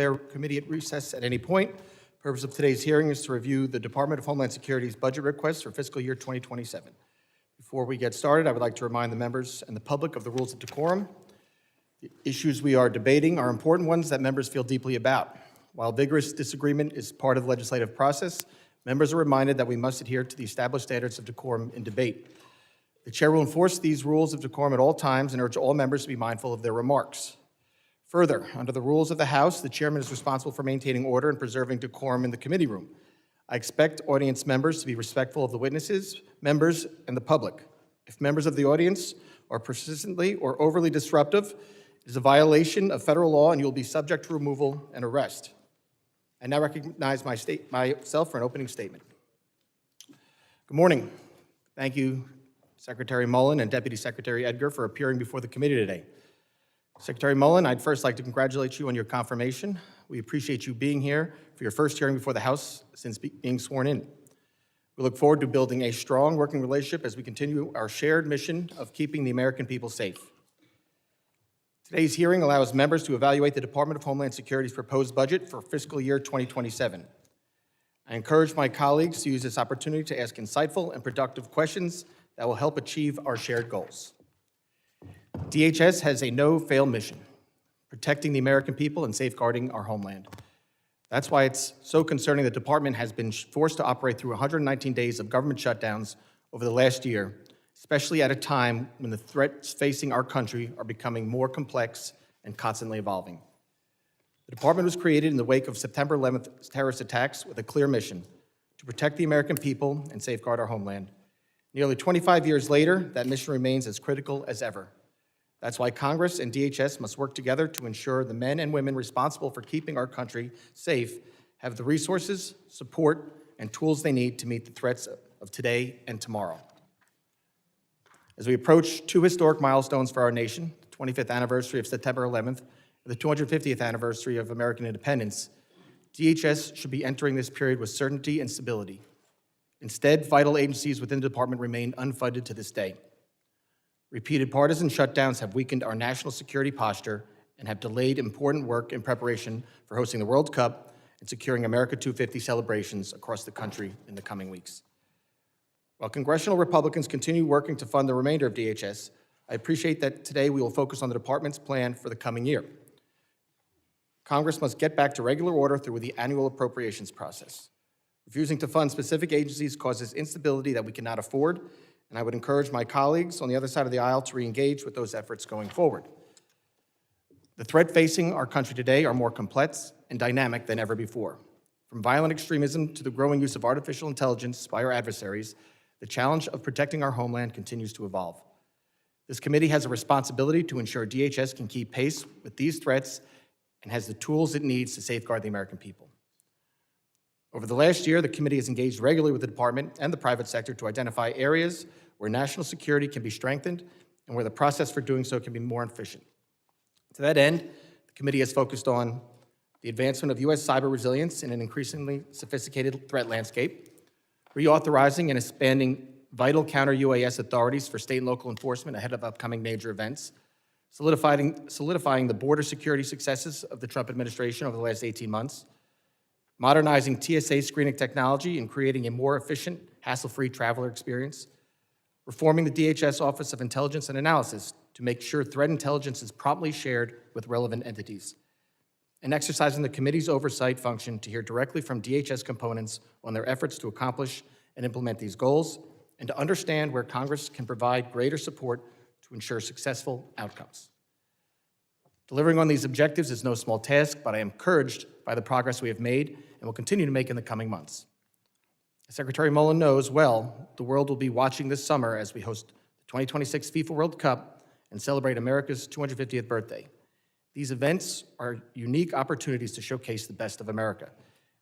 Declare committee at recess at any point. Purpose of today's hearing is to review the Department of Homeland Security's budget request for fiscal year 2027. Before we get started, I would like to remind the members and the public of the rules of decorum. The issues we are debating are important ones that members feel deeply about. While vigorous disagreement is part of the legislative process, members are reminded that we must adhere to the established standards of decorum in debate. The chair will enforce these rules of decorum at all times and urge all members to be mindful of their remarks. Further, under the rules of the House, the chairman is responsible for maintaining order and preserving decorum in the committee room. I expect audience members to be respectful of the witnesses, members, and the public. If members of the audience are persistently or overly disruptive, it is a violation of federal law and you will be subject to removal and arrest. I now recognize myself for an opening statement. Good morning. Thank you, Secretary Mullin and Deputy Secretary Edgar, for appearing before the committee today. Secretary Mullin, I'd first like to congratulate you on your confirmation. We appreciate you being here for your first hearing before the House since being sworn in. We look forward to building a strong working relationship as we continue our shared mission of keeping the American people safe. Today's hearing allows members to evaluate the Department of Homeland Security's proposed budget for fiscal year 2027. I encourage my colleagues to use this opportunity to ask insightful and productive questions that will help achieve our shared goals. DHS has a no-fail mission, protecting the American people and safeguarding our homeland. That's why it's so concerning the department has been forced to operate through 119 days of government shutdowns over the last year, especially at a time when the threats facing our country are becoming more complex and constantly evolving. The department was created in the wake of September 11th terrorist attacks with a clear mission: to protect the American people and safeguard our homeland. Nearly 25 years later, that mission remains as critical as ever. That's why Congress and DHS must work together to ensure the men and women responsible for keeping our country safe have the resources, support, and tools they need to meet the threats of today and tomorrow. As we approach two historic milestones for our nation, the 25th anniversary of September 11th and the 250th anniversary of American independence, DHS should be entering this period with certainty and stability. Instead, vital agencies within the department remain unfunded to this day. Repeated partisan shutdowns have weakened our national security posture and have delayed important work in preparation for hosting the World Cup and securing America 250 celebrations across the country in the coming weeks. While congressional Republicans continue working to fund the remainder of DHS, I appreciate that today we will focus on the department's plan for the coming year. Congress must get back to regular order through the annual appropriations process. Refusing to fund specific agencies causes instability that we cannot afford, and I would encourage my colleagues on the other side of the aisle to re-engage with those efforts going forward. The threat facing our country today are more complex and dynamic than ever before. From violent extremism to the growing use of artificial intelligence by our adversaries, the challenge of protecting our homeland continues to evolve. This committee has a responsibility to ensure DHS can keep pace with these threats and has the tools it needs to safeguard the American people. Over the last year, the committee has engaged regularly with the department and the private sector to identify areas where national security can be strengthened and where the process for doing so can be more efficient. To that end, the committee has focused on the advancement of U.S. cyber resilience in an increasingly sophisticated threat landscape, reauthorizing and expanding vital counter-UAS authorities for state and local enforcement ahead of upcoming major events, solidifying the border security successes of the Trump administration over the last 18 months, modernizing TSA screening technology and creating a more efficient, hassle-free traveler experience, reforming the DHS Office of Intelligence and Analysis to make sure threat intelligence is promptly shared with relevant entities, and exercising the committee's oversight function to hear directly from DHS components on their efforts to accomplish and implement these goals, and to understand where Congress can provide greater support to ensure successful outcomes. Delivering on these objectives is no small task, but I am encouraged by the progress we have made and will continue to make in the coming months. As Secretary Mullin knows well, the world will be watching this summer as we host the 2026 FIFA World Cup and celebrate America's 250th birthday. These events are unique opportunities to showcase the best of America.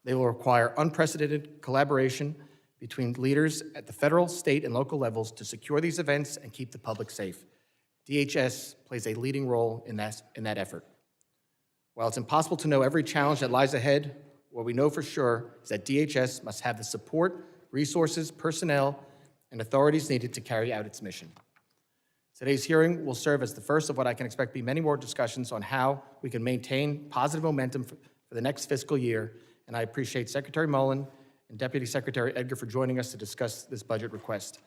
They will require unprecedented collaboration between leaders at the federal, state, and local levels to secure these events and keep the public safe. DHS plays a leading role in that effort. While it's impossible to know every challenge that lies ahead, what we know for sure is that DHS must have the support, resources, personnel, and authorities needed to carry out its mission. Today's hearing will serve as the first of what I can expect to be many more discussions on how we can maintain positive momentum for the next fiscal year, and I appreciate Secretary Mullin and Deputy Secretary Edgar for joining us to discuss this budget request.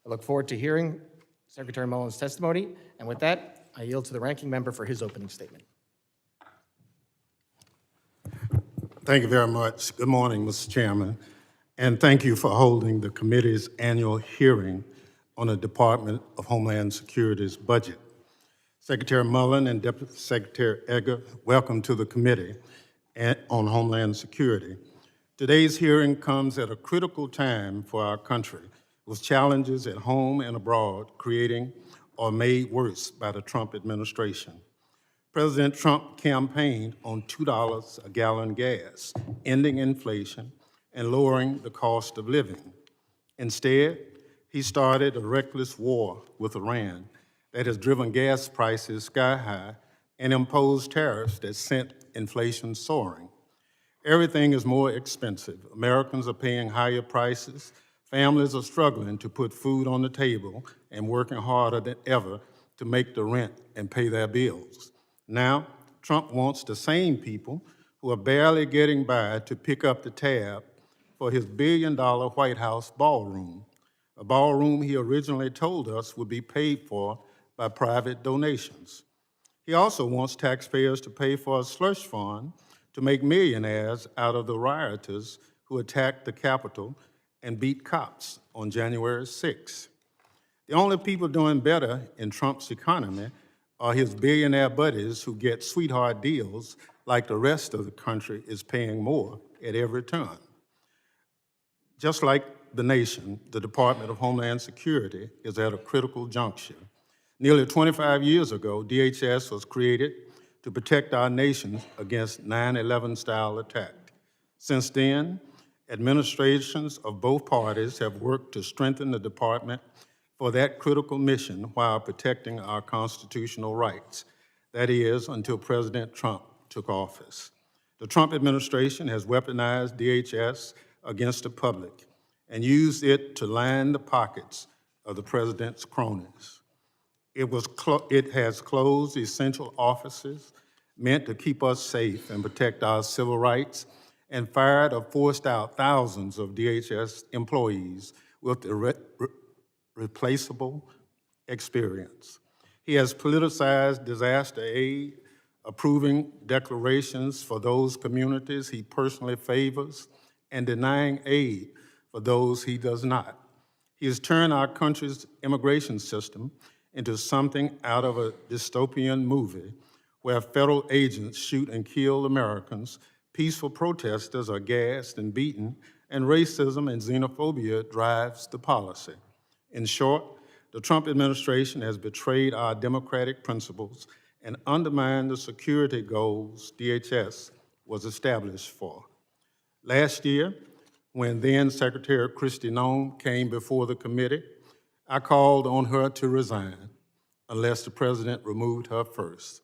I look forward to hearing Secretary Mullin's testimony, and with that, I yield to the ranking member for his opening statement. Thank you very much. Good morning, Mr. Chairman, and thank you for holding the committee's annual hearing on the Department of Homeland Security's budget. Secretary Mullin and Deputy Secretary Edgar, welcome to the Committee on Homeland Security. Today's hearing comes at a critical time for our country, with challenges at home and abroad creating or made worse by the Trump administration. President Trump campaigned on $2 a gallon gas, ending inflation and lowering the cost of living. Instead, he started a reckless war with Iran that has driven gas prices sky high and imposed tariffs that sent inflation soaring. Everything is more expensive. Americans are paying higher prices. Families are struggling to put food on the table and working harder than ever to make the rent and pay their bills. Now, Trump wants the same people who are barely getting by to pick up the tab for his billion-dollar White House ballroom, a ballroom he originally told us would be paid for by private donations. He also wants taxpayers to pay for a slush fund to make millionaires out of the rioters who attacked the Capitol and beat cops on January 6th. The only people doing better in Trump's economy are his billionaire buddies who get sweetheart deals like the rest of the country is paying more at every turn. Just like the nation, the Department of Homeland Security is at a critical juncture. Nearly 25 years ago, DHS was created to protect our nation against 9/11-style attack. Since then, administrations of both parties have worked to strengthen the department for that critical mission while protecting our constitutional rights. That is, until President Trump took office. The Trump administration has weaponized DHS against the public and used it to line the pockets of the president's cronies. It has closed essential offices meant to keep us safe and protect our civil rights, and fired or forced out thousands of DHS employees with irreplaceable experience. He has politicized disaster aid, approving declarations for those communities he personally favors, and denying aid for those he does not. He has turned our country's immigration system into something out of a dystopian movie where federal agents shoot and kill Americans, peaceful protesters are gassed and beaten, and racism and xenophobia drives the policy. In short, the Trump administration has betrayed our democratic principles and undermined the security goals DHS was established for. Last year, when then Secretary Kristi Noem came before the committee, I called on her to resign unless the president removed her first.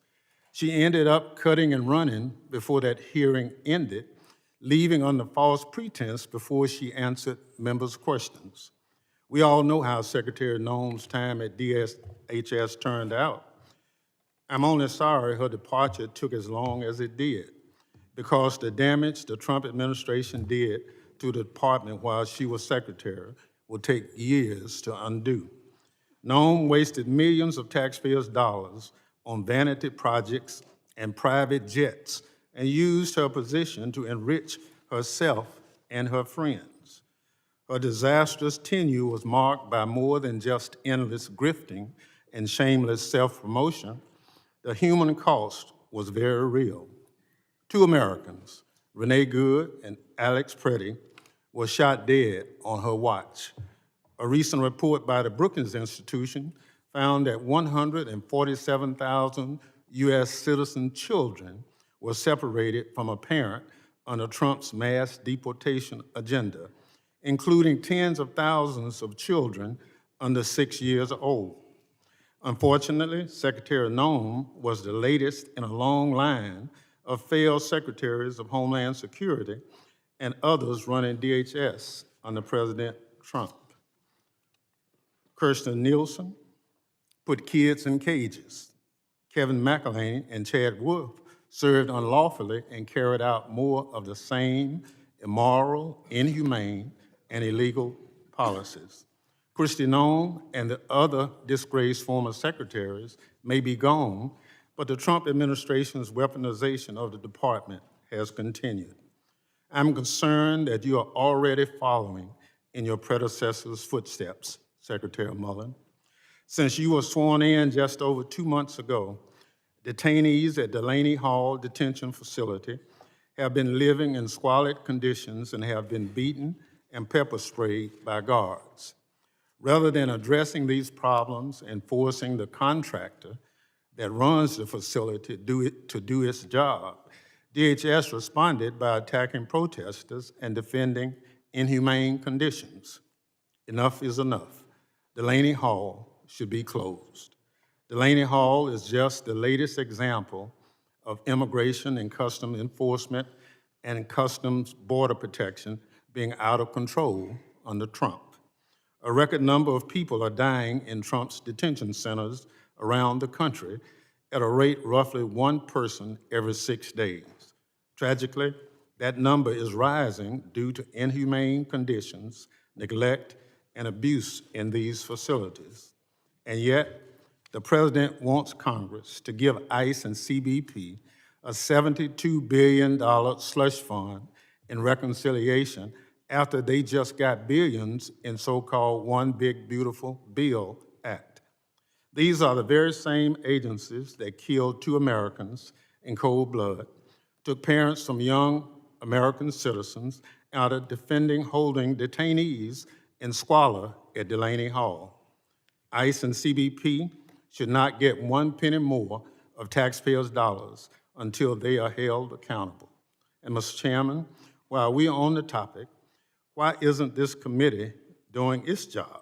She ended up cutting and running before that hearing ended, leaving under false pretense before she answered members' questions. We all know how Secretary Noem's time at DHS turned out. I'm only sorry her departure took as long as it did, because the damage the Trump administration did to the department while she was secretary will take years to undo. Noem wasted millions of taxpayers' dollars on vanity projects and private jets and used her position to enrich herself and her friends. Her disastrous tenure was marked by more than just endless grifting and shameless self-promotion. The human cost was very real. Two Americans, Renee Good and Alex Preddy, were shot dead on her watch. A recent report by the Brookings Institution found that 147,000 U.S. citizen children were separated from a parent under Trump's mass deportation agenda, including tens of thousands of children under 6 years old. Unfortunately, Secretary Noem was the latest in a long line of failed secretaries of Homeland Security and others running DHS under President Trump. Kirstjen Nielsen put kids in cages. Kevin McElhaney and Chad Wolf served unlawfully and carried out more of the same immoral, inhumane, and illegal policies. Kristi Noem and the other disgraced former secretaries may be gone, but the Trump administration's weaponization of the department has continued. I'm concerned that you are already following in your predecessor's footsteps, Secretary Mullin. Since you were sworn in just over 2 months ago, detainees at Delaney Hall Detention Facility have been living in squalid conditions and have been beaten and pepper sprayed by guards. Rather than addressing these problems and forcing the contractor that runs the facility to do its job, DHS responded by attacking protesters and defending inhumane conditions. Enough is enough. Delaney Hall should be closed. Delaney Hall is just the latest example of immigration and customs enforcement and customs border protection being out of control under Trump. A record number of people are dying in Trump's detention centers around the country at a rate roughly 1 person every 6 days. Tragically, that number is rising due to inhumane conditions, neglect, and abuse in these facilities. And yet, the president wants Congress to give ICE and CBP a $72 billion slush fund in reconciliation after they just got billions in so-called One Big Beautiful Bill Act. These are the very same agencies that killed 2 Americans in cold blood, took parents from young American citizens out of holding detainees in squalor at Delaney Hall. ICE and CBP should not get 1 penny more of taxpayers' dollars until they are held accountable. And Mr. Chairman, while we are on the topic, why isn't this committee doing its job?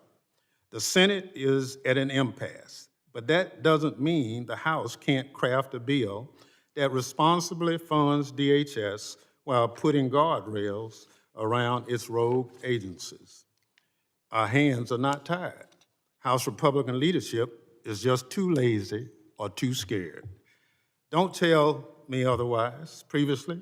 The Senate is at an impasse, but that doesn't mean the House can't craft a bill that responsibly funds DHS while putting guardrails around its rogue agencies. Our hands are not tied. House Republican leadership is just too lazy or too scared. Don't tell me otherwise. Previously,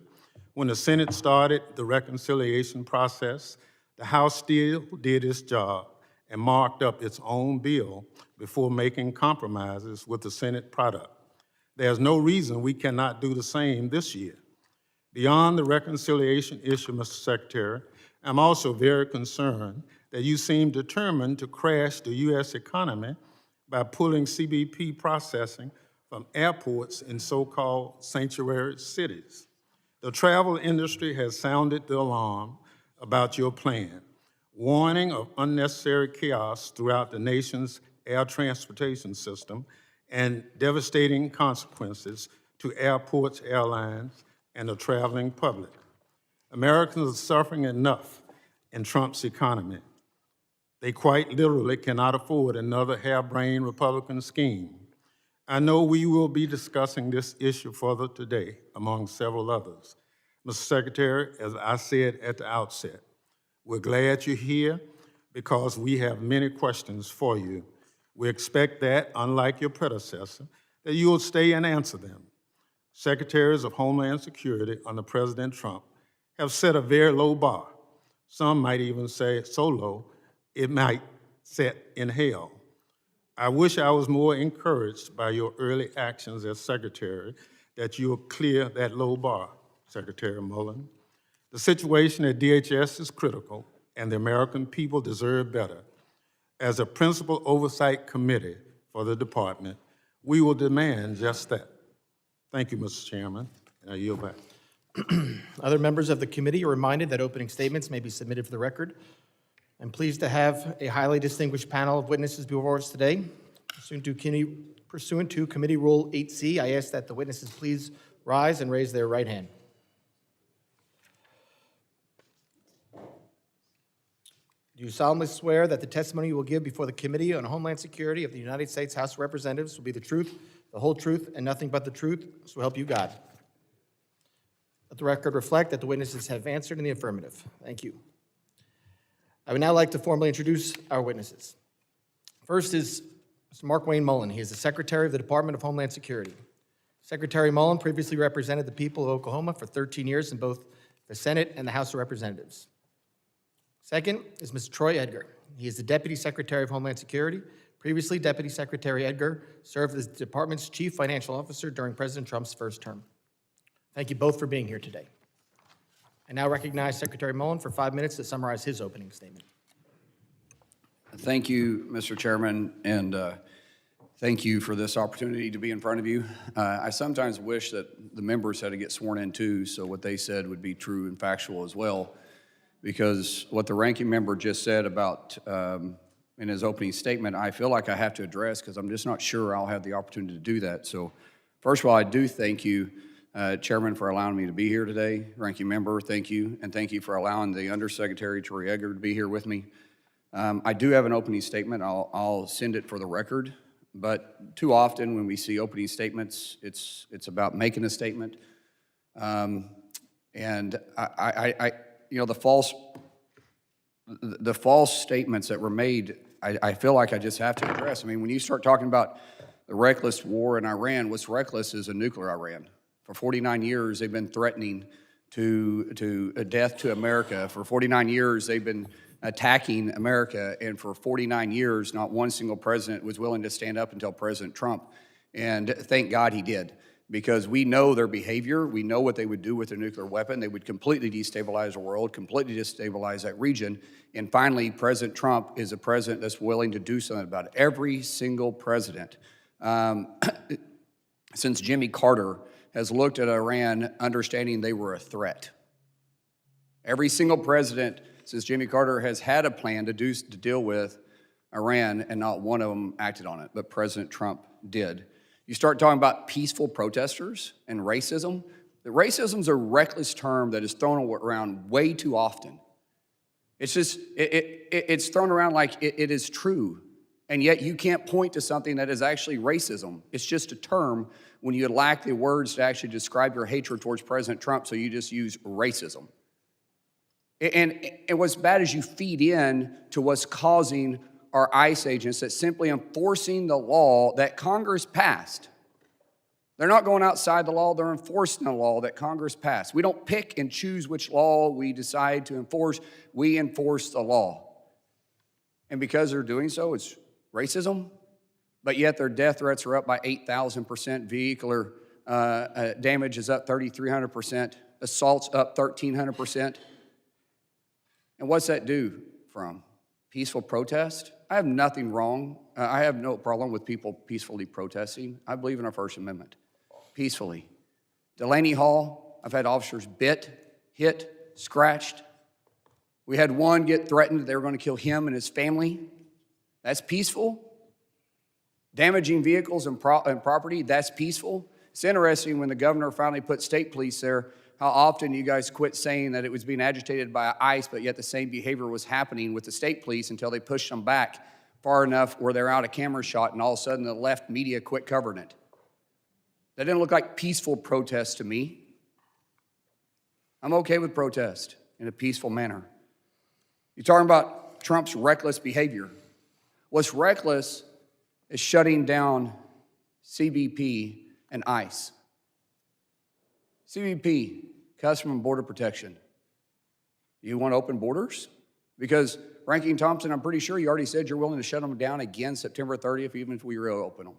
when the Senate started the reconciliation process, the House still did its job and marked up its own bill before making compromises with the Senate product. There's no reason we cannot do the same this year. Beyond the reconciliation issue, Mr. Secretary, I'm also very concerned that you seem determined to crash the U.S. economy by pulling CBP processing from airports in so-called sanctuary cities. The travel industry has sounded the alarm about your plan, warning of unnecessary chaos throughout the nation's air transportation system and devastating consequences to airports, airlines, and the traveling public. Americans are suffering enough in Trump's economy. They quite literally cannot afford another harebrained Republican scheme. I know we will be discussing this issue further today, among several others. Mr. Secretary, as I said at the outset, we're glad you're here because we have many questions for you. We expect that, unlike your predecessor, that you will stay and answer them. Secretaries of Homeland Security under President Trump have set a very low bar. Some might even say so low, it might set in hell. I wish I was more encouraged by your early actions as Secretary that you'll clear that low bar, Secretary Mullin. The situation at DHS is critical, and the American people deserve better. As a principal oversight committee for the department, we will demand just that. Thank you, Mr. Chairman, and I yield back. Other members of the committee are reminded that opening statements may be submitted for the record. I'm pleased to have a highly distinguished panel of witnesses before us today. Pursuant to Committee Rule 8C, I ask that the witnesses please rise and raise their right hand. Do you solemnly swear that the testimony you will give before the Committee on Homeland Security of the United States House of Representatives will be the truth, the whole truth, and nothing but the truth, so help you God? Let the record reflect that the witnesses have answered in the affirmative. Thank you. I would now like to formally introduce our witnesses. First is Mr. Markwayne Mullin. He is the Secretary of the Department of Homeland Security. Secretary Mullin previously represented the people of Oklahoma for 13 years in both the Senate and the House of Representatives. Second is Mr. Troy Edgar. He is the Deputy Secretary of Homeland Security. Previously, Deputy Secretary Edgar served as the department's Chief Financial Officer during President Trump's first term. Thank you both for being here today. I now recognize Secretary Mullin for 5 minutes to summarize his opening statement. Thank you, Mr. Chairman, and thank you for this opportunity to be in front of you. I sometimes wish that the members had to get sworn in too, so what they said would be true and factual as well, because what the ranking member just said about in his opening statement, I feel like I have to address because I'm just not sure I'll have the opportunity to do that. So first of all, I do thank you, Chairman, for allowing me to be here today. Ranking member, thank you, and thank you for allowing the Undersecretary Troy Edgar to be here with me. I do have an opening statement. I'll send it for the record, but too often when we see opening statements, it's about making a statement. And you know, the false statements that were made, I feel like I just have to address. I mean, when you start talking about the reckless war in Iran, what's reckless is a nuclear Iran. For 49 years, they've been threatening to death to America. For 49 years, they've been attacking America, and for 49 years, not one single president was willing to stand up until President Trump. And thank God he did, because we know their behavior. We know what they would do with their nuclear weapon. They would completely destabilize the world, completely destabilize that region. And finally, President Trump is a president that's willing to do something about it. Every single president, since Jimmy Carter, has looked at Iran understanding they were a threat. Every single president since Jimmy Carter has had a plan to deal with Iran, and not one of them acted on it, but President Trump did. You start talking about peaceful protesters and racism. The racism's a reckless term that is thrown around way too often. It's just, it's thrown around like it is true, and yet you can't point to something that is actually racism. It's just a term when you lack the words to actually describe your hatred towards President Trump, so you just use racism. And what's bad is you feed in to what's causing our ICE agents that simply enforcing the law that Congress passed. They're not going outside the law, they're enforcing the law that Congress passed. We don't pick and choose which law we decide to enforce, we enforce the law. And because they're doing so, it's racism, but yet their death threats are up by 8,000%, vehicular damage is up 3,300%, assaults up 1,300%. And what's that do from? Peaceful protest? I have nothing wrong. I have no problem with people peacefully protesting. I believe in our First Amendment. Peacefully. Delaney Hall, I've had officers bit, hit, scratched. We had one get threatened that they were going to kill him and his family. That's peaceful. Damaging vehicles and property, that's peaceful. It's interesting when the governor finally put state police there, how often you guys quit saying that it was being agitated by ICE, but yet the same behavior was happening with the state police until they pushed them back far enough where they're out of camera shot, and all of a sudden the left media quit covering it. That didn't look like peaceful protest to me. I'm okay with protest in a peaceful manner. You're talking about Trump's reckless behavior. What's reckless is shutting down CBP and ICE. CBP, Customs and Border Protection. You want open borders? Because Ranking Thompson, I'm pretty sure you already said you're willing to shut them down again September 30th, even if we reopen them.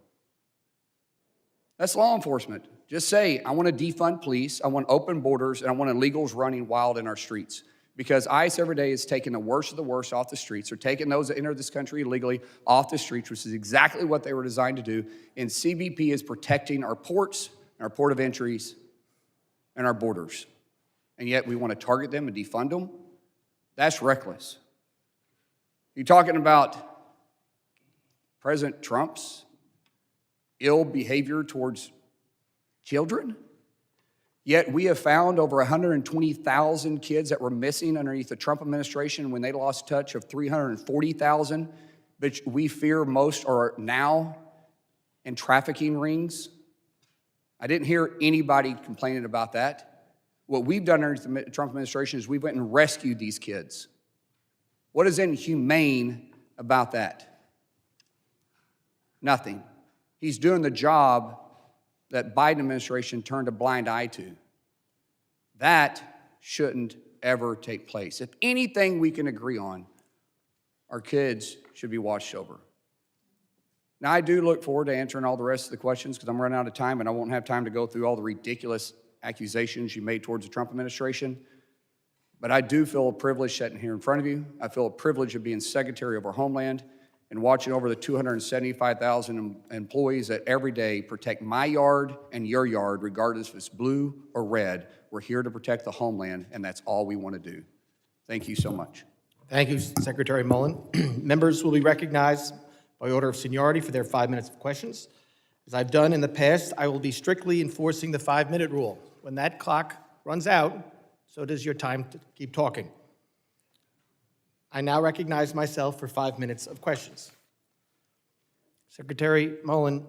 That's law enforcement. Just say, I want to defund police, I want open borders, and I want illegals running wild in our streets. Because ICE every day is taking the worst of the worst off the streets. They're taking those that enter this country illegally off the streets, which is exactly what they were designed to do. And CBP is protecting our ports, our port of entries, and our borders. And yet we want to target them and defund them? That's reckless. You're talking about President Trump's ill behavior towards children? Yet we have found over 120,000 kids that were missing underneath the Trump administration when they lost touch of 340,000, which we fear most are now in trafficking rings. I didn't hear anybody complaining about that. What we've done under the Trump administration is we went and rescued these kids. What is inhumane about that? Nothing. He's doing the job that Biden administration turned a blind eye to. That shouldn't ever take place. If anything we can agree on, our kids should be watched over. Now, I do look forward to answering all the rest of the questions because I'm running out of time and I won't have time to go through all the ridiculous accusations you made towards the Trump administration. But I do feel a privilege sitting here in front of you. I feel a privilege of being Secretary of our Homeland and watching over the 275,000 employees that every day protect my yard and your yard, regardless if it's blue or red. We're here to protect the homeland, and that's all we want to do. Thank you so much. Thank you, Secretary Mullin. Members will be recognized by order of seniority for their 5 minutes of questions. As I've done in the past, I will be strictly enforcing the 5-minute rule. When that clock runs out, so does your time to keep talking. I now recognize myself for 5 minutes of questions. Secretary Mullin,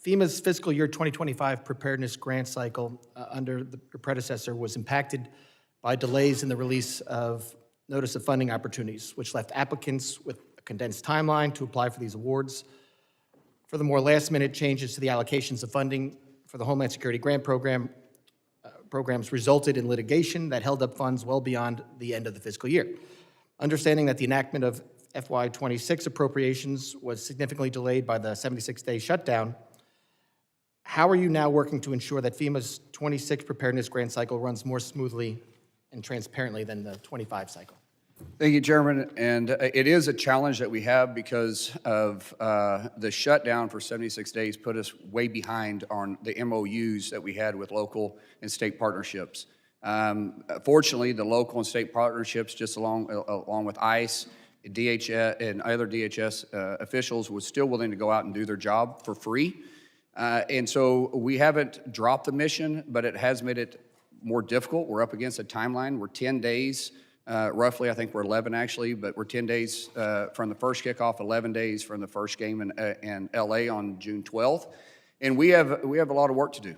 FEMA's fiscal year 2025 preparedness grant cycle under the predecessor was impacted by delays in the release of notice of funding opportunities, which left applicants with a condensed timeline to apply for these awards. Furthermore, last-minute changes to the allocations of funding for the Homeland Security grant programs resulted in litigation that held up funds well beyond the end of the fiscal year. Understanding that the enactment of FY26 appropriations was significantly delayed by the 76-day shutdown, how are you now working to ensure that FEMA's 26 preparedness grant cycle runs more smoothly and transparently than the 25 cycle? Thank you, Chairman. And it is a challenge that we have because of the shutdown for 76 days put us way behind on the MOUs that we had with local and state partnerships. Fortunately, the local and state partnerships, just along with ICE, DHS, and other DHS officials, was still willing to go out and do their job for free. And so we haven't dropped the mission, but it has made it more difficult. We're up against a timeline. We're 10 days, roughly. I think we're 11 actually, but we're 10 days from the first kickoff, 11 days from the first game in LA on June 12th. And we have a lot of work to do.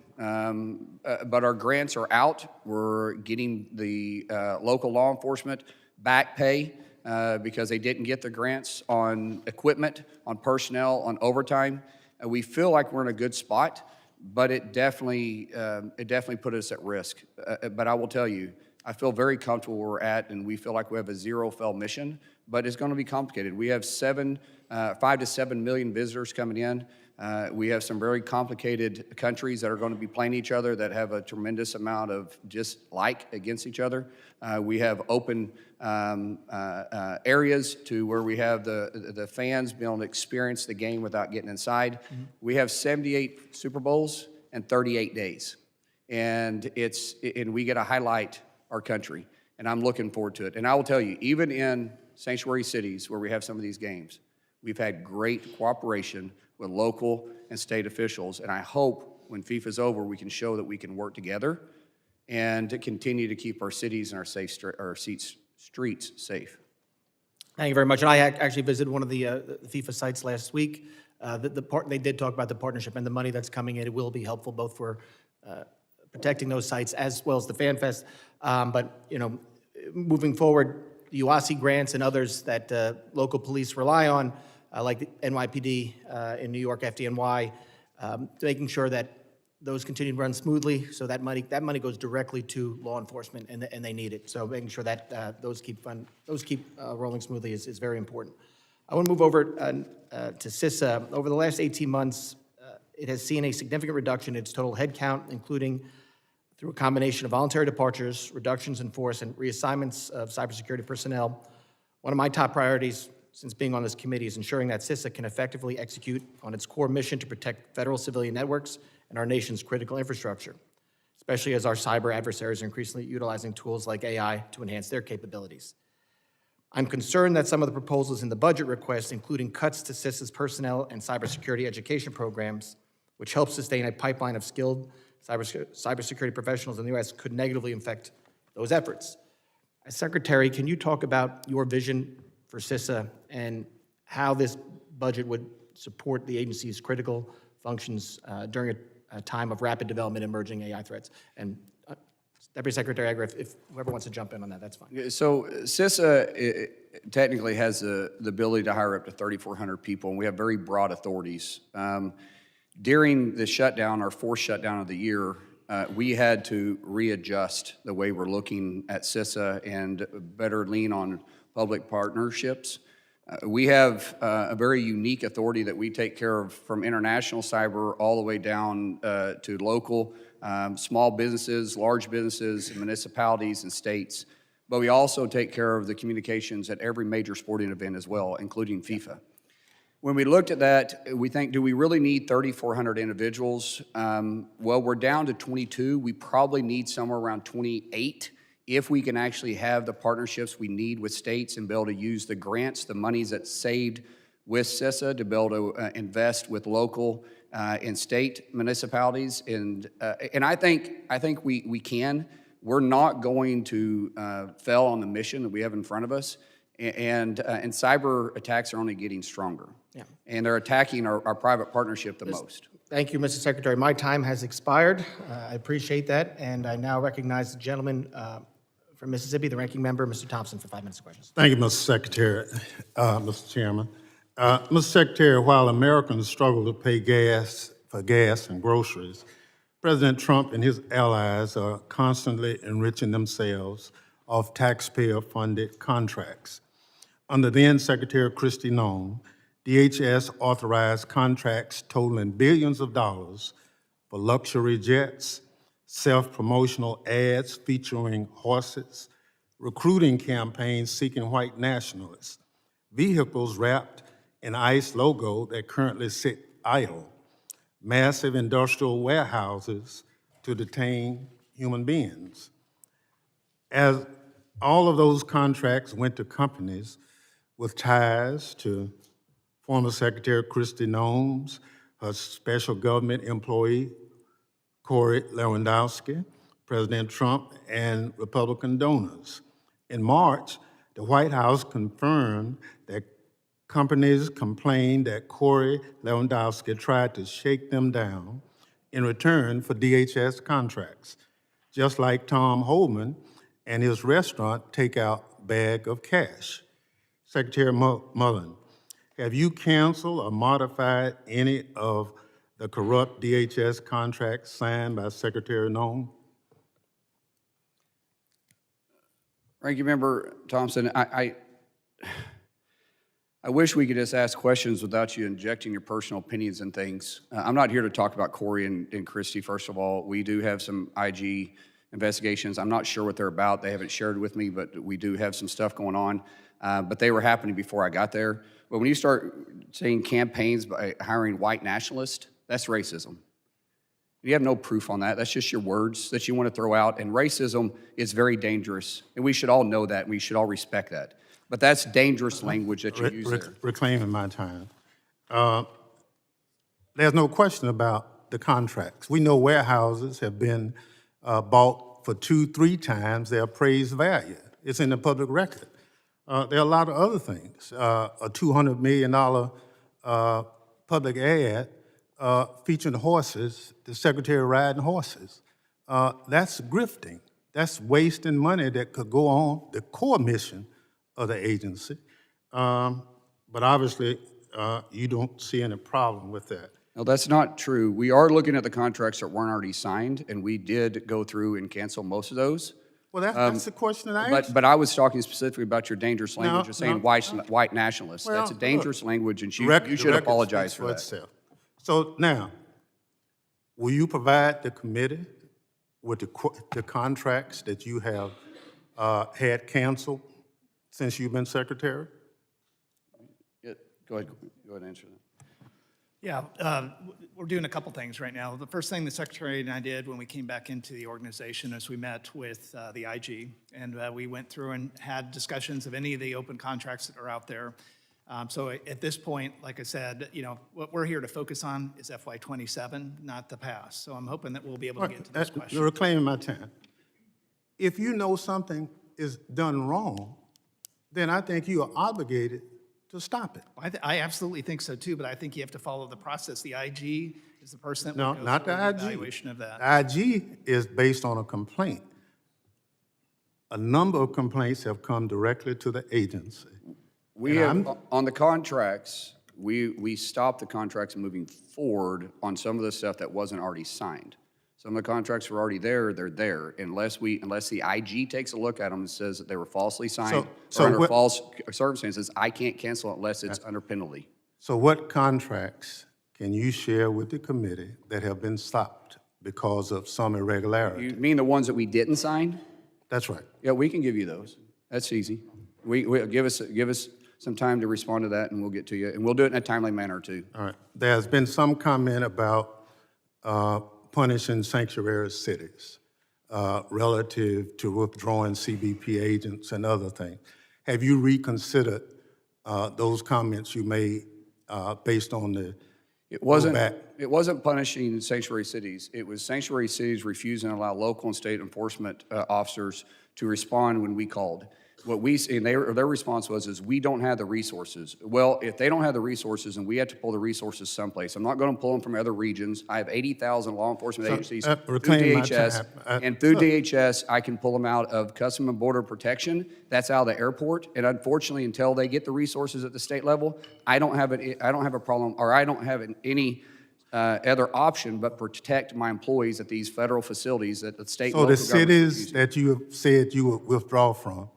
But our grants are out. We're getting the local law enforcement back pay because they didn't get the grants on equipment, on personnel, on overtime. We feel like we're in a good spot, but it definitely put us at risk. But I will tell you, I feel very comfortable where we're at, and we feel like we have a zero-fail mission, but it's going to be complicated. We have 5 to 7 million visitors coming in. We have some very complicated countries that are going to be playing each other that have a tremendous amount of dislike against each other. We have open areas to where we have the fans be able to experience the game without getting inside. Mm-hmm. We have 78 Super Bowls in 38 days, and we get to highlight our country, and I'm looking forward to it. And I will tell you, even in sanctuary cities where we have some of these games, we've had great cooperation with local and state officials, and I hope when FIFA's over, we can show that we can work together and to continue to keep our cities and our streets safe. Thank you very much. And I actually visited one of the FIFA sites last week. They did talk about the partnership and the money that's coming in. It will be helpful both for protecting those sites as well as the Fan Fest. But you know, moving forward, the UASI grants and others that local police rely on, like the NYPD in New York, FDNY, making sure that those continue to run smoothly, so that money goes directly to law enforcement, and they need it. So making sure that those keep rolling smoothly is very important. I want to move over to CISA. Over the last 18 months, it has seen a significant reduction in its total headcount, including through a combination of voluntary departures, reductions in force, and reassignments of cybersecurity personnel. One of my top priorities since being on this committee is ensuring that CISA can effectively execute on its core mission to protect federal civilian networks and our nation's critical infrastructure, especially as our cyber adversaries are increasingly utilizing tools like AI to enhance their capabilities. I'm concerned that some of the proposals in the budget request, including cuts to CISA's personnel and cybersecurity education programs, which help sustain a pipeline of skilled cybersecurity professionals in the U.S., could negatively affect those efforts. As Secretary, can you talk about your vision for CISA and how this budget would support the agency's critical functions during a time of rapid development and emerging AI threats? And Deputy Secretary Agra, if whoever wants to jump in on that, that's fine. So CISA technically has the ability to hire up to 3,400 people, and we have very broad authorities. During the shutdown, our fourth shutdown of the year, we had to readjust the way we're looking at CISA and better lean on public partnerships. We have a very unique authority that we take care of from international cyber all the way down to local, small businesses, large businesses, municipalities, and states. But we also take care of the communications at every major sporting event as well, including FIFA. When we looked at that, we think, do we really need 3,400 individuals? Well, we're down to 22. We probably need somewhere around 28 if we can actually have the partnerships we need with states and be able to use the grants, the monies that's saved with CISA to be able to invest with local and state municipalities. And I think we can. We're not going to fail on the mission that we have in front of us. And cyber attacks are only getting stronger. Yeah. And they're attacking our private partnership the most. Thank you, Mr. Secretary. My time has expired. I appreciate that. And I now recognize the gentleman from Mississippi, the ranking member, Mr. Thompson, for 5 minutes of questions. Thank you, Mr. Secretary, Mr. Chairman. Mr. Secretary, while Americans struggle to pay for gas and groceries, President Trump and his allies are constantly enriching themselves off taxpayer-funded contracts. Under then Secretary Kristi Noem, DHS authorized contracts totaling billions of dollars for luxury jets, self-promotional ads featuring horses, recruiting campaigns seeking white nationalists, vehicles wrapped in ICE logo that currently sit idle, massive industrial warehouses to detain human beings. As all of those contracts went to companies with ties to former Secretary Kristi Noem's, her special government employee, Corey Lewandowski, President Trump, and Republican donors. In March, the White House confirmed that companies complained that Corey Lewandowski tried to shake them down in return for DHS contracts, just like Tom Homeland and his restaurant takeout bag of cash. Secretary Mullin, have you canceled or modified any of the corrupt DHS contracts signed by Secretary Noem? Ranking Member Thompson, I wish we could just ask questions without you injecting your personal opinions and things. I'm not here to talk about Corey and Kristi, first of all. We do have some IG investigations. I'm not sure what they're about. They haven't shared with me, but we do have some stuff going on. But they were happening before I got there. But when you start saying campaigns by hiring white nationalists, that's racism. You have no proof on that. That's just your words that you want to throw out. And racism is very dangerous. And we should all know that. And we should all respect that. But that's dangerous language that you use there. Reclaiming my time. There's no question about the contracts. We know warehouses have been bought for 2-3 times their appraised value. It's in the public record. There are a lot of other things. A $200 million public ad featuring horses, the secretary riding horses. That's grifting. That's wasting money that could go on the core mission of the agency. But obviously, you don't see any problem with that. No, that's not true. We are looking at the contracts that weren't already signed, and we did go through and cancel most of those. Well, that's the question that I asked. But I was talking specifically about your dangerous language. You're saying white nationalists. Well, that's a dangerous language, and you should record apologize for that. Itself. So now, will you provide the committee with the contracts that you have had canceled since you've been secretary? Yeah, go ahead and answer that. Yeah, we're doing a couple things right now. The first thing the Secretary and I did when we came back into the organization is we met with the IG, and we went through and had discussions of any of the open contracts that are out there. So at this point, like I said, you know, what we're here to focus on is FY27, not the past. So I'm hoping that we'll be able to get to this question. You're reclaiming my time. If you know something is done wrong, then I think you are obligated to stop it. I absolutely think so too, but I think you have to follow the process. The IG is the person that No, will go not through the IG. evaluation of that. The IG is based on a complaint. A number of complaints have come directly to the agency. We have, on the contracts, we stopped the contracts moving forward on some of the stuff that wasn't already signed. Some of the contracts were already there, they're there, unless the IG takes a look at them and says that they were falsely signed So or under what- false circumstances, I can't cancel it unless it's under penalty. So what contracts can you share with the committee that have been stopped because of some irregularity? You mean the ones that we didn't sign? That's right. Yeah, we can give you those. That's easy. We give us some time to respond to that, and we'll get to you, and we'll do it in a timely manner too. All right. There's been some comment about punishing sanctuary cities relative to withdrawing CBP agents and other things. Have you reconsidered those comments you made based on the It wasn't rollback? punishing sanctuary cities. It was sanctuary cities refusing to allow local and state enforcement officers to respond when we called. What we and their response was we don't have the resources. Well, if they don't have the resources and we have to pull the resources someplace, I'm not going to pull them from other regions. I have 80,000 law enforcement agencies through reclaim my DHS, time. and through DHS, I can pull them out of Customs and Border Protection. That's out of the airport. And unfortunately, until they get the resources at the state level, I don't have a problem, or I don't have any other option but protect my employees at these federal facilities that the state. So and the local governments are cities using. that you have said you would withdraw from,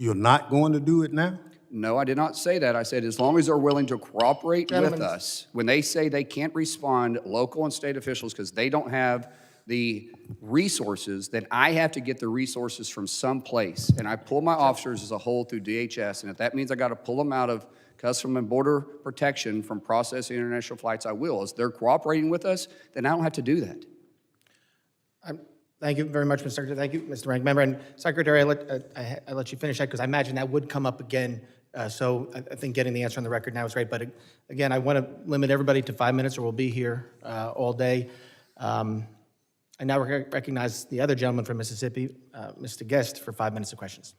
you're not going to do it now? No, I did not say that. I said as long as they're willing to cooperate with us. When they say they can't respond, local and state officials, because they don't have the resources, then I have to get the resources from someplace. And I pull my officers as a whole through DHS. And if that means I got to pull them out of Customs and Border Protection from processing international flights, I will. As they're cooperating with us, then I don't have to do that. Thank you very much, Mr. Secretary. Thank you, Mr. Ranking Member. And Secretary, I let you finish that because I imagine that would come up again. So I think getting the answer on the record now is great. But again, I want to limit everybody to 5 minutes or we'll be here all day. I now recognize the other gentleman from Mississippi, Mr. Guest, for 5 minutes of questions.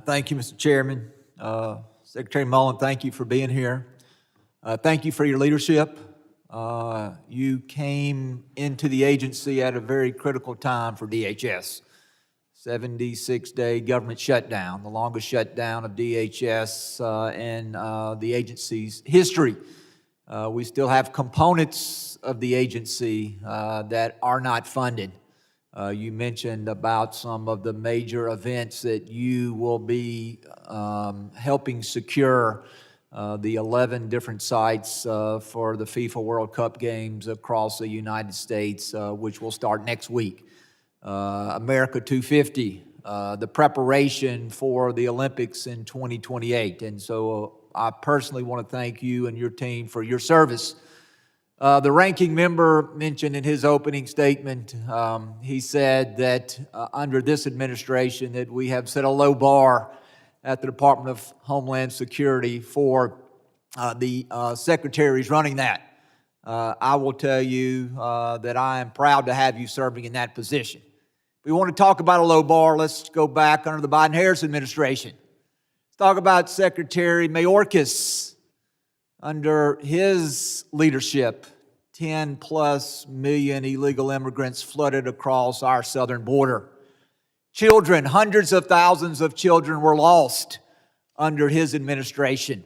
Thank you, Mr. Chairman. Secretary Mullin, thank you for being here. Thank you for your leadership. You came into the agency at a very critical time for DHS. 76-day government shutdown, the longest shutdown of DHS in the agency's history. We still have components of the agency that are not funded. You mentioned about some of the major events that you will be helping secure, the 11 different sites for the FIFA World Cup games across the United States, which will start next week. America 250, the preparation for the Olympics in 2028. And so I personally want to thank you and your team for your service. The ranking member mentioned in his opening statement, he said that under this administration that we have set a low bar at the Department of Homeland Security for the secretaries running that. I will tell you that I am proud to have you serving in that position. If we want to talk about a low bar, let's go back under the Biden-Harris administration. Let's talk about Secretary Mayorkas. Under his leadership, 10+ million illegal immigrants flooded across our southern border. Children, hundreds of thousands of children were lost under his administration.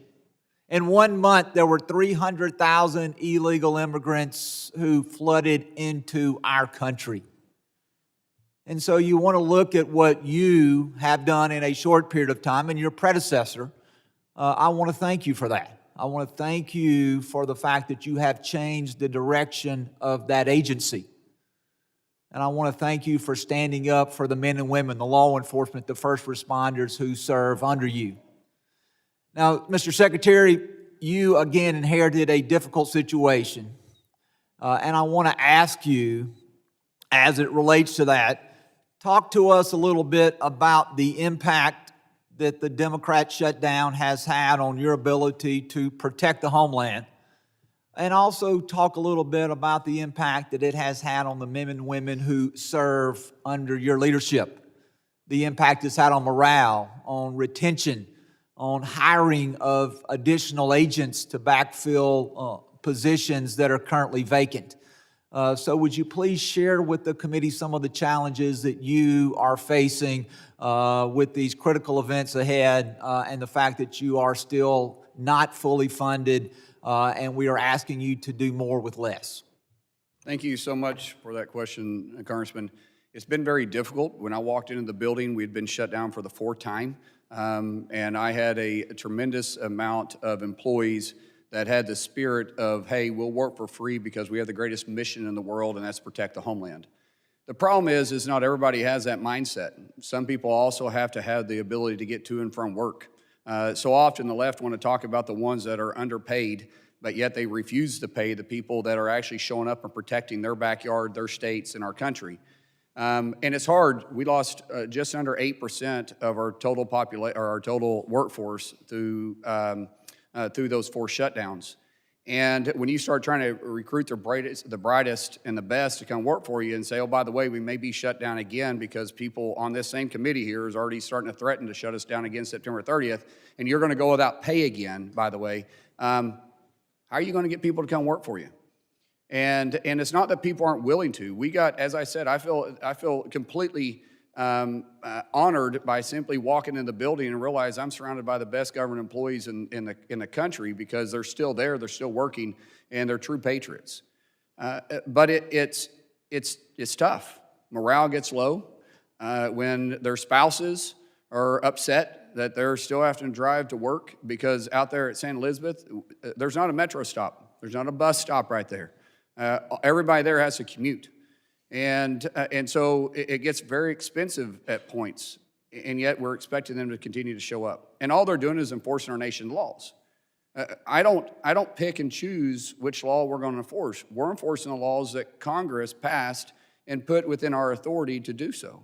In 1 month, there were 300,000 illegal immigrants who flooded into our country. And so you want to look at what you have done in a short period of time, and your predecessor. I want to thank you for that. I want to thank you for the fact that you have changed the direction of that agency. And I want to thank you for standing up for the men and women, the law enforcement, the first responders who serve under you. Now, Mr. Secretary, you again inherited a difficult situation. And I want to ask you, as it relates to that, talk to us a little bit about the impact that the Democrat shutdown has had on your ability to protect the homeland, and also talk a little bit about the impact that it has had on the men and women who serve under your leadership, the impact it's had on morale, on retention, on hiring of additional agents to backfill positions that are currently vacant. So would you please share with the committee some of the challenges that you are facing with these critical events ahead and the fact that you are still not fully funded and we are asking you to do more with less. Thank you so much for that question, Congressman. It's been very difficult. When I walked into the building, we'd been shut down for the fourth time, and I had a tremendous amount of employees that had the spirit of, hey, we'll work for free because we have the greatest mission in the world, and that's protect the homeland. The problem is not everybody has that mindset. Some people also have to have the ability to get to and from work. So often the left want to talk about the ones that are underpaid, but yet they refuse to pay the people that are actually showing up and protecting their backyard, their states, and our country. And it's hard. We lost just under 8% of our total our total workforce through those four shutdowns. And when you start trying to recruit the brightest and the best to come work for you and say, oh, by the way, we may be shut down again because people on this same committee here is already starting to threaten to shut us down again September 30th, and you're going to go without pay again, by the way, how are you going to get people to come work for you? And it's not that people aren't willing to. We got, as I said, I feel completely honored by simply walking in the building and realize I'm surrounded by the best government employees in the country because they're still there, they're still working, and they're true patriots. But it's tough. Morale gets low when their spouses are upset that they're still having to drive to work because out there at St. Elizabeth, there's not a metro stop. There's not a bus stop right there. Everybody there has to commute. And so it gets very expensive at points, and yet we're expecting them to continue to show up. And all they're doing is enforcing our nation's laws. I don't pick and choose which law we're going to enforce. We're enforcing the laws that Congress passed and put within our authority to do so.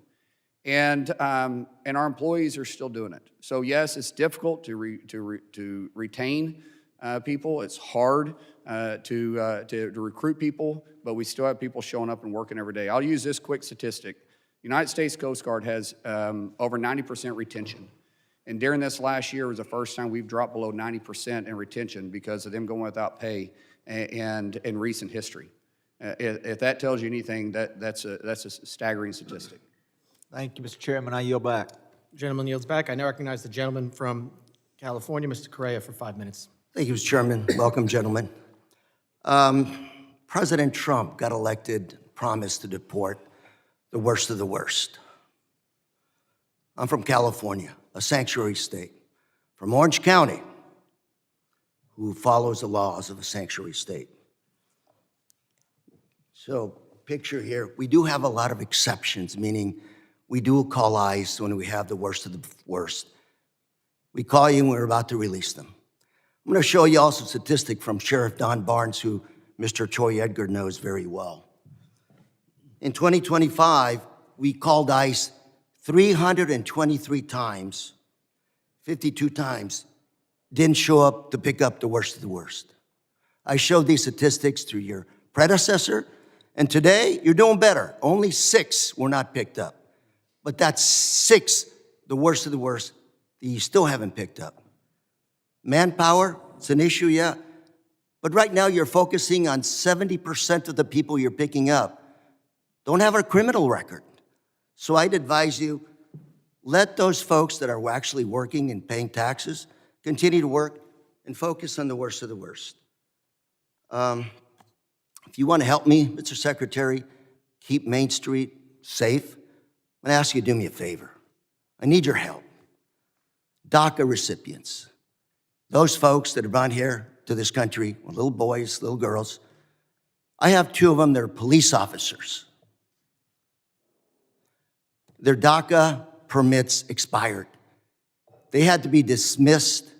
And our employees are still doing it. So yes, it's difficult to retain people. It's hard to recruit people, but we still have people showing up and working every day. I'll use this quick statistic. United States Coast Guard has over 90% retention. And during this last year was the first time we've dropped below 90% in retention because of them going without pay and in recent history. If that tells you anything, that's a staggering statistic. Thank you, Mr. Chairman. I yield back. Gentleman yields back. I now recognize the gentleman from California, Mr. Correa, for 5 minutes. Thank you, Mr. Chairman. Welcome, gentlemen. President Trump got elected, promised to deport the worst of the worst. I'm from California, a sanctuary state, from Orange County, who follows the laws of a sanctuary state. So, picture here, we do have a lot of exceptions, meaning we do call ICE when we have the worst of the worst. We call you when we're about to release them. I'm going to show you also a statistic from Sheriff Don Barnes, who Mr. Troy Edgar knows very well. In 2025, we called ICE 323 times, 52 times, didn't show up to pick up the worst of the worst. I showed these statistics through your predecessor, and today you're doing better. Only 6 were not picked up. But that's 6, the worst of the worst, that you still haven't picked up. Manpower, it's an issue, yeah. But right now you're focusing on 70% of the people you're picking up don't have a criminal record. So I'd advise you, let those folks that are actually working and paying taxes continue to work and focus on the worst of the worst. If you want to help me, Mr. Secretary, keep Main Street safe, I'm going to ask you to do me a favor. I need your help. DACA recipients, those folks that have gone here to this country, little boys, little girls, I have 2 of them that are police officers. Their DACA permits expired. They had to be dismissed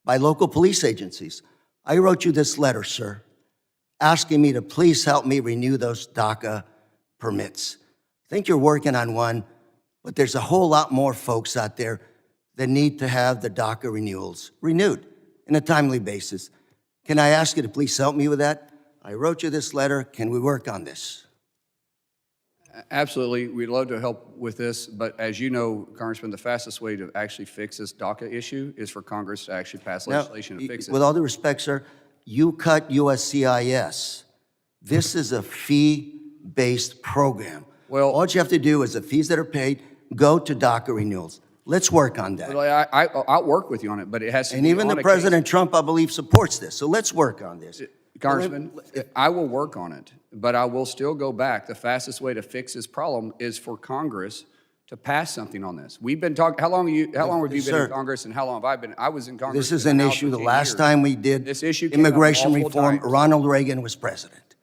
by local police agencies. I wrote you this letter, sir, asking me to please help me renew those DACA permits. I think you're working on one, but there's a whole lot more folks out there that need to have the DACA renewals renewed on a timely basis. Can I ask you to please help me with that? I wrote you this letter. Can we work on this? Absolutely. We'd love to help with this, but as you know, Congressman, the fastest way to actually fix this DACA issue is for Congress to actually pass legislation to fix it. With all due respect, sir, you cut USCIS. This is a fee-based program. Well, all you have to do is the fees that are paid go to DACA renewals. Let's work on that. I'll work with you on it, but it has to And be even on the a President Trump, I believe, supports this. So let's work on this. Congressman, I will work on it, but I will still go back. The fastest way to fix this problem is for Congress to pass something on this. We've been talking, how long have you been Sir. in Congress and how long have I been? I was in Congress. This is in an the House issue. for The 10 last years. time we did This issue came up immigration multiple reform, times. Ronald Reagan was president.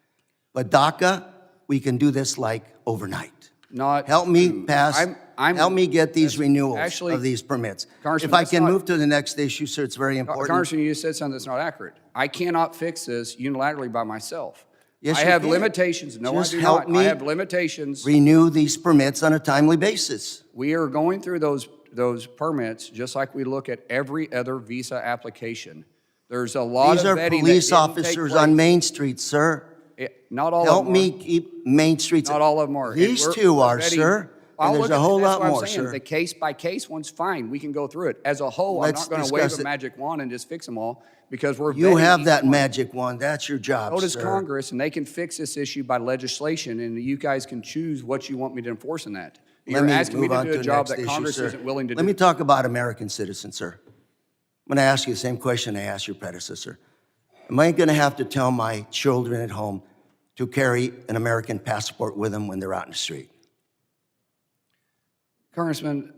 But DACA, we can do this like overnight. Not Help me true. pass, help me get these renewals actually- of these permits. Congressman, If I that's can not- move to the next issue, sir, it's very important. Congressman, you just said something that's not accurate. I cannot fix this unilaterally by myself. Yes, I you have can. limitations. No, Just I do help not. me I have limitations. Renew these permits on a timely basis. We are going through those permits just like we look at every other visa application. There's a lot These of are vetting that police didn't take officers place. on Main Street, sir. Not all Help of them me are. keep Main Streets. Not all of them are. And These we're- two we're are, vetting- sir. I'll And there's look a at- whole that's lot what I'm more, saying. sir. The case by case one's fine. We can go through it. As a whole, I'm Let's not going to wave discuss a it. magic wand and just fix them all because we're You vetting have each that one. magic wand. That's your job, So does sir. Congress, and they can fix this issue by legislation, and you guys can choose what you want me to enforce in that. Let You're me asking me move to on do to a the job next that issue, Congress sir. isn't willing to Let do. me talk about American citizens, sir. I'm going to ask you the same question I asked your predecessor. Am I going to have to tell my children at home to carry an American passport with them when they're out in the street? Congressman,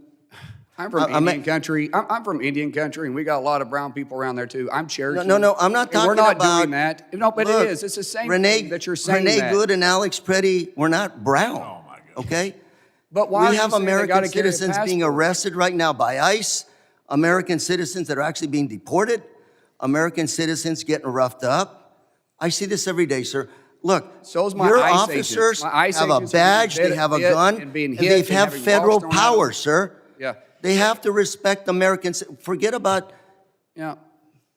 I'm from I'm- Indian country. I'm from Indian country, and we got a lot of brown people around there too. I'm Cherokee. No, I'm not And talking we're not about. doing that. No, but Look, it is. It's the same Renee, thing that you're saying. Renee that. Good and Alex Preddy, we're not brown. Oh my God. Okay. But why are We you have saying they American gotta carry a citizens being passport? arrested right now by ICE. American citizens that are actually being deported. American citizens getting roughed up. I see this every day, sir. Look, So is my your ICE officers agents. My ICE have a agents are badge, being they have a hit gun, and and being they hit and have having federal rocks thrown at power, them. sir. Yeah. They have to respect Americans. Forget about Yeah.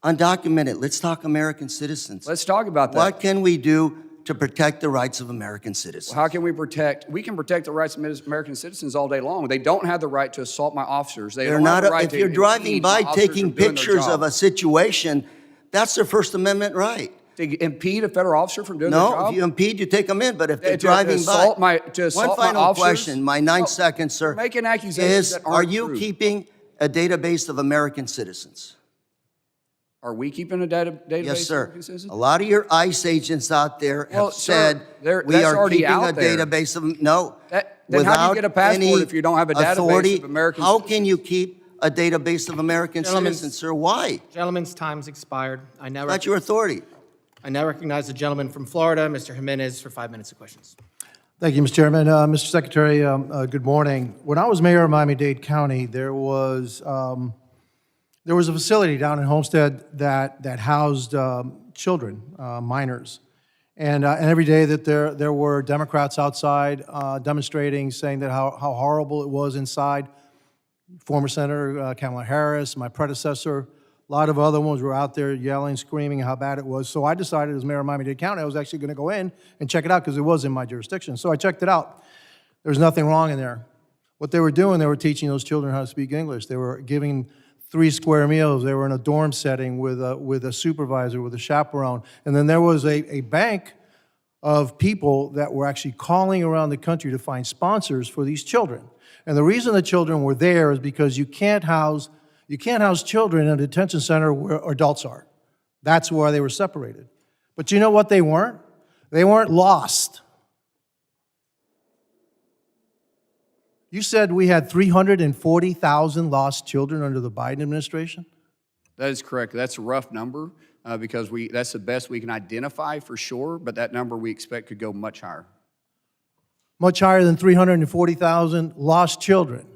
undocumented. Let's talk American citizens. Let's talk about that. What can we do to protect the rights of American citizens? How can we protect? We can protect the rights of American citizens all day long. They don't have the right to assault my officers. They They're don't have not, the right if to you're driving impede by my officers taking from doing their pictures of job. a situation, that's their First Amendment right. To impede a federal officer from doing their No, job? if you impede, you take them in, but if they're To driving assault by. to assault One my final officers? question, my 9 No, seconds, sir. you're making accusations is, that are aren't you true. keeping a database of American citizens? Are we keeping a database Yes, of sir. American citizens? A lot of your ICE agents out there Well, have sir, said, we that's are already keeping out a there. database of, no. Then how do you without get a passport any if you don't have a database authority. of American How citizens? can you keep a database of American Gentlemen. citizens, sir? Why? Gentleman's time's expired. That's your authority. I now recognize the gentleman from Florida, Mr. Jimenez, for 5 minutes of questions. Thank you, Mr. Chairman. Mr. Secretary, good morning. When I was mayor of Miami-Dade County, there was a facility down in Homestead that housed children, minors. And every day that there were Democrats outside demonstrating, saying that how horrible it was inside. Former Senator Kamala Harris, my predecessor, a lot of other ones were out there yelling, screaming how bad it was. So I decided as mayor of Miami-Dade County, I was actually going to go in and check it out because it was in my jurisdiction. So I checked it out. There was nothing wrong in there. What they were doing, they were teaching those children how to speak English. They were giving 3 square meals. They were in a dorm setting with a supervisor, with a chaperone. And then there was a bank of people that were actually calling around the country to find sponsors for these children. And the reason the children were there is because you can't house children in a detention center where adults are. That's why they were separated. But you know what they weren't? They weren't lost. You said we had 340,000 lost children under the Biden administration? That is correct. That's a rough number because that's the best we can identify for sure, but that number we expect could go much higher. Much higher than 340,000 lost children.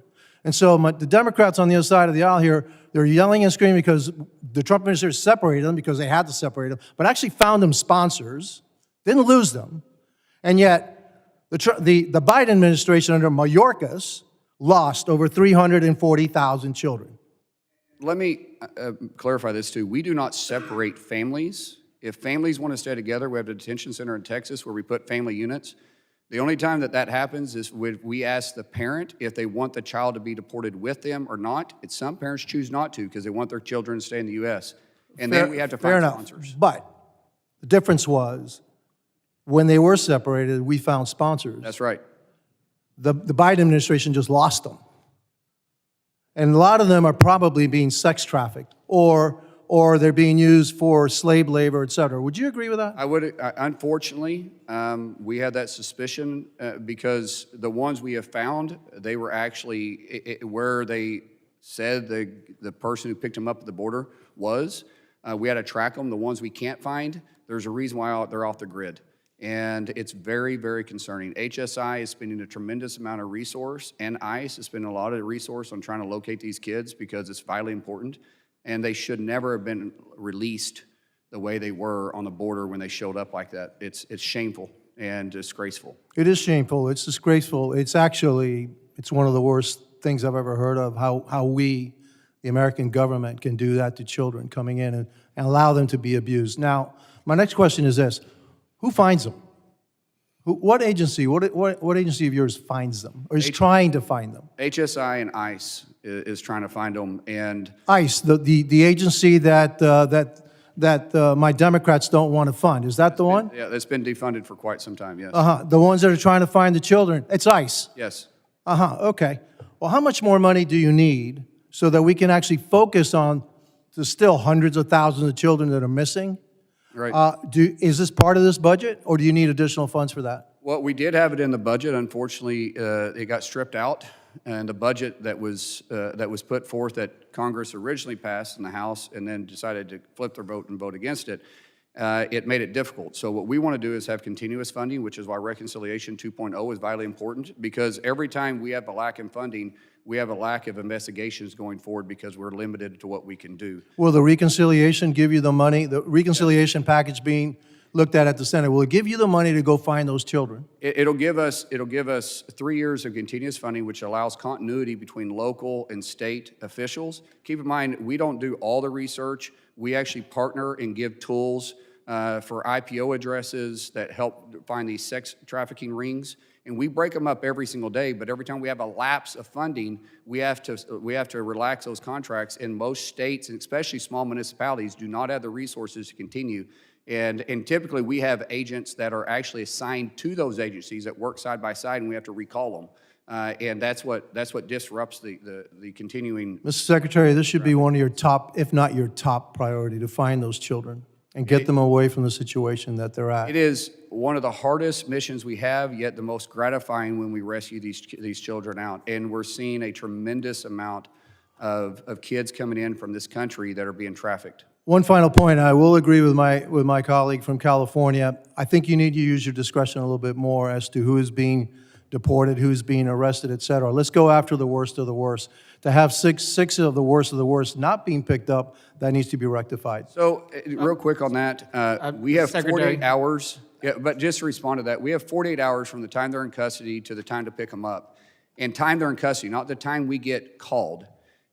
And so the Democrats on the other side of the aisle here, they're yelling and screaming because the Trump administration separated them because they had to separate them, but actually found them sponsors, didn't lose them. And yet, the Biden administration under Mayorkas lost over 340,000 children. Let me clarify this too. We do not separate families. If families want to stay together, we have a detention center in Texas where we put family units. The only time that happens is when we ask the parent if they want the child to be deported with them or not. Some parents choose not to because they want their children to stay in the U.S. And then we have to Fair find enough. sponsors. But the difference was, when they were separated, we found sponsors. That's right. The Biden administration just lost them. And a lot of them are probably being sex trafficked, or they're being used for slave labor, et cetera. Would you agree with that? Unfortunately, we had that suspicion because the ones we have found, they were actually where they said the person who picked them up at the border was. We had to track them. The ones we can't find, there's a reason why they're off the grid. And it's very, very concerning. HSI is spending a tremendous amount of resource, and ICE is spending a lot of resource on trying to locate these kids because it's vitally important. And they should never have been released the way they were on the border when they showed up like that. It's shameful and disgraceful. It is shameful. It's disgraceful. It's one of the worst things I've ever heard of, how we, the American government, can do that to children coming in and allow them to be abused. Now, my next question is this. Who finds them? What agency of yours finds them or is trying to find them? HSI and ICE is trying to find them, and ICE, the agency that my Democrats don't want to fund. Is that the one? yeah, that's been defunded for quite some time, yes. The ones that are trying to find the children. It's ICE. Yes. Okay. Well, how much more money do you need so that we can actually focus on the still hundreds of thousands of children that are missing? Right. Is this part of this budget, or do you need additional funds for that? Well, we did have it in the budget. Unfortunately, it got stripped out, and the budget that was put forth that Congress originally passed in the House and then decided to flip their vote and vote against it, it made it difficult. So what we want to do is have continuous funding, which is why Reconciliation 2.0 is vitally important, because every time we have a lack in funding, we have a lack of investigations going forward because we're limited to what we can do. Will the reconciliation give you the money, the reconciliation package being looked at the Senate, will it give you the money to go find those children? It'll give us 3 years of continuous funding, which allows continuity between local and state officials. Keep in mind, we don't do all the research. We actually partner and give tools for IPO addresses that help find these sex trafficking rings. And we break them up every single day, but every time we have a lapse of funding, we have to relax those contracts. And most states, and especially small municipalities, do not have the resources to continue. And typically we have agents that are actually assigned to those agencies that work side by side, and we have to recall them. And that's what disrupts the continuing. Mr. Secretary, this should be one of your top, if not your top priority, to find those children and get them away from the situation that they're at. It is one of the hardest missions we have, yet the most gratifying when we rescue these children out. And we're seeing a tremendous amount of kids coming in from this country that are being trafficked. One final point, I will agree with my colleague from California. I think you need to use your discretion a little bit more as to who is being deported, who's being arrested, et cetera. Let's go after the worst of the worst. To have six of the worst not being picked up, that needs to be rectified. So, real quick on that, we have 48 hours. Yeah, but just to respond to that, we have 48 hours from the time they're in custody to the time to pick them up. And time they're in custody, not the time we get called.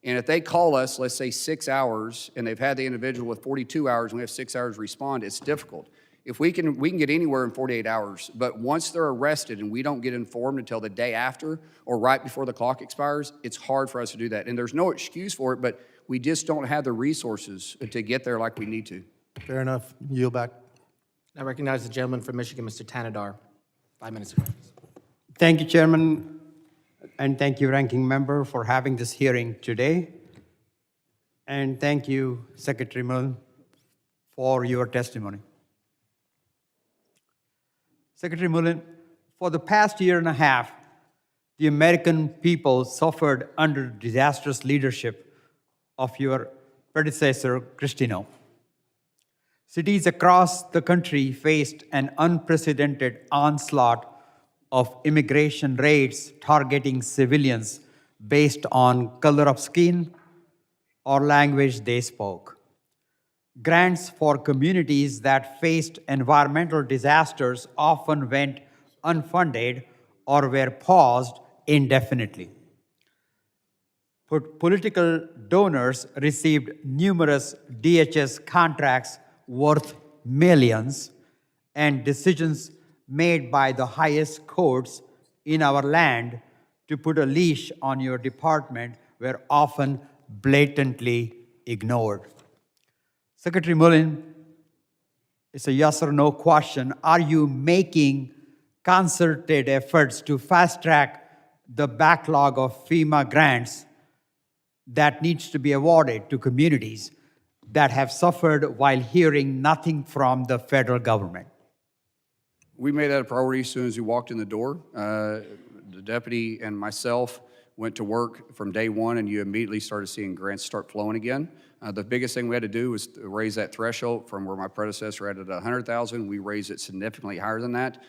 And if they call us, let's say 6 hours, and they've had the individual with 42 hours, and we have 6 hours to respond, it's difficult. If we can get anywhere in 48 hours, but once they're arrested and we don't get informed until the day after or right before the clock expires, it's hard for us to do that. And there's no excuse for it, but we just don't have the resources to get there like we need to. Fair enough. Yield back. I recognize the gentleman from Michigan, Mr. Tanadar. 5 minutes ago. Thank you, Chairman, and thank you, Ranking Member, for having this hearing today. And thank you, Secretary Mullin, for your testimony. Secretary Mullin, for the past year and a half, the American people suffered under disastrous leadership of your predecessor, Cristino. Cities across the country faced an unprecedented onslaught of immigration raids targeting civilians based on color of skin or language they spoke. Grants for communities that faced environmental disasters often went unfunded or were paused indefinitely. Political donors received numerous DHS contracts worth millions, and decisions made by the highest courts in our land to put a leash on your department were often blatantly ignored. Secretary Mullin, it's a yes or no question. Are you making concerted efforts to fast track the backlog of FEMA grants that needs to be awarded to communities that have suffered while hearing nothing from the federal government? We made that a priority as soon as we walked in the door. The deputy and myself went to work from day one, and you immediately started seeing grants start flowing again. The biggest thing we had to do was to raise that threshold from where my predecessor had it at 100,000. We raised it significantly higher than that,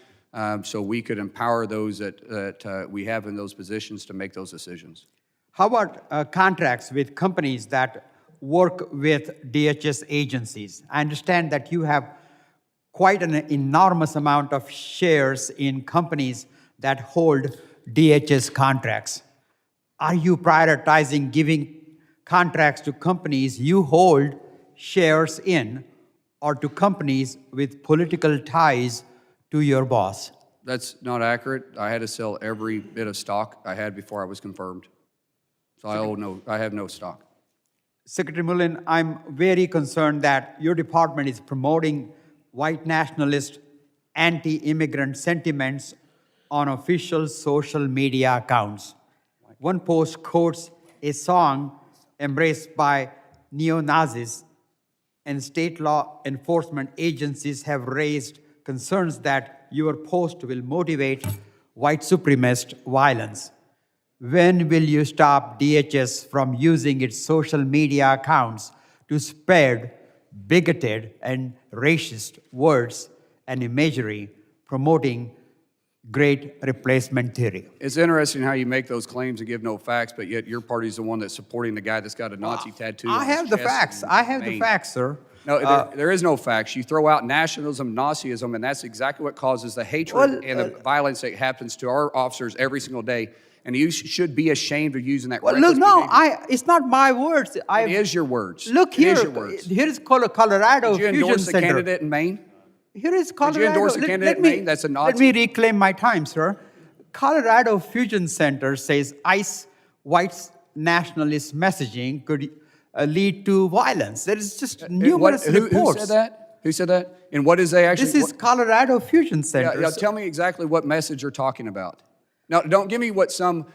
so we could empower those that we have in those positions to make those decisions. How about contracts with companies that work with DHS agencies? I understand that you have quite an enormous amount of shares in companies that hold DHS contracts. Are you prioritizing giving contracts to companies you hold shares in, or to companies with political ties to your boss? That's not accurate. I had to sell every bit of stock I had before I was confirmed. So I have no stock. Secretary Mullin, I'm very concerned that your department is promoting white nationalist, anti-immigrant sentiments on official social media accounts. One post quotes a song embraced by neo-Nazis, and state law enforcement agencies have raised concerns that your post will motivate white supremacist violence. When will you stop DHS from using its social media accounts to spread bigoted and racist words and imagery promoting great replacement theory? It's interesting how you make those claims and give no facts, but yet your party's the one that's supporting the guy that's got a Nazi tattoo. I on his have the chest facts. and I have the vein. facts, sir. No, there is no facts. You throw out nationalism, Nazism, and that's exactly what causes the hatred and the violence that happens to our officers every single day. And you should be ashamed of using that. Well, reckless look, no, behavior. it's not my words. It is your words. Look It here. is your words. Here is Colorado Did you Fusion endorse the Center. candidate in Maine? Here is Colorado. Did you endorse a candidate in Maine that's a Nazi? Let me reclaim my time, sir. Colorado Fusion Center says ICE white nationalist messaging could lead to violence. There is just numerous reports. Who said that? Who said that? And what is they actually? This is Colorado Fusion Center. Yeah, tell me exactly what message you're talking about. Now, don't give me what some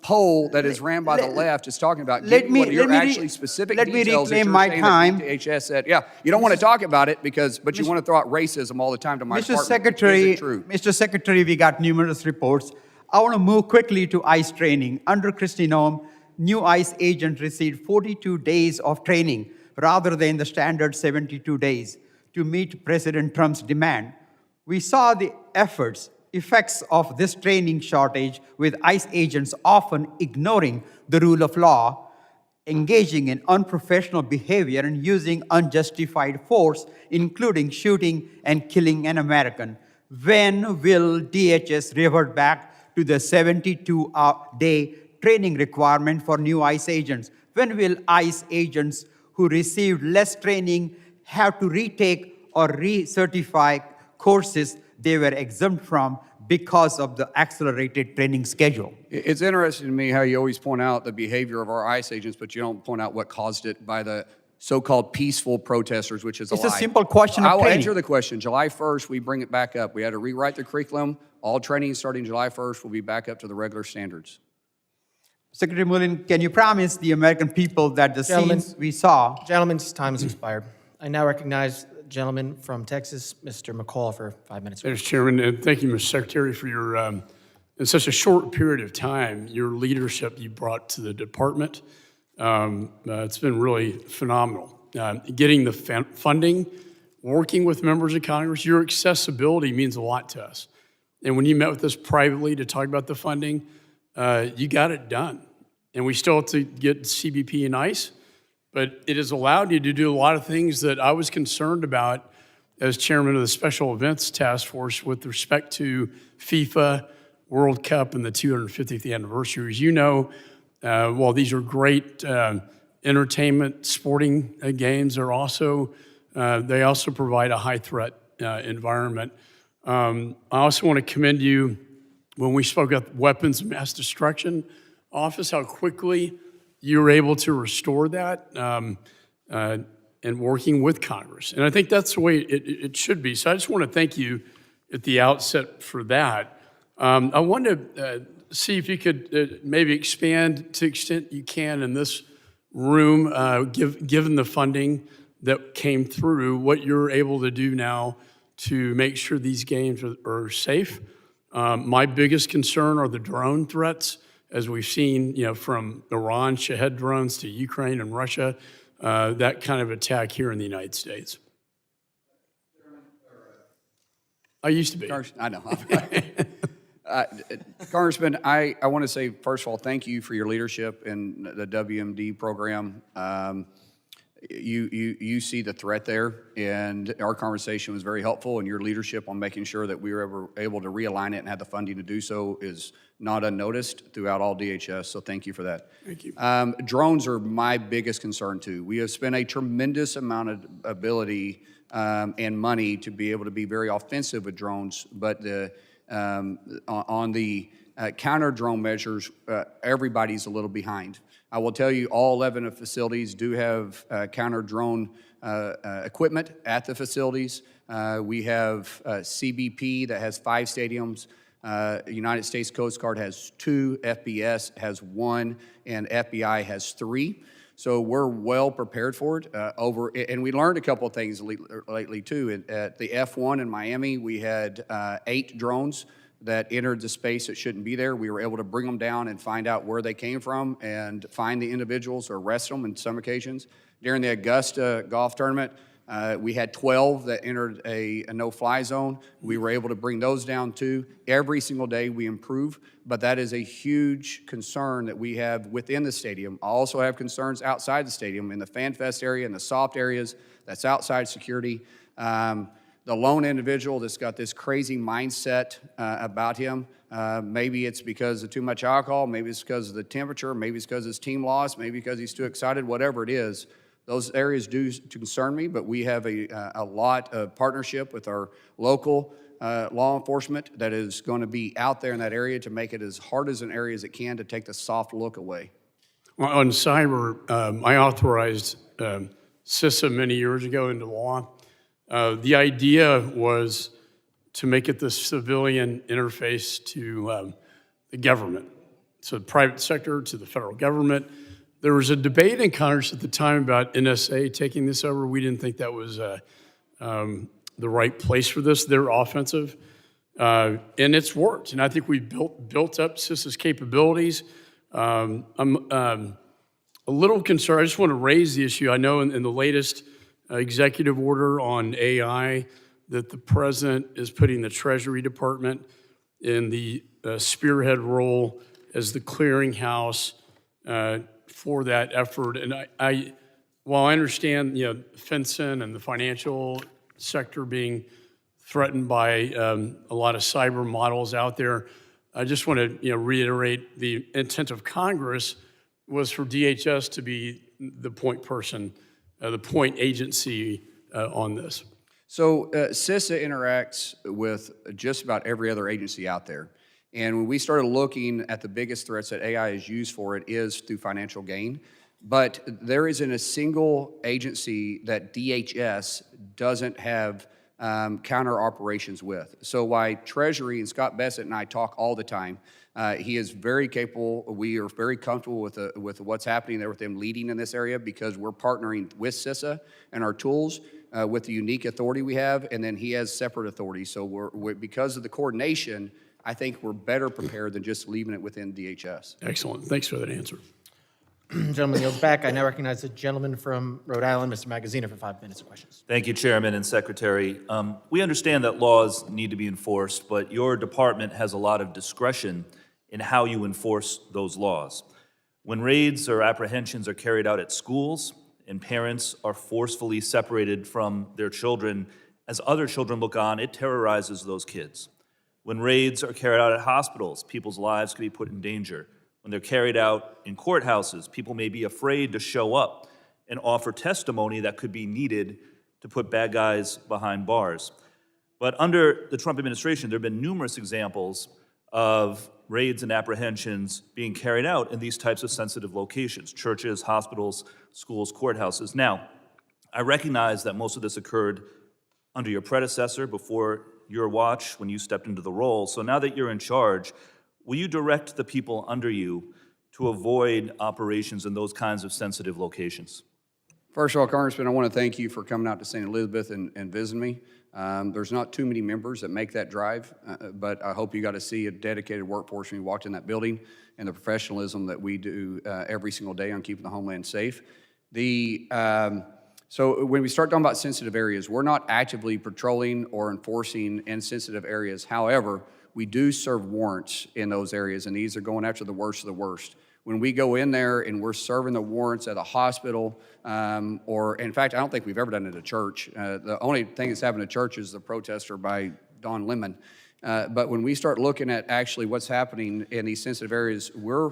poll that is ran by the left is talking about. Give me what your actually specific details that reclaim you're my saying time. that DHS said. Yeah, you don't want to talk about it but you want to throw out racism all the time to my Mr. department. Secretary, Is it true? Mr. Secretary, we got numerous reports. I want to move quickly to ICE training. Under Kristi Noem, new ICE agents received 42 days of training rather than the standard 72 days to meet President Trump's demand. We saw the effects of this training shortage, with ICE agents often ignoring the rule of law, engaging in unprofessional behavior, and using unjustified force, including shooting and killing an American. When will DHS revert back to the 72-day training requirement for new ICE agents? When will ICE agents who received less training have to retake or recertify courses they were exempt from because of the accelerated training schedule? It's interesting to me how you always point out the behavior of our ICE agents, but you don't point out what caused it by the so-called peaceful protesters, which is a lie. It's a simple question of I will training. answer the question. July 1st, we bring it back up. We had to rewrite the curriculum. All training starting July 1st will be back up to the regular standards. Secretary Mullin, can you promise the American people that the Gentlemen. scenes we saw? Gentlemen's time has expired. I now recognize the gentleman from Texas, Mr. McCall, for 5 minutes. Mr. Chairman, and thank you, Mr. Secretary, for your, in such a short period of time, your leadership you brought to the department. It's been really phenomenal. Getting the funding, working with members of Congress, your accessibility means a lot to us. And when you met with us privately to talk about the funding, you got it done. And we still have to get CBP and ICE, but it has allowed you to do a lot of things that I was concerned about as chairman of the Special Events Task Force with respect to FIFA, World Cup, and the 250th anniversary. As you know, while these are great entertainment, sporting games, they also provide a high-threat environment. I also want to commend you when we spoke at Weapons of Mass Destruction Office, how quickly you were able to restore that and working with Congress. And I think that's the way it should be. So I just want to thank you at the outset for that. I want to see if you could maybe expand to the extent you can in this room, given the funding that came through, what you're able to do now to make sure these games are safe. My biggest concern are the drone threats, as we've seen, from Iran, Shahed drones to Ukraine and Russia, that kind of attack here in the United States. I used to be. I know. Congressman, I want to say, first of all, thank you for your leadership in the WMD program. You see the threat there, and our conversation was very helpful, and your leadership on making sure that we were able to realign it and have the funding to do so is not unnoticed throughout all DHS, so thank you for that. Thank you. Drones are my biggest concern, too. We have spent a tremendous amount of ability and money to be able to be very offensive with drones, but on the counter drone measures, everybody's a little behind. I will tell you, all 11 of facilities do have counter drone equipment at the facilities. We have CBP that has 5 stadiums. United States Coast Guard has 2, FBS has 1, and FBI has 3. So we're well prepared for it. And we learned a couple of things lately too. At the F1 in Miami, we had 8 drones that entered the space that shouldn't be there. We were able to bring them down and find out where they came from and find the individuals or arrest them in some occasions. During the Augusta golf tournament, we had 12 that entered a no-fly zone. We were able to bring those down too. Every single day we improve, but that is a huge concern that we have within the stadium. I also have concerns outside the stadium in the Fan Fest area and the soft areas that's outside security. The lone individual that's got this crazy mindset about him, maybe it's because of too much alcohol, maybe it's because of the temperature, maybe it's because his team lost, maybe because he's too excited, whatever it is. Those areas do concern me, but we have a lot of partnership with our local law enforcement that is going to be out there in that area to make it as hard as an area as it can to take the soft look away. Well, on cyber, I authorized CISA many years ago into law. The idea was to make it the civilian interface to the government, so the private sector to the federal government. There was a debate in Congress at the time about NSA taking this over. We didn't think that was the right place for this. They're offensive, and it's worked. And I think we built up CISA's capabilities. I'm a little concerned. I just want to raise the issue. I know in the latest executive order on AI that the president is putting the Treasury Department in the spearhead role as the clearinghouse for that effort. And while I understand, FinCEN and the financial sector being threatened by a lot of cyber models out there, I just want to reiterate the intent of Congress was for DHS to be the point person, the point agency on this. So CISA interacts with just about every other agency out there. And when we started looking at the biggest threats that AI is used for, it is through financial gain. But there isn't a single agency that DHS doesn't have counter operations with. So why Treasury and Scott Bessett and I talk all the time, he is very capable. We are very comfortable with what's happening there with them leading in this area because we're partnering with CISA and our tools with the unique authority we have, and then he has separate authority. So we're because of the coordination, I think we're better prepared than just leaving it within DHS. Excellent. Thanks for that answer. Gentleman yields back. I now recognize the gentleman from Rhode Island, Mr. Magaziner, for 5 minutes of questions. Thank you, Chairman and Secretary. We understand that laws need to be enforced, but your department has a lot of discretion in how you enforce those laws. When raids or apprehensions are carried out at schools and parents are forcefully separated from their children as other children look on, it terrorizes those kids. When raids are carried out at hospitals, people's lives could be put in danger. When they're carried out in courthouses, people may be afraid to show up and offer testimony that could be needed to put bad guys behind bars. But under the Trump administration, there have been numerous examples of raids and apprehensions being carried out in these types of sensitive locations: churches, hospitals, schools, courthouses. Now, I recognize that most of this occurred under your predecessor before your watch when you stepped into the role. So now that you're in charge, will you direct the people under you to avoid operations in those kinds of sensitive locations? First of all, Congressman, I want to thank you for coming out to St. Elizabeth and visiting me. There's not too many members that make that drive, but I hope you got to see a dedicated workforce when you walked in that building and the professionalism that we do every single day on keeping the Homeland safe. So when we start talking about sensitive areas, we're not actively patrolling or enforcing in sensitive areas. However, we do serve warrants in those areas, and these are going after the worst of the worst. When we go in there and we're serving the warrants at a hospital, or in fact, I don't think we've ever done it at a church. The only thing that's happened at church is the protester by Don Lemon. But when we start looking at actually what's happening in these sensitive areas, we're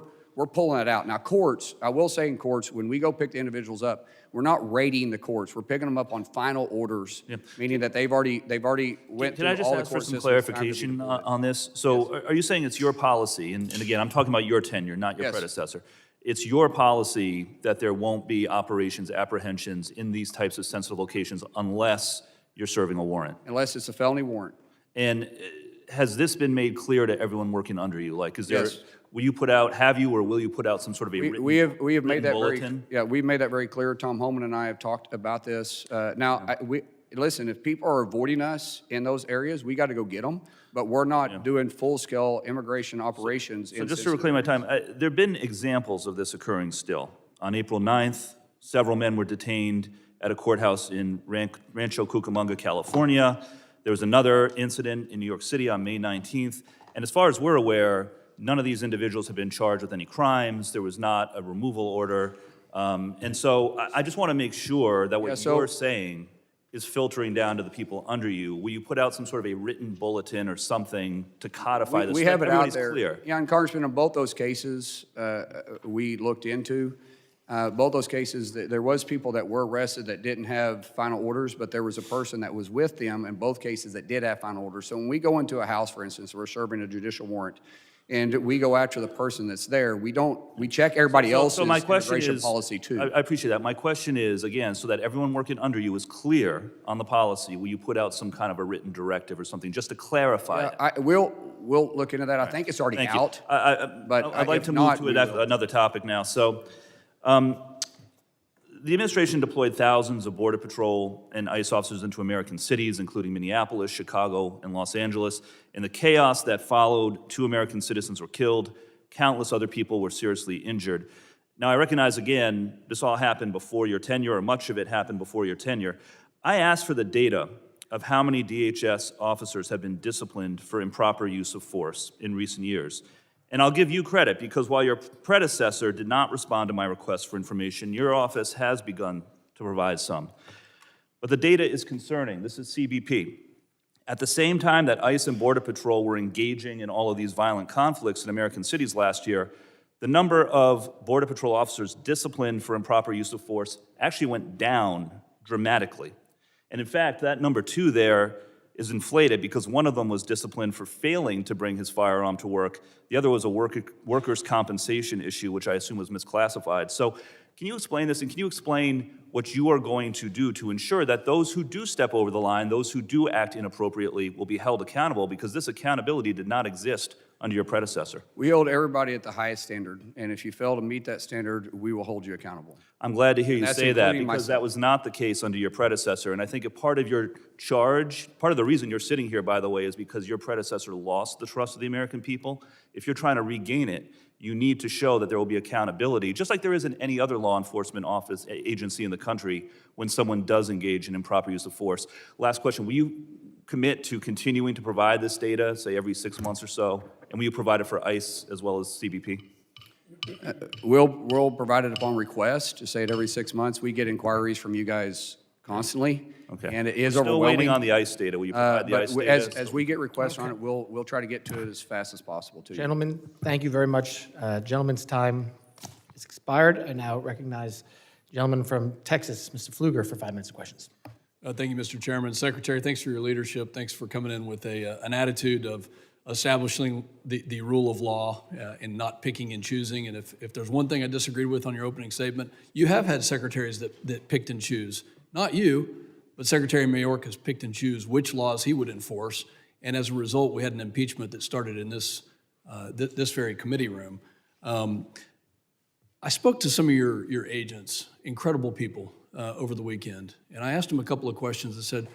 pulling it out. Now, courts, I will say in courts, when we go pick the individuals up, we're not raiding the courts. We're picking them up on final orders, meaning that they've already went Can through I just all the ask for court some systems. clarification on this? So are you saying it's your policy, and again, I'm talking about your tenure, not your Yes. predecessor. It's your policy that there won't be operations, apprehensions in these types of sensitive locations unless you're serving a warrant? Unless it's a felony warrant. And has this been made clear to everyone working under you? Like, is there, Yes. will you put out, have you, or will you put out some sort of a written We have made written that bulletin? we've made that very clear. Tom Homeland and I have talked about this. Listen, if people are avoiding us in those areas, we got to go get them. But we're not doing full-scale immigration operations. So just to reclaim my time, there have been examples of this occurring still. On April 9th, several men were detained at a courthouse in Rancho Cucamonga, California. There was another incident in New York City on May 19th. And as far as we're aware, none of these individuals have been charged with any crimes. There was not a removal order. And so I just want to make sure that what you're saying is filtering down to the people under you. Will you put out some sort of a written bulletin or something to codify this? We so have that it out everybody's there. Clear? Yeah, and Congressman, in both those cases, we looked into. Both those cases, there was people that were arrested that didn't have final orders, but there was a person that was with them in both cases that did have final orders. So when we go into a house, for instance, we're serving a judicial warrant, and we go after the person that's there, we check everybody else's my question immigration is, policy too. I appreciate that. My question is, again, so that everyone working under you is clear on the policy, will you put out some kind of a written directive or something, just to clarify it? We'll look into that. I think it's already Thank you. out. But I'd like if to not, move to we will. another topic now. So, the administration deployed thousands of Border Patrol and ICE officers into American cities, including Minneapolis, Chicago, and Los Angeles. In the chaos that followed, 2 American citizens were killed. Countless other people were seriously injured. Now, I recognize, again, this all happened before your tenure, or much of it happened before your tenure. I asked for the data of how many DHS officers have been disciplined for improper use of force in recent years. And I'll give you credit, because while your predecessor did not respond to my request for information, your office has begun to provide some. But the data is concerning. This is CBP. At the same time that ICE and Border Patrol were engaging in all of these violent conflicts in American cities last year, the number of Border Patrol officers disciplined for improper use of force actually went down dramatically. And in fact, that number 2 there is inflated because one of them was disciplined for failing to bring his firearm to work. The other was a workers' compensation issue, which I assume was misclassified. So can you explain this, and can you explain what you are going to do to ensure that those who do step over the line, those who do act inappropriately, will be held accountable, because this accountability did not exist under your predecessor? We hold everybody at the highest standard, and if you fail to meet that standard, we will hold you accountable. I'm glad to hear you that's say that, including because that was not the case under your predecessor. And I think a part of your charge, part of the reason you're sitting here, by the way, is because your predecessor lost the trust of the American people. If you're trying to regain it, you need to show that there will be accountability, just like there is in any other law enforcement office agency in the country when someone does engage in improper use of force. Last question, will you commit to continuing to provide this data, say every 6 months or so? And will you provide it for ICE as well as CBP? We'll provide it upon request, to say it every 6 months. We get inquiries from you guys constantly. Okay. And it is We're still waiting overwhelming. on the ICE data. Will you provide the But ICE data? as we get requests on it, we'll try to get to it as fast as possible to you. Gentlemen, thank you very much. Gentleman's time is expired. I now recognize the gentleman from Texas, Mr. Pfluger, for 5 minutes of questions. Thank you, Mr. Chairman. Secretary, thanks for your leadership. Thanks for coming in with an attitude of establishing the rule of law and not picking and choosing. And if there's one thing I disagreed with on your opening statement, you have had secretaries that picked and choose. Not you, but Secretary Mayorkas picked and choose which laws he would enforce. And as a result, we had an impeachment that started in this this very committee room. I spoke to some of your agents, incredible people, over the weekend, and I asked them a couple of questions. I said,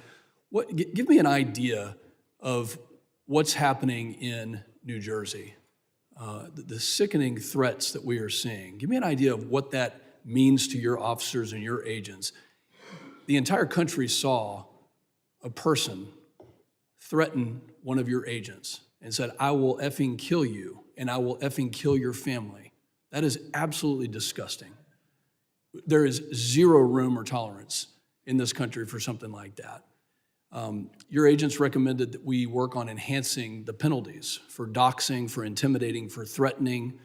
give me an idea of what's happening in New Jersey, the sickening threats that we are seeing. Give me an idea of what that means to your officers and your agents. The entire country saw a person threaten one of your agents and said, I will effing kill you and I will effing kill your family. That is absolutely disgusting. There is zero room or tolerance in this country for something like that. Your agents recommended that we work on enhancing the penalties for doxing, for intimidating, for threatening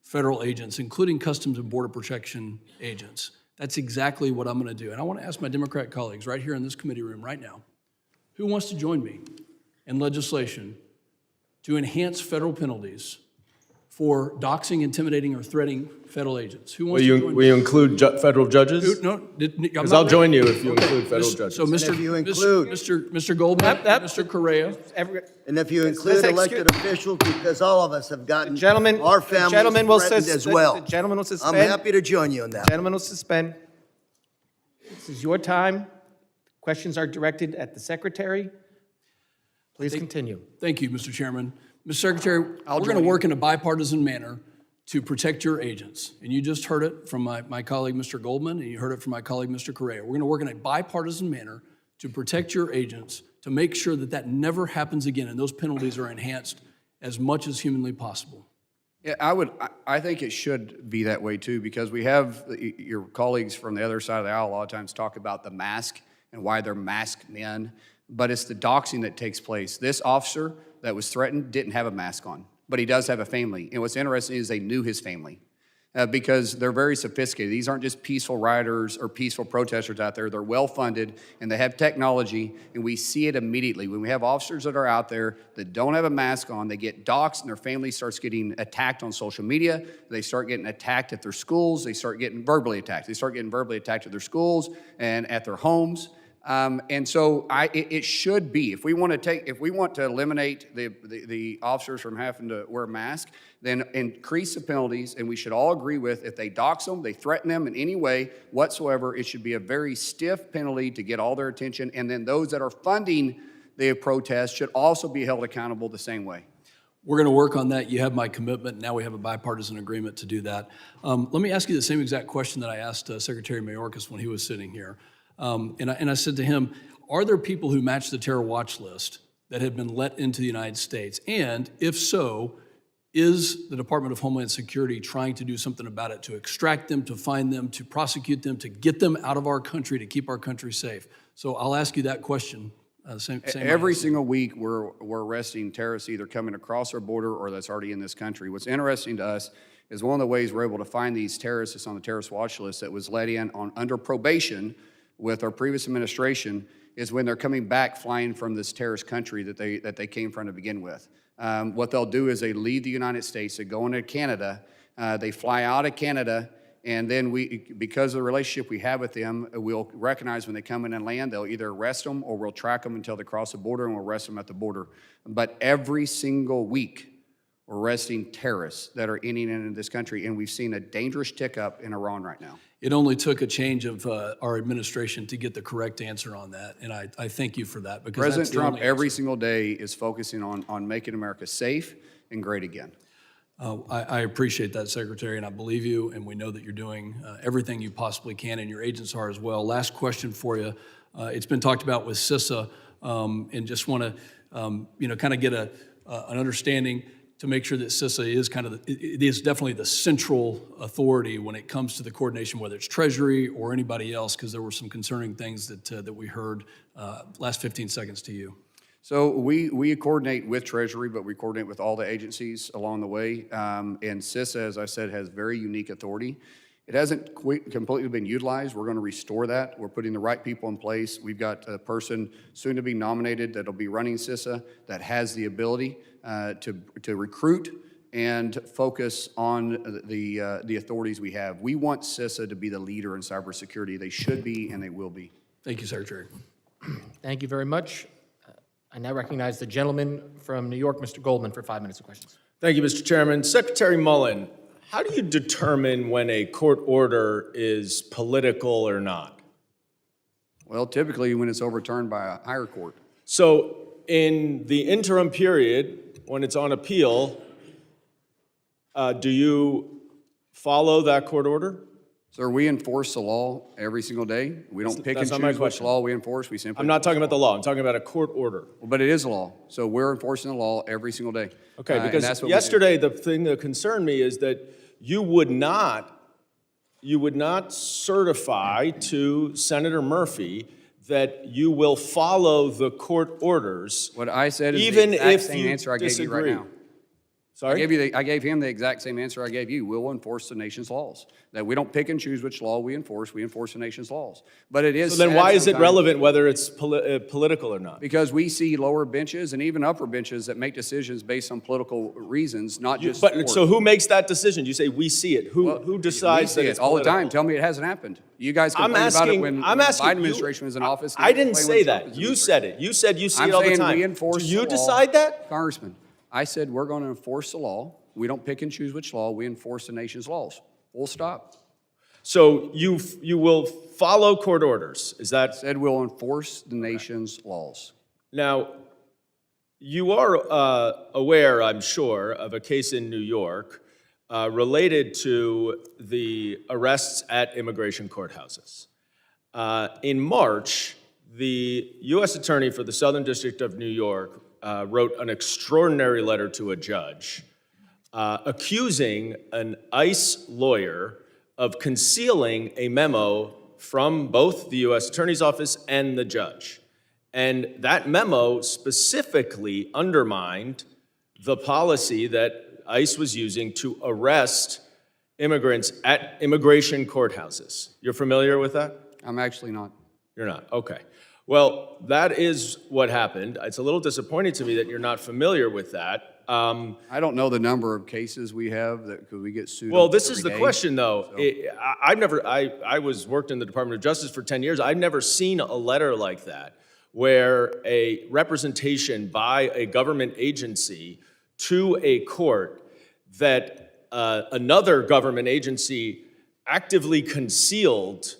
federal agents, including Customs and Border Protection agents. That's exactly what I'm going to do. And I want to ask my Democrat colleagues right here in this committee room right now, who wants to join me in legislation to enhance federal penalties for doxing, intimidating, or threatening federal agents? Who wants to join me? Will you include federal judges? No, Because I'll join you if you include federal judges. So, if you include- Mr. Goldman, Mr. Correa, And if you include elected officials, because all of us have gotten Gentlemen, our the families gentleman will threatened as well. The gentleman will I'm suspend. happy to join you on that. Gentleman will suspend. This is your time. Questions are directed at the secretary. Please continue. thank you, Mr. Chairman. Mr. Secretary, we're going to join work in a bipartisan manner to protect your agents. And you just heard it from my colleague, Mr. Goldman, and you heard it from my colleague, Mr. Correa. We're going to work in a bipartisan manner to protect your agents, to make sure that that never happens again, and those penalties are enhanced as much as humanly possible. Yeah, I think it should be that way too, because we have your colleagues from the other side of the aisle a lot of times talk about the mask and why they're masked men, but it's the doxing that takes place. This officer that was threatened didn't have a mask on, but he does have a family. And what's interesting is they knew his family because they're very sophisticated. These aren't just peaceful rioters or peaceful protesters out there. They're well-funded and they have technology, and we see it immediately. When we have officers that are out there that don't have a mask on, they get doxxed and their family starts getting attacked on social media. They start getting attacked at their schools. They start getting verbally attacked. They start getting verbally attacked at their schools and at their homes. And so it should be, if we want to eliminate the officers from having to wear a mask, then increase the penalties, and we should all agree with, if they dox them, they threaten them in any way whatsoever, it should be a very stiff penalty to get all their attention, and then those that are funding the protest should also be held accountable the same way. We're going to work on that. You have my commitment. Now we have a bipartisan agreement to do that. Let me ask you the same exact question that I asked Secretary Mayorkas when he was sitting here. And I said to him, are there people who match the terror watch list that have been let into the United States? And if so, is the Department of Homeland Security trying to do something about it, to extract them, to find them, to prosecute them, to get them out of our country, to keep our country safe? So I'll ask you that question. Every single week, we're arresting terrorists either coming across our border or that's already in this country. What's interesting to us is one of the ways we're able to find these terrorists that's on the terrorist watch list that was let in under probation with our previous administration is when they're coming back flying from this terrorist country that they came from to begin with. What they'll do is they leave the United States, they go into Canada, they fly out of Canada, and then because of the relationship we have with them, we'll recognize when they come in and land, they'll either arrest them or we'll track them until they cross the border and we'll arrest them at the border. But every single week, we're arresting terrorists that are in and into this country, and we've seen a dangerous tick up in Iran right now. It only took a change of our administration to get the correct answer on that, and I thank you for that. Because President that's the Trump only every answer. single day is focusing on making America safe and great again. I appreciate that, Secretary, and I believe you, and we know that you're doing everything you possibly can, and your agents are as well. Last question for you. It's been talked about with CISA, and just want to kind of get an understanding to make sure that CISA is it is definitely the central authority when it comes to the coordination, whether it's Treasury or anybody else, because there were some concerning things that we heard. Last 15 seconds to you. So we coordinate with Treasury, but we coordinate with all the agencies along the way. And CISA, as I said, has very unique authority. It hasn't completely been utilized. We're going to restore that. We're putting the right people in place. We've got a person soon to be nominated that'll be running CISA that has the ability to recruit and focus on the authorities we have. We want CISA to be the leader in cybersecurity. They should be, and they will be. Thank you, Secretary. Thank you very much. I now recognize the gentleman from New York, Mr. Goldman, for 5 minutes of questions. Thank you, Mr. Chairman. Secretary Mullin, how do you determine when a court order is political or not? Well, typically when it's overturned by a higher court. So in the interim period, when it's on appeal, do you follow that court order? Sir, we enforce the law every single day. We don't pick and That's not my choose which question. law we enforce. We simply. I'm not talking about the law. I'm talking about a court order. But it is a law. So we're enforcing the law every single day. Okay, And because that's what we do. yesterday, the thing that concerned me is that you would not certify to Senator Murphy that you will follow the court orders. What I said is even the exact if same you answer I gave you right disagree. now. Sorry? I gave him the exact same answer I gave you. We'll enforce the nation's laws. That we don't pick and choose which law we enforce the nation's laws. But it is So then sad why is it sometimes relevant whether it's political or not? because we see lower benches and even upper benches that make decisions based on political reasons, not just But sport. so who makes that decision? You say we see it. Well, Who we decides see that it it's all the political? time. Tell me it hasn't happened. You guys I'm complained about it asking. when I'm the asking. Biden administration was in office. I didn't complained say when that. Trump was You in said it. You said you see I'm it all the saying time. we enforce Do you the law. decide that? Congressman, I said we're going to enforce the law. We don't pick and choose which law. We enforce the nation's laws. Full stop. So you will follow court orders. Is that Said we'll enforce the nation's laws. now? You are aware, I'm sure, of a case in New York related to the arrests at immigration courthouses. In March, the U.S. Attorney for the Southern District of New York wrote an extraordinary letter to a judge accusing an ICE lawyer of concealing a memo from both the U.S. Attorney's Office and the judge. And that memo specifically undermined the policy that ICE was using to arrest immigrants at immigration courthouses. You're familiar with that? I'm actually not. You're not? Okay. Well, that is what happened. It's a little disappointing to me that you're not familiar with that. I don't know the number of cases we have that could we get sued. Well, this is every the day. question, though. I worked in the Department of Justice for 10 years. I've never seen a letter like that where a representation by a government agency to a court that another government agency actively concealed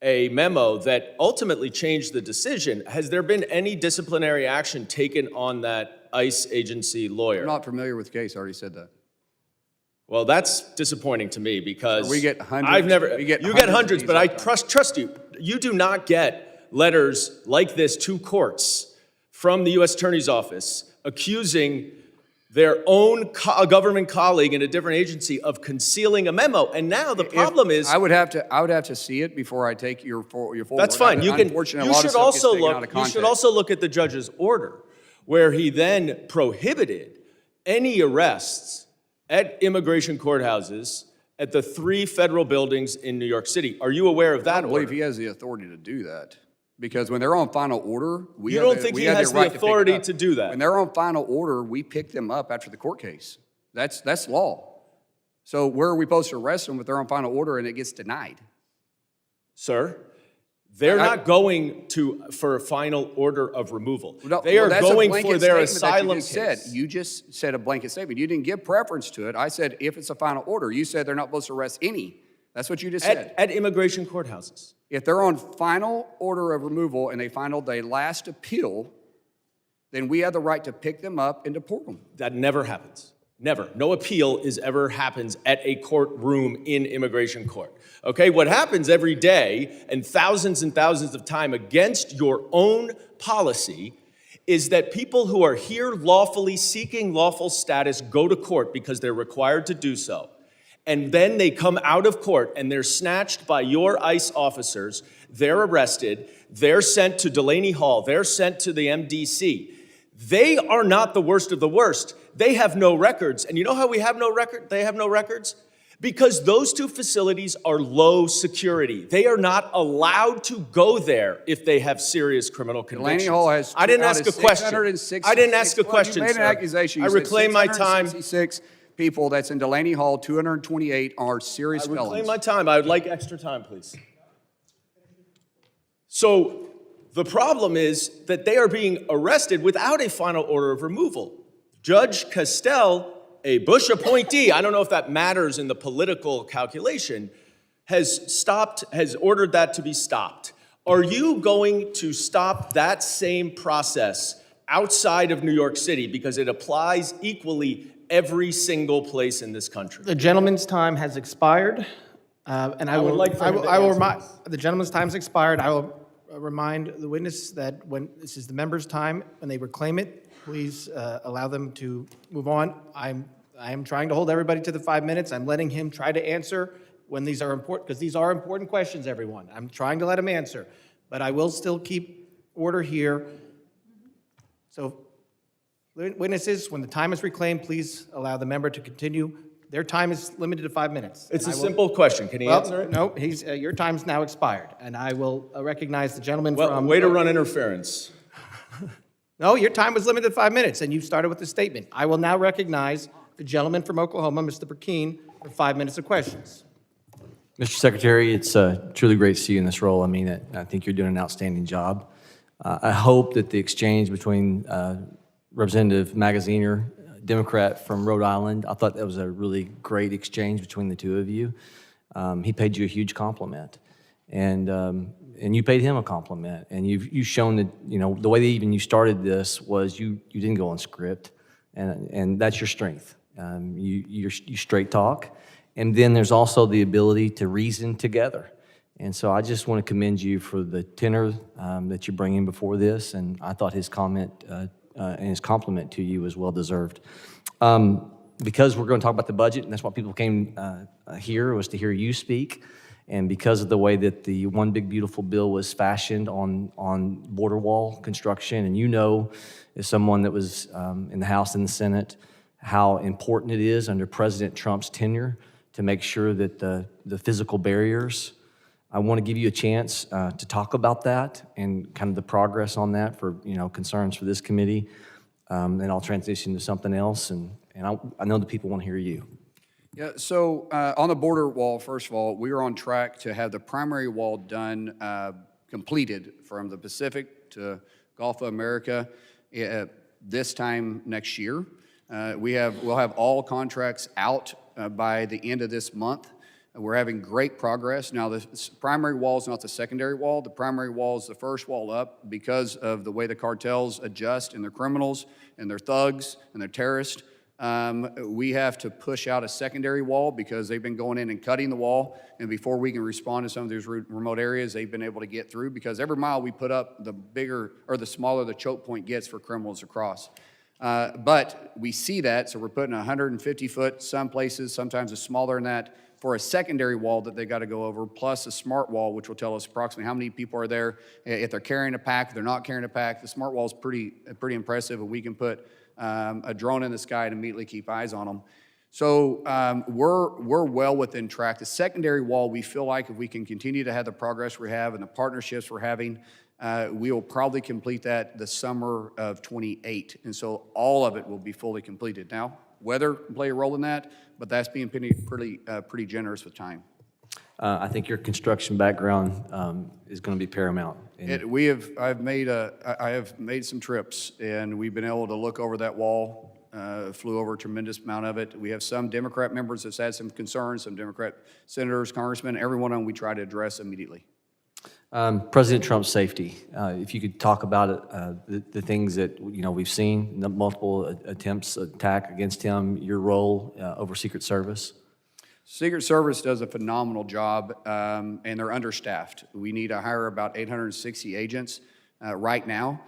a memo that ultimately changed the decision. Has there been any disciplinary action taken on that ICE agency lawyer? I'm not familiar with the case. I already said that. Well, that's disappointing to me because We get hundreds- I've never. we get You get hundreds of hundreds, these but all I the time. trust you. You do not get letters like this to courts from the U.S. Attorney's Office accusing their own government colleague in a different agency of concealing a memo. And now the problem is. I would have to see it before I take your forward. That's fine. You can. Unfortunately, a You lot of should stuff gets also taken out of look. You context. should also look at the judge's order, where he then prohibited any arrests at immigration courthouses at the 3 federal buildings in New York City. Are you aware of I that don't believe order? he has the authority to do that. Because when they're on final order, we You have don't the- think we he have has the right to pick it authority up. to do that? When they're on final order, we pick them up after the court case. That's law. So where are we supposed to arrest them if they're on final order and it gets denied? Sir, they're not going for a final order of removal. No, They well, are that's a going blanket for their statement that asylum you just said. case. You just said a blanket statement. You didn't give preference to it. I said if it's a final order. You said they're not supposed to arrest any. That's what you just said. At immigration courthouses. If they're on final order of removal and they filed their last appeal, then we have the right to pick them up and deport them. That never happens. Never. No appeal ever happens at a courtroom in immigration court. Okay? What happens every day and thousands of time against your own policy is that people who are here lawfully seeking lawful status go to court because they're required to do so. And then they come out of court and they're snatched by your ICE officers. They're arrested. They're sent to Delaney Hall. They're sent to the MDC. They are not the worst of the worst. They have no records. And you know how we have no record? They have no records? Because those 2 facilities are low security. They are not allowed to go there if they have serious criminal convictions. Delaney Hall has I didn't ask a question. 666 I didn't ask a well, question, You made sir. an accusation. You I said reclaim my time. 666 people that's in Delaney Hall, 228 are serious I reclaim felons. my time. I would like extra time, please. So the problem is that they are being arrested without a final order of removal. Judge Castell a Bush appointee, I don't know if that matters in the political calculation, has ordered that to be stopped. Are you going to stop that same process outside of New York City because it applies equally every single place in this country? The gentleman's time has expired, and I would will, like for I him will, to I will answer remind, the gentleman's time has expired. I will remind the witness that when this is the member's time, when they reclaim it, please allow them to move on. I am trying to hold everybody to the 5 minutes. I'm letting him try to answer when these are important, because these are important questions, everyone. I'm trying to let him answer, but I will still keep order here. So witnesses, when the time is reclaimed, please allow the member to continue. Their time is limited to 5 minutes. It's a And I will- simple question. Can he answer it? No, your time's now expired, and I will recognize the gentleman from... Well, way to run interference. No, your time was limited to 5 minutes, and you started with the statement. I will now recognize the gentleman from Oklahoma, Mr. Burkeen, for 5 minutes of questions. Mr. Secretary, it's truly great to see you in this role. I mean, I think you're doing an outstanding job. I hope that the exchange between Representative Magaziner, Democrat from Rhode Island, I thought that was a really great exchange between the two of you. He paid you a huge compliment, and you paid him a compliment. And you've shown that, you know, the way that even you started this was you didn't go on script, and that's your strength. You straight talk. And then there's also the ability to reason together. And so I just want to commend you for the tenor that you're bringing before this, and I thought his comment and his compliment to you was well-deserved. Because we're going to talk about the budget, and that's why people came here, was to hear you speak, and because of the way that the One Big Beautiful Bill was fashioned on border wall construction, and you know, as someone that was in the House and the Senate, how important it is under President Trump's tenure to make sure that the physical barriers, I want to give you a chance to talk about that and kind of the progress on that for, you know, concerns for this committee. And I'll transition to something else, and I know the people want to hear you. Yeah, so on the border wall, first of all, we are on track to have the primary wall done, completed from the Pacific to Gulf of America this time next year. We'll have all contracts out by the end of this month. We're having great progress. Now, the primary wall is not the secondary wall. The primary wall is the first wall up because of the way the cartels adjust and their criminals and their thugs and their terrorists. We have to push out a secondary wall because they've been going in and cutting the wall, and before we can respond to some of these remote areas, they've been able to get through, because every mile we put up, the bigger or the smaller the choke point gets for criminals across. But we see that, so we're putting 150 foot, some places, sometimes it's smaller than that, for a secondary wall that they got to go over, plus a smart wall, which will tell us approximately how many people are there, if they're carrying a pack, if they're not carrying a pack. The smart wall is pretty impressive, and we can put a drone in the sky and immediately keep eyes on them. So we're well within track. The secondary wall, we feel like if we can continue to have the progress we have and the partnerships we're having, we will probably complete that the summer of 28. And so all of it will be fully completed. Now, weather can play a role in that, but that's being pretty generous with time. I think your construction background is going to be paramount. I have made some trips, and we've been able to look over that wall. Flew over a tremendous amount of it. We have some Democrat members that's had some concerns, some Democrat senators, congressmen, every one of them we try to address immediately. President Trump's safety. If you could talk about it, the things that, you know, we've seen, the multiple attempts attack against him, your role over Secret Service. Secret Service does a phenomenal job, and they're understaffed. We need to hire about 860 agents right now.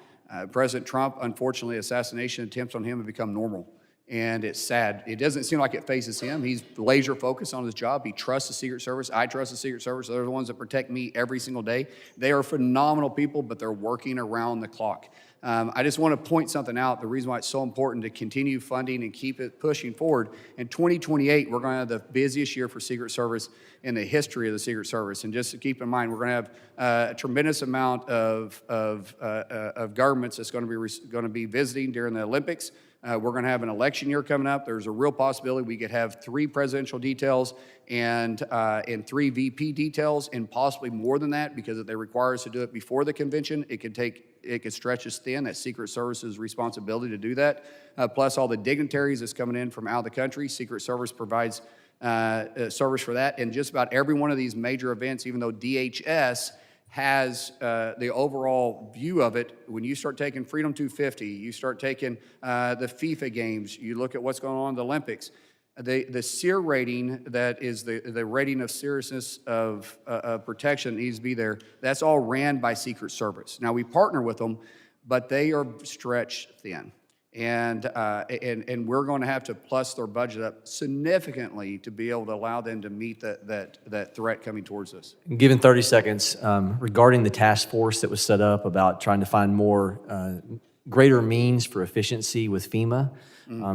President Trump, unfortunately, assassination attempts on him have become normal, and it's sad. It doesn't seem like it faces him. He's laser focused on his job. He trusts the Secret Service. I trust the Secret Service. They're the ones that protect me every single day. They are phenomenal people, but they're working around the clock. I just want to point something out, the reason why it's so important to continue funding and keep it pushing forward. In 2028, we're going to have the busiest year for Secret Service in the history of the Secret Service. And just to keep in mind, we're going to have a tremendous amount of governments that's going to be visiting during the Olympics. We're going to have an election year coming up. There's a real possibility we could have 3 presidential details and 3 VP details, and possibly more than that, because if they require us to do it before the convention, it could stretch us thin. That's Secret Service's responsibility to do that. Plus all the dignitaries that's coming in from out of the country. Secret Service provides service for that. And just about every one of these major events, even though DHS has the overall view of it, when you start taking Freedom 250, you start taking the FIFA games, you look at what's going on in the Olympics, the SEER rating, that is the rating of seriousness of protection that needs to be there, that's all ran by Secret Service. Now, we partner with them, but they are stretched thin. And we're going to have to plus their budget up significantly to be able to allow them to meet that threat coming towards us. Given 30 seconds, regarding the task force that was set up about trying to find more greater means for efficiency with FEMA,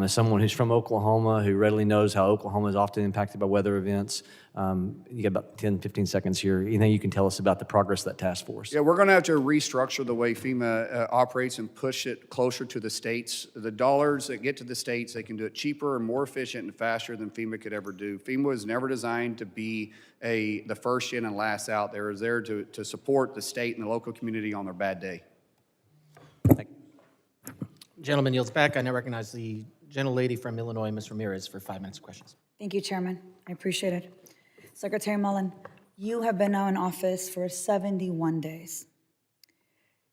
as someone who's from Oklahoma, who readily knows how Oklahoma is often impacted by weather events, you got about 10, 15 seconds here. Anything you can tell us about the progress of that task force? Yeah, we're going to have to restructure the way FEMA operates and push it closer to the states. The dollars that get to the states, they can do it cheaper and more efficient and faster than FEMA could ever do. FEMA was never designed to be the first in and last out. They were there to support the state and the local community on their bad day. Gentleman yields back. I now recognize the gentlelady from Illinois, Ms. Ramirez, for 5 minutes of questions. Thank you, Chairman. I appreciate it. Secretary Mullin, you have been now in office for 71 days.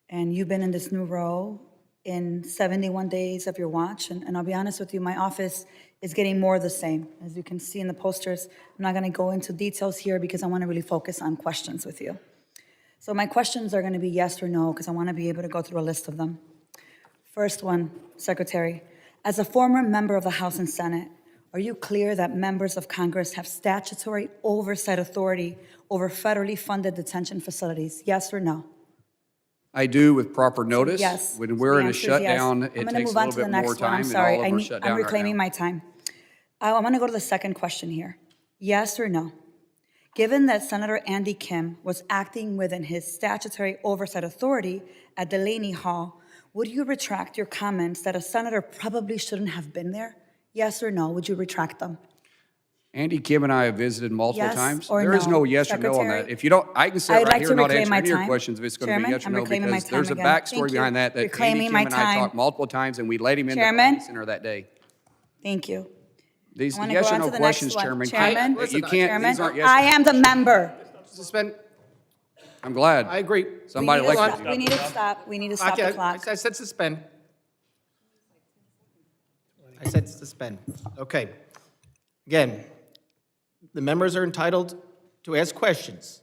And you've been in this new role in 71 days of your watch. And I'll be honest with you, my office is getting more of the same. As you can see in the posters, I'm not going to go into details here because I want to really focus on questions with you. So my questions are going to be yes or no, because I want to be able to go through a list of them. First one, Secretary, as a former member of the House and Senate, are you clear that members of Congress have statutory oversight authority over federally funded detention facilities? Yes or no? I do, with proper notice. Yes. When we're in a The answer is yes. shutdown, I'm it gonna takes move a on little to the bit next more one. time, I'm and sorry. all of our shut down I'm right reclaiming now. my time. I'm going to go to the second question here. Yes or no? Given that Senator Andy Kim was acting within his statutory oversight authority at Delaney Hall, would you retract your comments that a senator probably shouldn't have been there? Yes or no? Would you retract them? Andy Kim and I have visited multiple Yes times. or There is no, no yes or no on Secretary? that. If you don't, I can sit I'd right like here to and not reclaim answer my any of your time. questions if it's going to be Chairman, yes or I'm no, reclaiming my because time there's a again. backstory Thank you. behind that Andy Reclaiming Kim my and I time. talked multiple times, and we let him in the Chairman? Congress Center that day. Thank you. These I wanna yes go or on no to the questions, next one. Chairman. Chairman? You can't, Chairman, these aren't yes. I am the member. Suspend. I'm glad. I agree. Somebody We need to elected stop- you. We need to stop. We need to stop the clock. I said suspend. I said suspend. Okay. Again, the members are entitled to ask questions.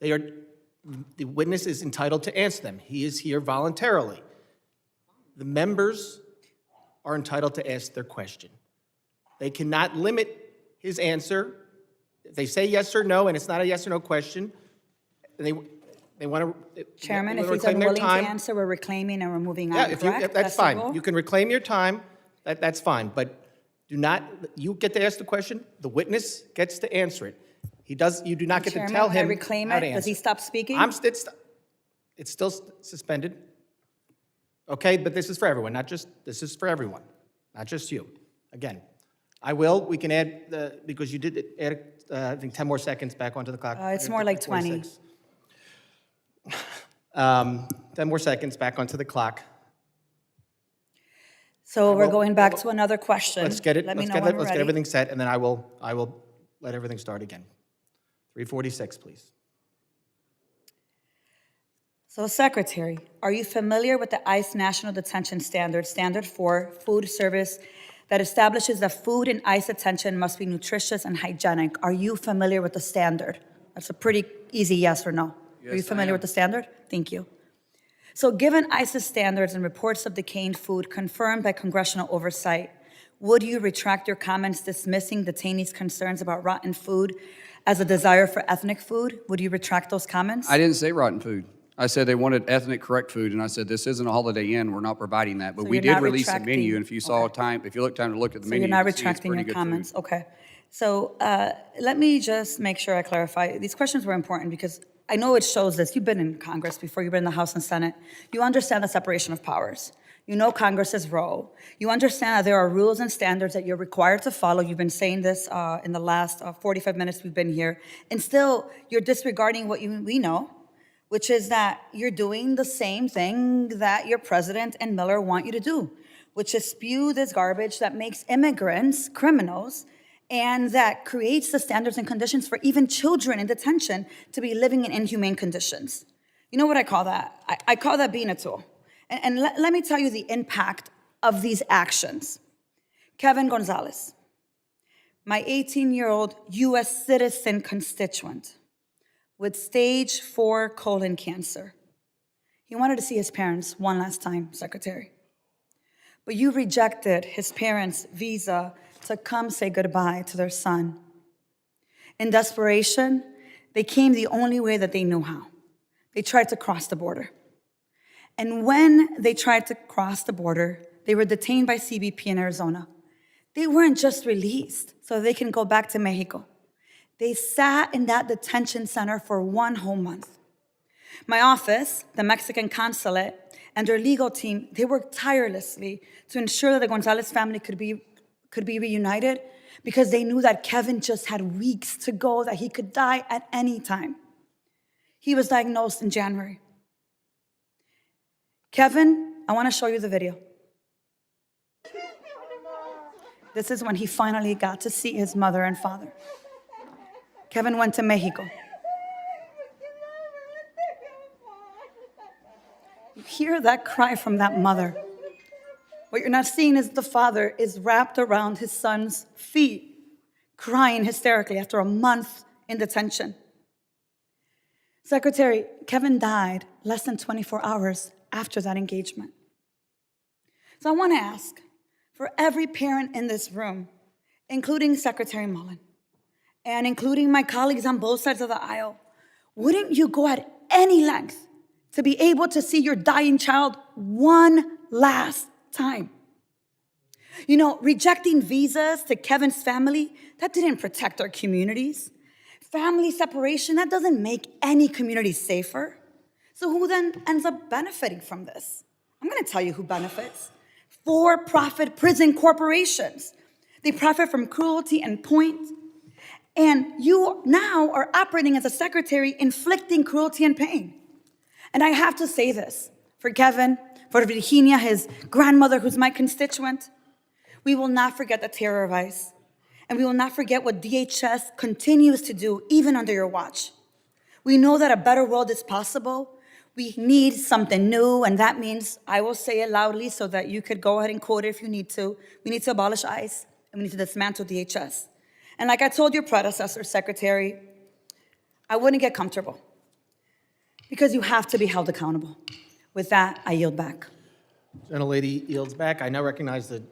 The witness is entitled to answer them. He is here voluntarily. The members are entitled to ask their question. They cannot limit his answer. If they say yes or no, and it's not a yes or no question, they want to Chairman, if he's reclaim their unwilling to time. answer, we're reclaiming and we're moving on, Yeah, if you, correct? that's the fine. rule? You can reclaim your time, that's fine, but do not, you get to ask the question, the witness gets to answer it. You do not get to Chairman, tell can I him reclaim how to it? Does he answer. stop speaking? It's still suspended. Okay, but this is for everyone, this is for everyone, not just you. Again, we can add, because you did add, I think 10 more seconds back onto the clock. It's more like 20. 46. 10 more seconds back onto the clock. So we're going back to another question. Let's get it, Let me let's know when we're get ready. everything set, and then I will let everything start again. 346, please. So, Secretary, are you familiar with the ICE National Detention Standard, Standard 4, Food Service, that establishes that food in ICE detention must be nutritious and hygienic? Are you familiar with the standard? That's a pretty easy yes or no. Are you Yes, I familiar am. with the standard? Thank you. So, given ICE's standards and reports of decaying food confirmed by congressional oversight, would you retract your comments dismissing detainees' concerns about rotten food as a desire for ethnic food? Would you retract those comments? I didn't say rotten food. I said they wanted ethnic correct food, and I said this isn't a Holiday Inn. We're not providing that. But So we you're did not release a retracting- menu, and if you saw time, if you look time to look at the So menu, you're you not can see it's retracting pretty your good comments? food. Okay. So let me just make sure I clarify. These questions were important because I know it shows this. You've been in Congress before, you've been in the House and Senate. You understand the separation of powers. You know Congress's role. You understand that there are rules and standards that you're required to follow. You've been saying this in the last 45 minutes we've been here. And still, you're disregarding what we know, which is that you're doing the same thing that your president and Miller want you to do, which is spew this garbage that makes immigrants criminals and that creates the standards and conditions for even children in detention to be living in inhumane conditions. You know what I call that? I call that being a tool. And let me tell you the impact of these actions. Kevin Gonzalez, my 18-year-old US citizen constituent with stage 4 colon cancer. He wanted to see his parents one last time, Secretary. But you rejected his parents' visa to come say goodbye to their son. In desperation, they came the only way that they knew how. They tried to cross the border. And when they tried to cross the border, they were detained by CBP in Arizona. They weren't just released so they can go back to Mexico. They sat in that detention center for 1 whole month. My office, the Mexican consulate, and their legal team, they worked tirelessly to ensure that the Gonzalez family could be reunited because they knew that Kevin just had weeks to go, that he could die at any time. He was diagnosed in January. Kevin, I want to show you the video. This is when he finally got to see his mother and father. Kevin went to Mexico. You hear that cry from that mother. What you're not seeing is the father is wrapped around his son's feet, crying hysterically after a month in detention. Secretary, Kevin died less than 24 hours after that engagement. So I want to ask, for every parent in this room, including Secretary Mullin, and including my colleagues on both sides of the aisle, wouldn't you go at any length to be able to see your dying child one last time? You know, rejecting visas to Kevin's family, that didn't protect our communities. Family separation, that doesn't make any community safer. So who then ends up benefiting from this? I'm gonna tell you who benefits. For-profit prison corporations. They profit from cruelty and point. And you now are operating as a secretary, inflicting cruelty and pain. And I have to say this, for Kevin, for Virginia, his grandmother, who's my constituent, we will not forget the terror of ICE. And we will not forget what DHS continues to do, even under your watch. We know that a better world is possible. We need something new, and that means, I will say it loudly so that you could go ahead and quote it if you need to. We need to abolish ICE, and we need to dismantle DHS. And like I told your predecessor, Secretary, I wouldn't get comfortable because you have to be held accountable. With that, I yield back. Gentlelady yields back. I now recognize the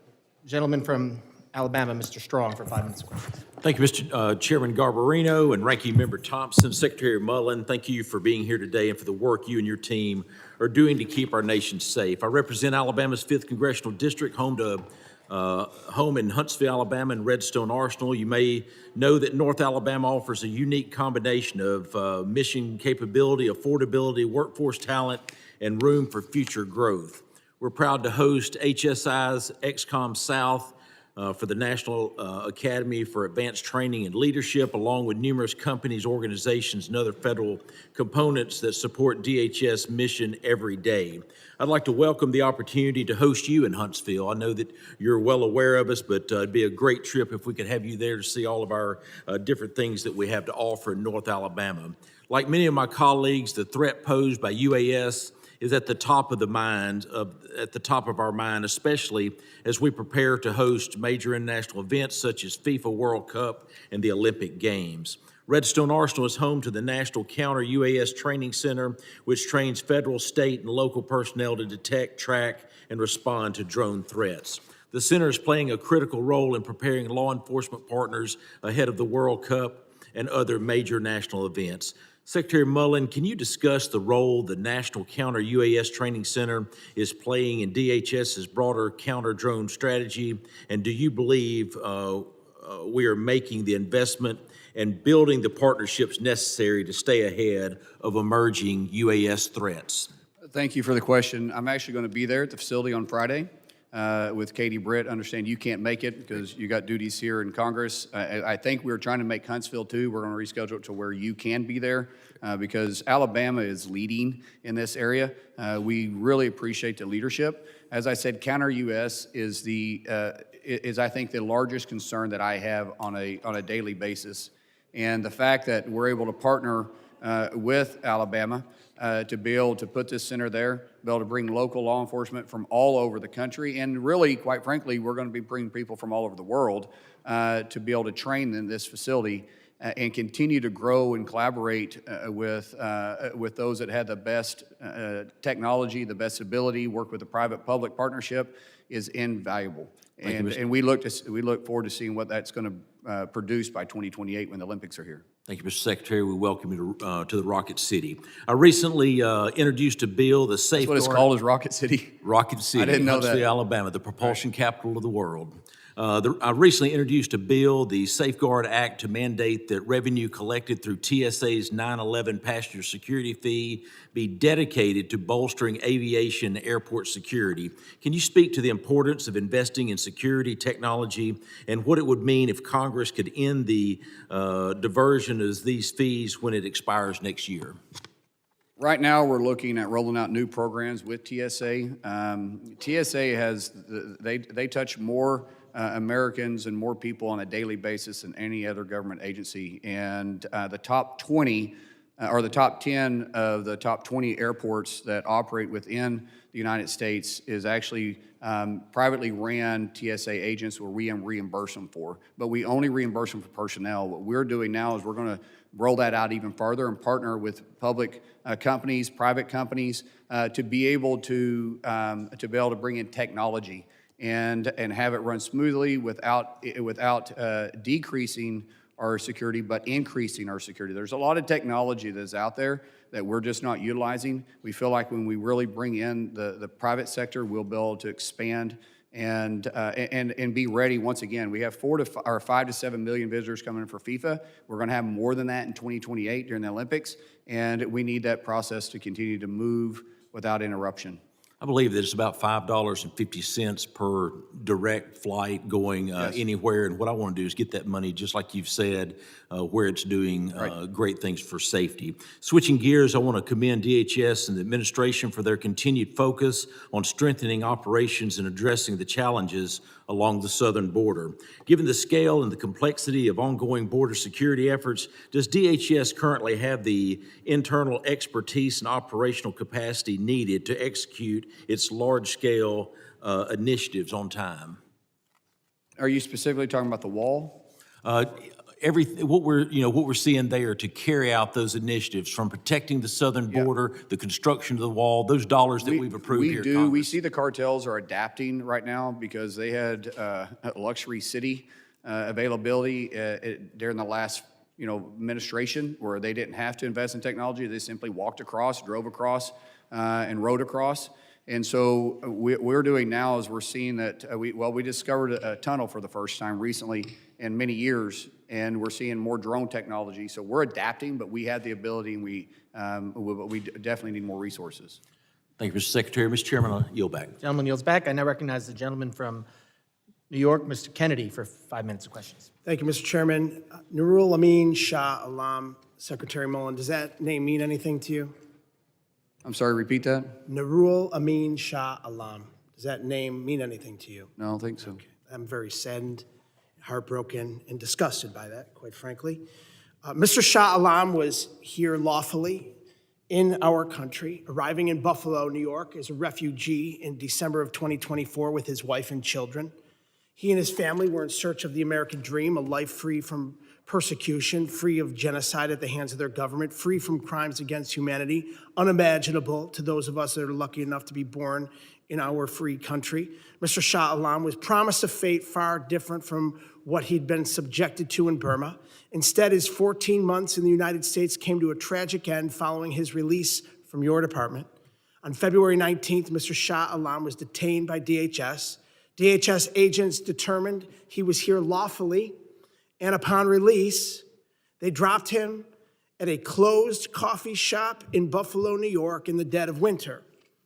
gentleman from Alabama, Mr. Strong, for 5 minutes of questions. Thank you, Mr. Chairman Garbarino and Ranking Member Thompson, Secretary Mullin. Thank you for being here today and for the work you and your team are doing to keep our nation safe. I represent Alabama's 5th Congressional District, home in Huntsville, Alabama, and Redstone Arsenal. You may know that North Alabama offers a unique combination of mission capability, affordability, workforce talent, and room for future growth. We're proud to host HSI's XCOM South for the National Academy for Advanced Training and Leadership, along with numerous companies, organizations, and other federal components that support DHS mission every day. I'd like to welcome the opportunity to host you in Huntsville. I know that you're well aware of us, but it'd be a great trip if we could have you there to see all of our different things that we have to offer in North Alabama. Like many of my colleagues, the threat posed by UAS is at the top of our mind, especially as we prepare to host major international events such as FIFA World Cup and the Olympic Games. Redstone Arsenal is home to the National Counter UAS Training Center, which trains federal, state, and local personnel to detect, track, and respond to drone threats. The center is playing a critical role in preparing law enforcement partners ahead of the World Cup and other major national events. Secretary Mullin, can you discuss the role the National Counter UAS Training Center is playing in DHS's broader counter-drone strategy? And do you believe we are making the investment and building the partnerships necessary to stay ahead of emerging UAS threats? Thank you for the question. I'm actually going to be there at the facility on Friday with Katie Britt. Understand you can't make it because you got duties here in Congress. I think we're trying to make Huntsville too. We're going to reschedule it to where you can be there because Alabama is leading in this area. We really appreciate the leadership. As I said, counter U.S. is I think the largest concern that I have on a daily basis, and the fact that we're able to partner with Alabama to be able to put this center there, be able to bring local law enforcement from all over the country, and really, quite frankly, we're going to be bringing people from all over the world to be able to train in this facility and continue to grow and collaborate with those that had the best technology, the best ability, work with the private-public partnership is invaluable. And we look forward to seeing what that's going to produce by 2028 when the Olympics are here. Thank you, Mr. Secretary. We welcome you to the Rocket City. I recently introduced a bill, the Safeguard. That's what it's called, is Rocket City? Rocket City, I didn't know that. Huntsville, Alabama, the propulsion capital of the world. I recently introduced a bill, the Safeguard Act, to mandate that revenue collected through TSA's 9/11 passenger security fee be dedicated to bolstering aviation airport security. Can you speak to the importance of investing in security technology and what it would mean if Congress could end the diversion of these fees when it expires next year? Right now, we're looking at rolling out new programs with TSA. TSA they touch more Americans and more people on a daily basis than any other government agency. And the top 20 or the top 10 of the top 20 airports that operate within the United States is actually privately ran TSA agents where we reimburse them for. But we only reimburse them for personnel. What we're doing now is we're going to roll that out even farther and partner with public companies, private companies, to be able to bring in technology and have it run smoothly without decreasing our security, but increasing our security. There's a lot of technology that's out there that we're just not utilizing. We feel like when we really bring in the private sector, we'll be able to expand and be ready. Once again, we have 5 to 7 million visitors coming in for FIFA. We're going to have more than that in 2028 during the Olympics, and we need that process to continue to move without interruption. I believe that it's about $5.50 per direct flight going anywhere. And what I want to do is get that money, just like you've said, where it's doing great things for safety. Switching gears, I want to commend DHS and the administration for their continued focus on strengthening operations and addressing the challenges along the southern border. Given the scale and the complexity of ongoing border security efforts, does DHS currently have the internal expertise and operational capacity needed to execute its large-scale initiatives on time? Are you specifically talking about the wall? What we're seeing there to carry out those initiatives, from protecting the southern border, the construction of the wall, those dollars that we've approved here. We see the cartels are adapting right now because they had luxury city availability during the last administration where they didn't have to invest in technology. They simply walked across, drove across, and rode across. And so what we're doing now is we're seeing that we discovered a tunnel for the first time recently in many years, and we're seeing more drone technology. So we're adapting, but we have the ability, and we definitely need more resources. Thank you, Mr. Secretary. Mr. Chairman, I'll yield back. Gentleman yields back. I now recognize the gentleman from New York, Mr. Kennedy, for 5 minutes of questions. Thank you, Mr. Chairman. Nurul Amin Shah Alam, Secretary Mullin, does that name mean anything to you? I'm sorry, repeat that? Nurul Amin Shah Alam, does that name mean anything to you? No, I don't think so. Okay. I'm very saddened, heartbroken, and disgusted by that, quite frankly. Mr. Shah Alam was here lawfully in our country, arriving in Buffalo, New York, as a refugee in December of 2024 with his wife and children. He and his family were in search of the American dream, a life free from persecution, free of genocide at the hands of their government, free from crimes against humanity, unimaginable to those of us that are lucky enough to be born in our free country. Mr. Shah Alam was promised a fate far different from what he'd been subjected to in Burma. Instead, his 14 months in the United States came to a tragic end following his release from your department. On February 19th, Mr. Shah Alam was detained by DHS. DHS agents determined he was here lawfully, and upon release, they dropped him at a closed coffee shop in Buffalo, New York in the dead of winter.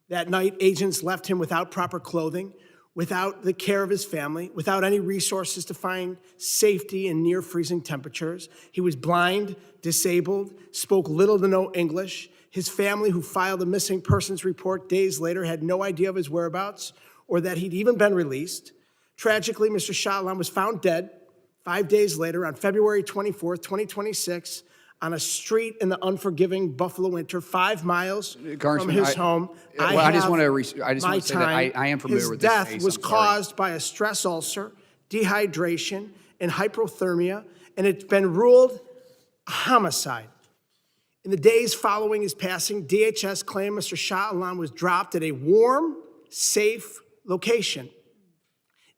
That night, agents left him without proper clothing, without the care of his family, without any resources to find safety in near freezing temperatures. He was blind, disabled, spoke little to no English. His family, who filed a missing persons report days later, had no idea of his whereabouts or that he'd even been released. Tragically, Mr. Shah Alam was found dead 5 days later on February 24th, 2026, on a street in the unforgiving Buffalo winter, 5 miles from his home. I just want to say that I am familiar with this case. His death was caused by a stress ulcer, dehydration, and hypothermia, and it's been ruled a homicide. In the days following his passing, DHS claimed Mr. Shah Alam was dropped at a warm, safe location.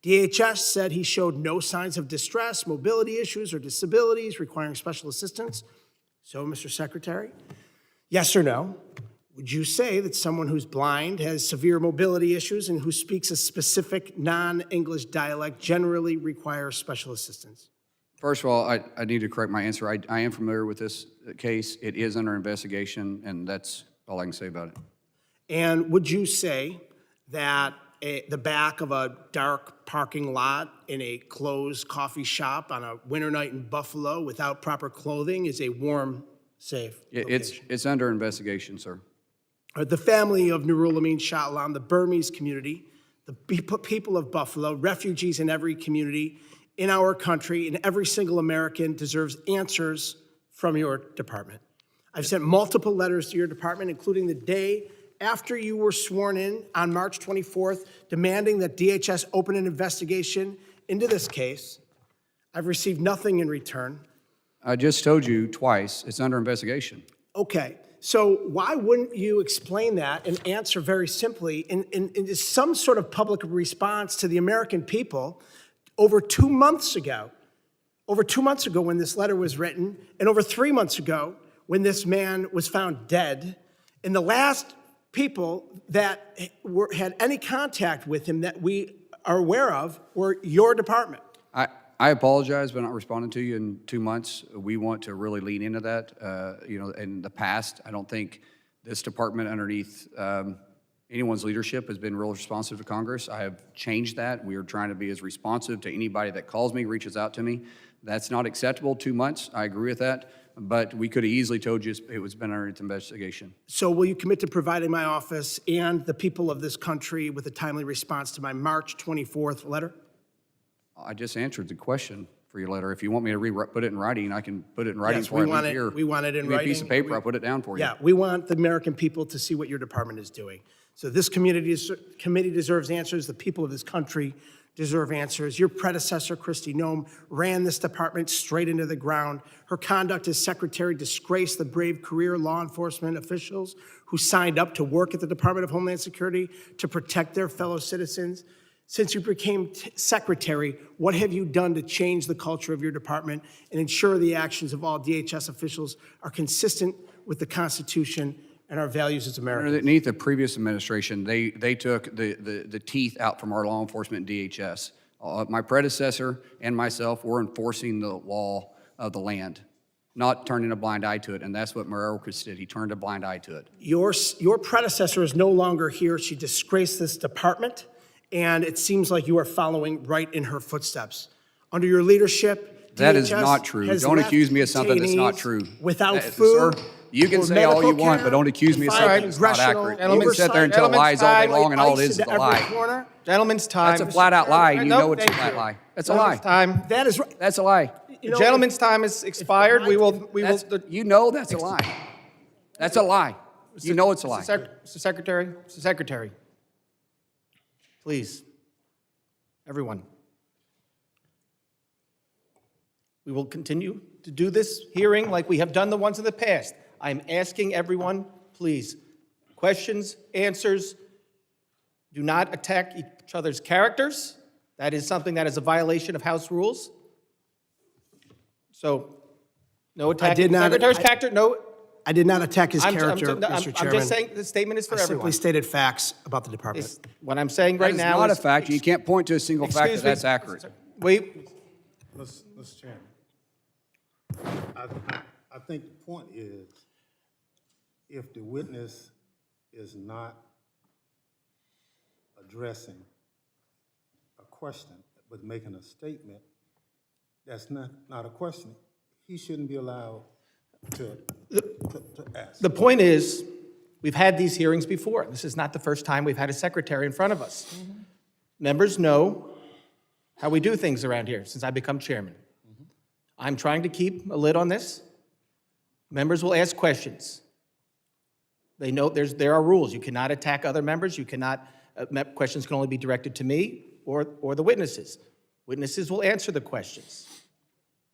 DHS said he showed no signs of distress, mobility issues, or disabilities requiring special assistance. So, Mr. Secretary, yes or no, would you say that someone who's blind, has severe mobility issues, and who speaks a specific non-English dialect generally requires special assistance? First of all, I need to correct my answer. I am familiar with this case. It is under investigation, and that's all I can say about it. And would you say that the back of a dark parking lot in a closed coffee shop on a winter night in Buffalo without proper clothing is a warm, safe location? It's under investigation, sir. The family of Nurul Amin Shah Alam, the Burmese community, the people of Buffalo, refugees in every community in our country, and every single American deserves answers from your department. I've sent multiple letters to your department, including the day after you were sworn in on March 24th, demanding that DHS open an investigation into this case. I've received nothing in return. I just told you twice, it's under investigation. Okay, so why wouldn't you explain that and answer very simply in some sort of public response to the American people over 2 months ago? Over 2 months ago when this letter was written, and over 3 months ago when this man was found dead, and the last people that had any contact with him that we are aware of were your department. I apologize for not responding to you in 2 months. We want to really lean into that. In the past, I don't think this department underneath anyone's leadership has been real responsive to Congress. I have changed that. We are trying to be as responsive to anybody that calls me, reaches out to me. That's not acceptable, 2 months. I agree with that. But we could have easily told you it was been under investigation. So will you commit to providing my office and the people of this country with a timely response to my March 24th letter? I just answered the question for your letter. If you want me to put it in writing, I can put it in writing for you. We want it in Give me writing. a piece of paper, I'll put it down for you. Yeah, we want the American people to see what your department is doing. So this committee deserves answers. The people of this country deserve answers. Your predecessor, Kristi Noem, ran this department straight into the ground. Her conduct as secretary disgraced the brave career law enforcement officials who signed up to work at the Department of Homeland Security to protect their fellow citizens. Since you became secretary, what have you done to change the culture of your department and ensure the actions of all DHS officials are consistent with the Constitution and our values as Americans? Underneath the previous administration, they took the teeth out from our law enforcement and DHS. My predecessor and myself were enforcing the law of the land, not turning a blind eye to it, and that's what Markwayne did. He turned a blind eye to it. Your predecessor is no longer here. She disgraced this department, and it seems like you are following right in her footsteps. Under your leadership, That is DHS not true. has Don't left accuse me of something that's not detainees true. Without Sir, food. you can or say all you medical want, care, but don't accuse me of defy something that's not congressional accurate. You can sit there and tell oversight, lies all day long, and all it ice is is into a every lie. corner. Gentlemen's time. That's a flat-out lie, and you No, know it's a thank flat you. lie. That's a lie. Gentlemen's time. That is right. That's a lie. You know, Gentlemen's time is expired. We will. You know that's a lie. That's a lie. You know it's a lie. Mr. Secretary, please, everyone. We will continue to do this hearing like we have done the ones in the past. I'm asking everyone, please, questions, answers. Do not attack each other's characters. That is something that is a violation of House rules. So, no attack. I did not- Secretary's character, no. I did not attack his character, I'm Mr. Chairman. just saying the statement is for I everyone. simply stated facts about the department. What I'm saying That right is now not a is. fact. You can't point to a single fact Excuse that me. that's accurate. Wait, Mr. Chairman, I think the point is, if the witness is not addressing a question, but making a statement that's not a question, he shouldn't be allowed to ask. The point is, we've had these hearings before. This is not the first time we've had a secretary in front of us. Members know how we do things around here since I become chairman. I'm trying to keep a lid on this. Members will ask questions. They know there are rules. You cannot attack other members. You cannot, questions can only be directed to me or the witnesses. Witnesses will answer the questions.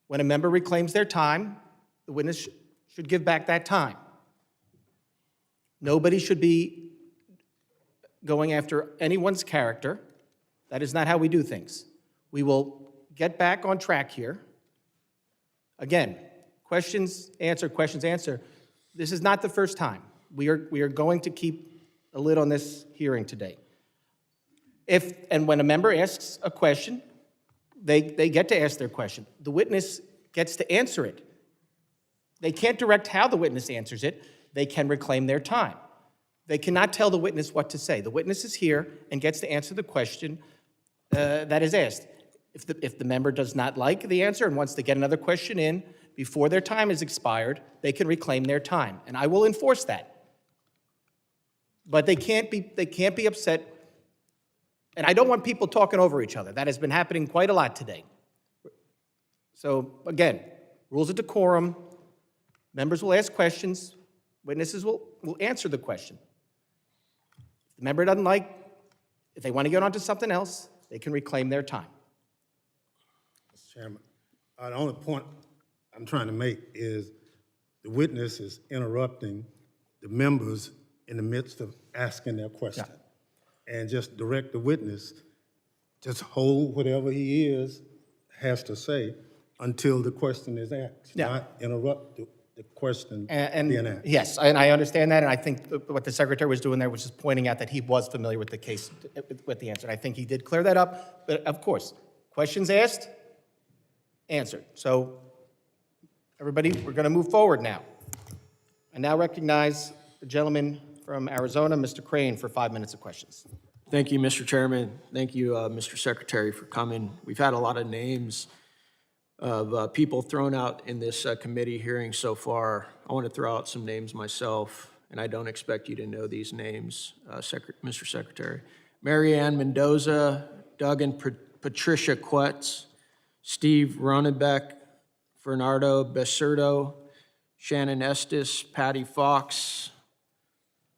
When a member reclaims their time, the witness should give back that time. Nobody should be going after anyone's character. That is not how we do things. We will get back on track here. Again, questions answer. This is not the first time. We are going to keep a lid on this hearing today. And when a member asks a question, they get to ask their question. The witness gets to answer it. They can't direct how the witness answers it. They can reclaim their time. They cannot tell the witness what to say. The witness is here and gets to answer the question that is asked. If the member does not like the answer and wants to get another question in before their time is expired, they can reclaim their time, and I will enforce that. But they can't be upset, and I don't want people talking over each other. That has been happening quite a lot today. So again, rules of decorum. Members will ask questions. Witnesses will answer the question. If the member doesn't like, if they want to get on to something else, they can reclaim their time. Mr. Chairman, the only point I'm trying to make is the witness is interrupting the members in the midst of asking their question. And just direct the witness, just hold whatever he has to say until the question is asked, not interrupt the question being asked. Yes, and I understand that, and I think what the secretary was doing there was just pointing out that he was familiar with the case, with the answer. And I think he did clear that up, but of course, questions asked, answered. So everybody, we're going to move forward now. I now recognize the gentleman from Arizona, Mr. Crane, for 5 minutes of questions. Thank you, Mr. Chairman. Thank you, Mr. Secretary, for coming. We've had a lot of names of people thrown out in this committee hearing so far. I want to throw out some names myself, and I don't expect you to know these names, Mr. Secretary. Mary Ann Mendoza, Doug and Patricia Quetz, Steve Ronenbeck, Bernardo Becerdo, Shannon Estes, Patty Fox,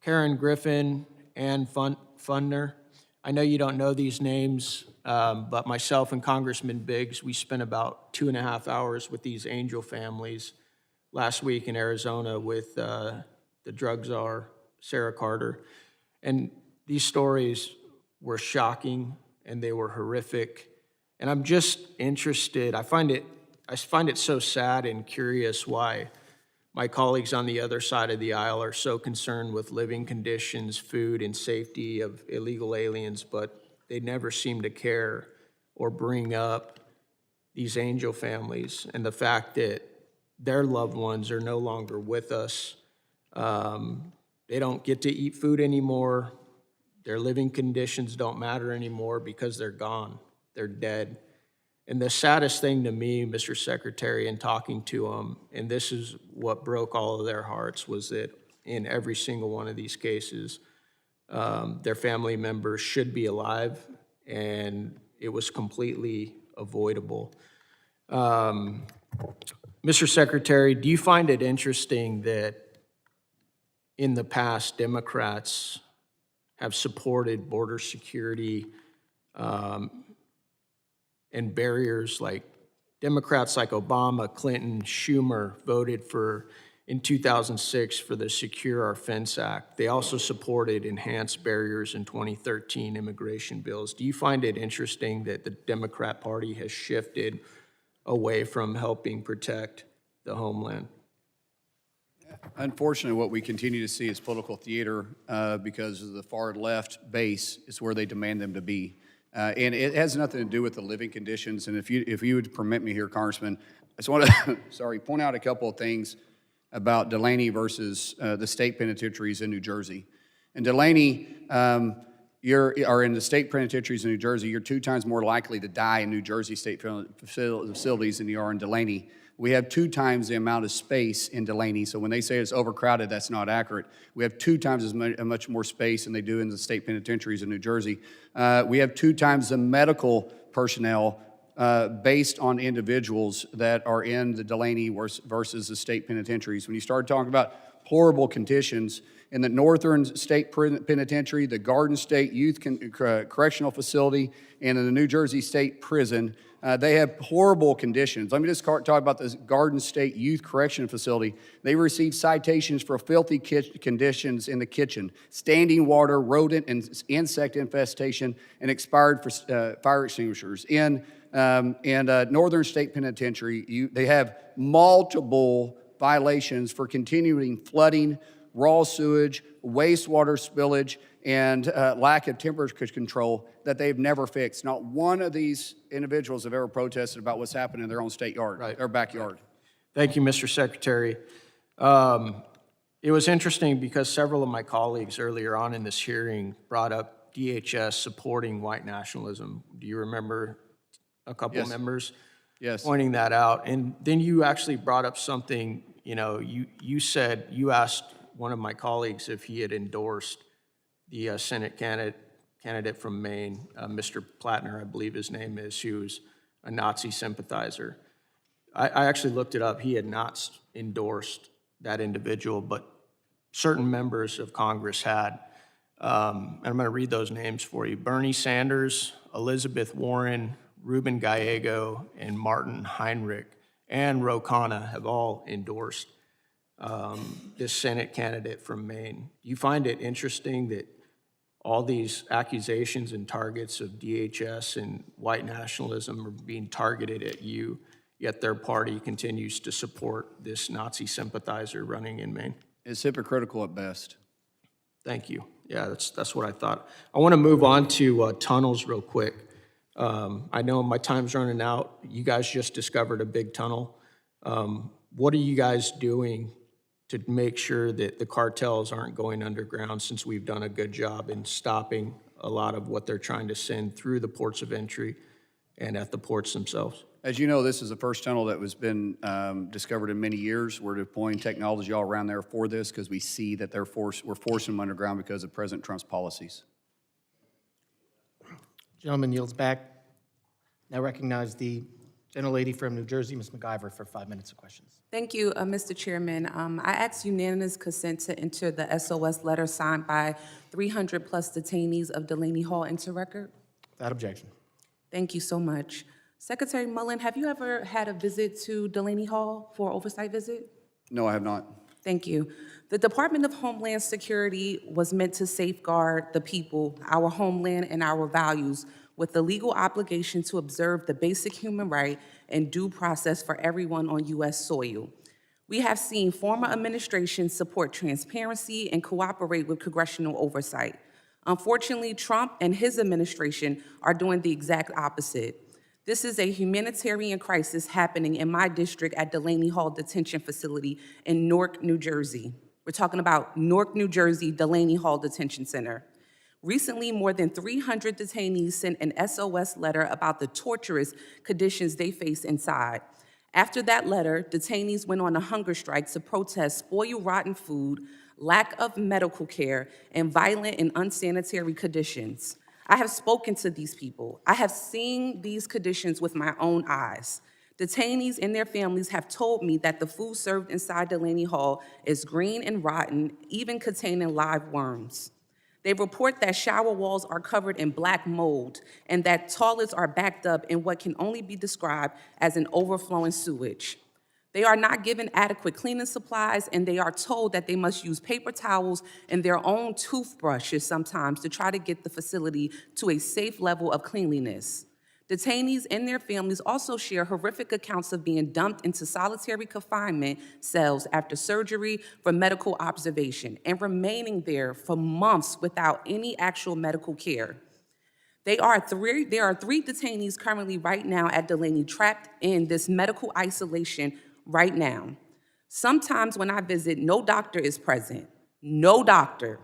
Karen Griffin, Ann Fundner. I know you don't know these names, but myself and Congressman Biggs, we spent about 2.5 hours with these angel families last week in Arizona with the drug czar, Sarah Carter. And these stories were shocking and they were horrific. And I'm just interested, I find it so sad and curious why my colleagues on the other side of the aisle are so concerned with living conditions, food, and safety of illegal aliens, but they never seem to care or bring up these angel families and the fact that their loved ones are no longer with us. They don't get to eat food anymore. Their living conditions don't matter anymore because they're gone. They're dead. And the saddest thing to me, Mr. Secretary, in talking to them, and this is what broke all of their hearts, was that in every single one of these cases, their family members should be alive, and it was completely avoidable. Mr. Secretary, do you find it interesting that in the past, Democrats have supported border security and barriers, like Democrats like Obama, Clinton, Schumer voted for, in 2006, for the Secure Our Fence Act. They also supported enhanced barriers in 2013 immigration bills. Do you find it interesting that the Democrat Party has shifted away from helping protect the homeland? Unfortunately, what we continue to see is political theater because of the far left base is where they demand them to be. And it has nothing to do with the living conditions. And if you would permit me here, Congressman, I just want to point out a couple of things about Delaney versus the state penitentiaries in New Jersey. And Delaney, are in the state penitentiaries in New Jersey, you're 2 times more likely to die in New Jersey state facilities than you are in Delaney. We have 2 times the amount of space in Delaney, so when they say it's overcrowded, that's not accurate. We have 2 times as much more space than they do in the state penitentiaries in New Jersey. We have 2 times the medical personnel based on individuals that are in the Delaney versus the state penitentiaries. When you start talking about horrible conditions, in the Northern State Penitentiary, the Garden State Youth Correctional Facility, and in the New Jersey State Prison, they have horrible conditions. Let me just talk about this Garden State Youth Correctional Facility. They receive citations for filthy conditions in the kitchen, standing water, rodent and insect infestation, and expired fire extinguishers. In Northern State Penitentiary, they have multiple violations for continuing flooding, raw sewage, wastewater spillage, and lack of temperature control that they've never fixed. Not one of these individuals have ever protested about what's happening in their own state yard, or backyard. Thank you, Mr. Secretary. It was interesting because several of my colleagues earlier on in this hearing brought up DHS supporting white nationalism. Do you remember a couple of members pointing that out? And then you actually brought up something, you said, you asked one of my colleagues if he had endorsed the Senate candidate from Maine, Mr. Plattner, I believe his name is, who's a Nazi sympathizer. I actually looked it up. He had not endorsed that individual, but certain members of Congress had. And I'm going to read those names for you. Bernie Sanders, Elizabeth Warren, Ruben Gallego, and Martin Heinrich, and Ro Khanna have all endorsed this Senate candidate from Maine. Do you find it interesting that all these accusations and targets of DHS and white nationalism are being targeted at you, yet their party continues to support this Nazi sympathizer running in Maine? It's hypocritical at best. Thank you. Yeah, that's what I thought. I want to move on to tunnels real quick. I know my time's running out. You guys just discovered a big tunnel. What are you guys doing to make sure that the cartels aren't going underground, since we've done a good job in stopping a lot of what they're trying to send through the ports of entry and at the ports themselves? As you know, this is the first tunnel that was been discovered in many years. We're deploying technology all around there for this because we see that we're forcing them underground because of President Trump's policies. Gentleman yields back. Now recognize the gentlelady from New Jersey, Ms. McIver, for 5 minutes of questions. Thank you, Mr. Chairman. I ask unanimous consent to enter the SOS letter signed by 300 plus detainees of Delaney Hall into record. Without objection. Thank you so much. Secretary Mullin, have you ever had a visit to Delaney Hall for an oversight visit? No, I have not. Thank you. The Department of Homeland Security was meant to safeguard the people, our homeland, and our values with the legal obligation to observe the basic human right and due process for everyone on U.S. soil. We have seen former administrations support transparency and cooperate with congressional oversight. Unfortunately, Trump and his administration are doing the exact opposite. This is a humanitarian crisis happening in my district at Delaney Hall Detention Facility in Newark, New Jersey. We're talking about Newark, New Jersey, Delaney Hall Detention Center. Recently, more than 300 detainees sent an SOS letter about the torturous conditions they face inside. After that letter, detainees went on a hunger strike to protest spoiled, rotten food, lack of medical care, and violent and unsanitary conditions. I have spoken to these people. I have seen these conditions with my own eyes. Detainees and their families have told me that the food served inside Delaney Hall is green and rotten, even containing live worms. They report that shower walls are covered in black mold and that toilets are backed up in what can only be described as an overflowing sewage. They are not given adequate cleaning supplies, and they are told that they must use paper towels and their own toothbrushes sometimes to try to get the facility to a safe level of cleanliness. Detainees and their families also share horrific accounts of being dumped into solitary confinement cells after surgery for medical observation and remaining there for months without any actual medical care. There are three detainees currently right now at Delaney trapped in this medical isolation right now. Sometimes when I visit, no doctor is present. No doctor.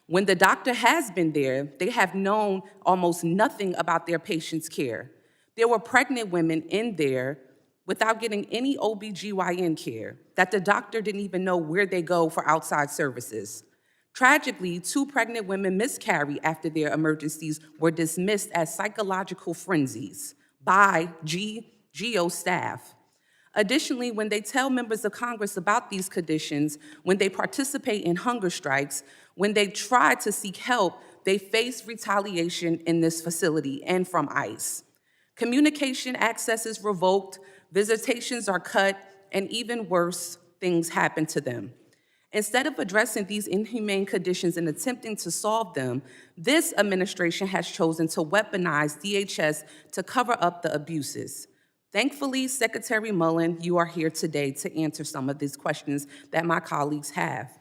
When the doctor has been there, they have known almost nothing about their patient's care. There were pregnant women in there without getting any OBGYN care, that the doctor didn't even know where they go for outside services. Tragically, 2 pregnant women miscarried after their emergencies were dismissed as psychological frenzies by GO staff. Additionally, when they tell members of Congress about these conditions, when they participate in hunger strikes, when they try to seek help, they face retaliation in this facility and from ICE. Communication access is revoked, visitations are cut, and even worse, things happen to them. Instead of addressing these inhumane conditions and attempting to solve them, this administration has chosen to weaponize DHS to cover up the abuses. Thankfully, Secretary Mullin, you are here today to answer some of these questions that my colleagues have.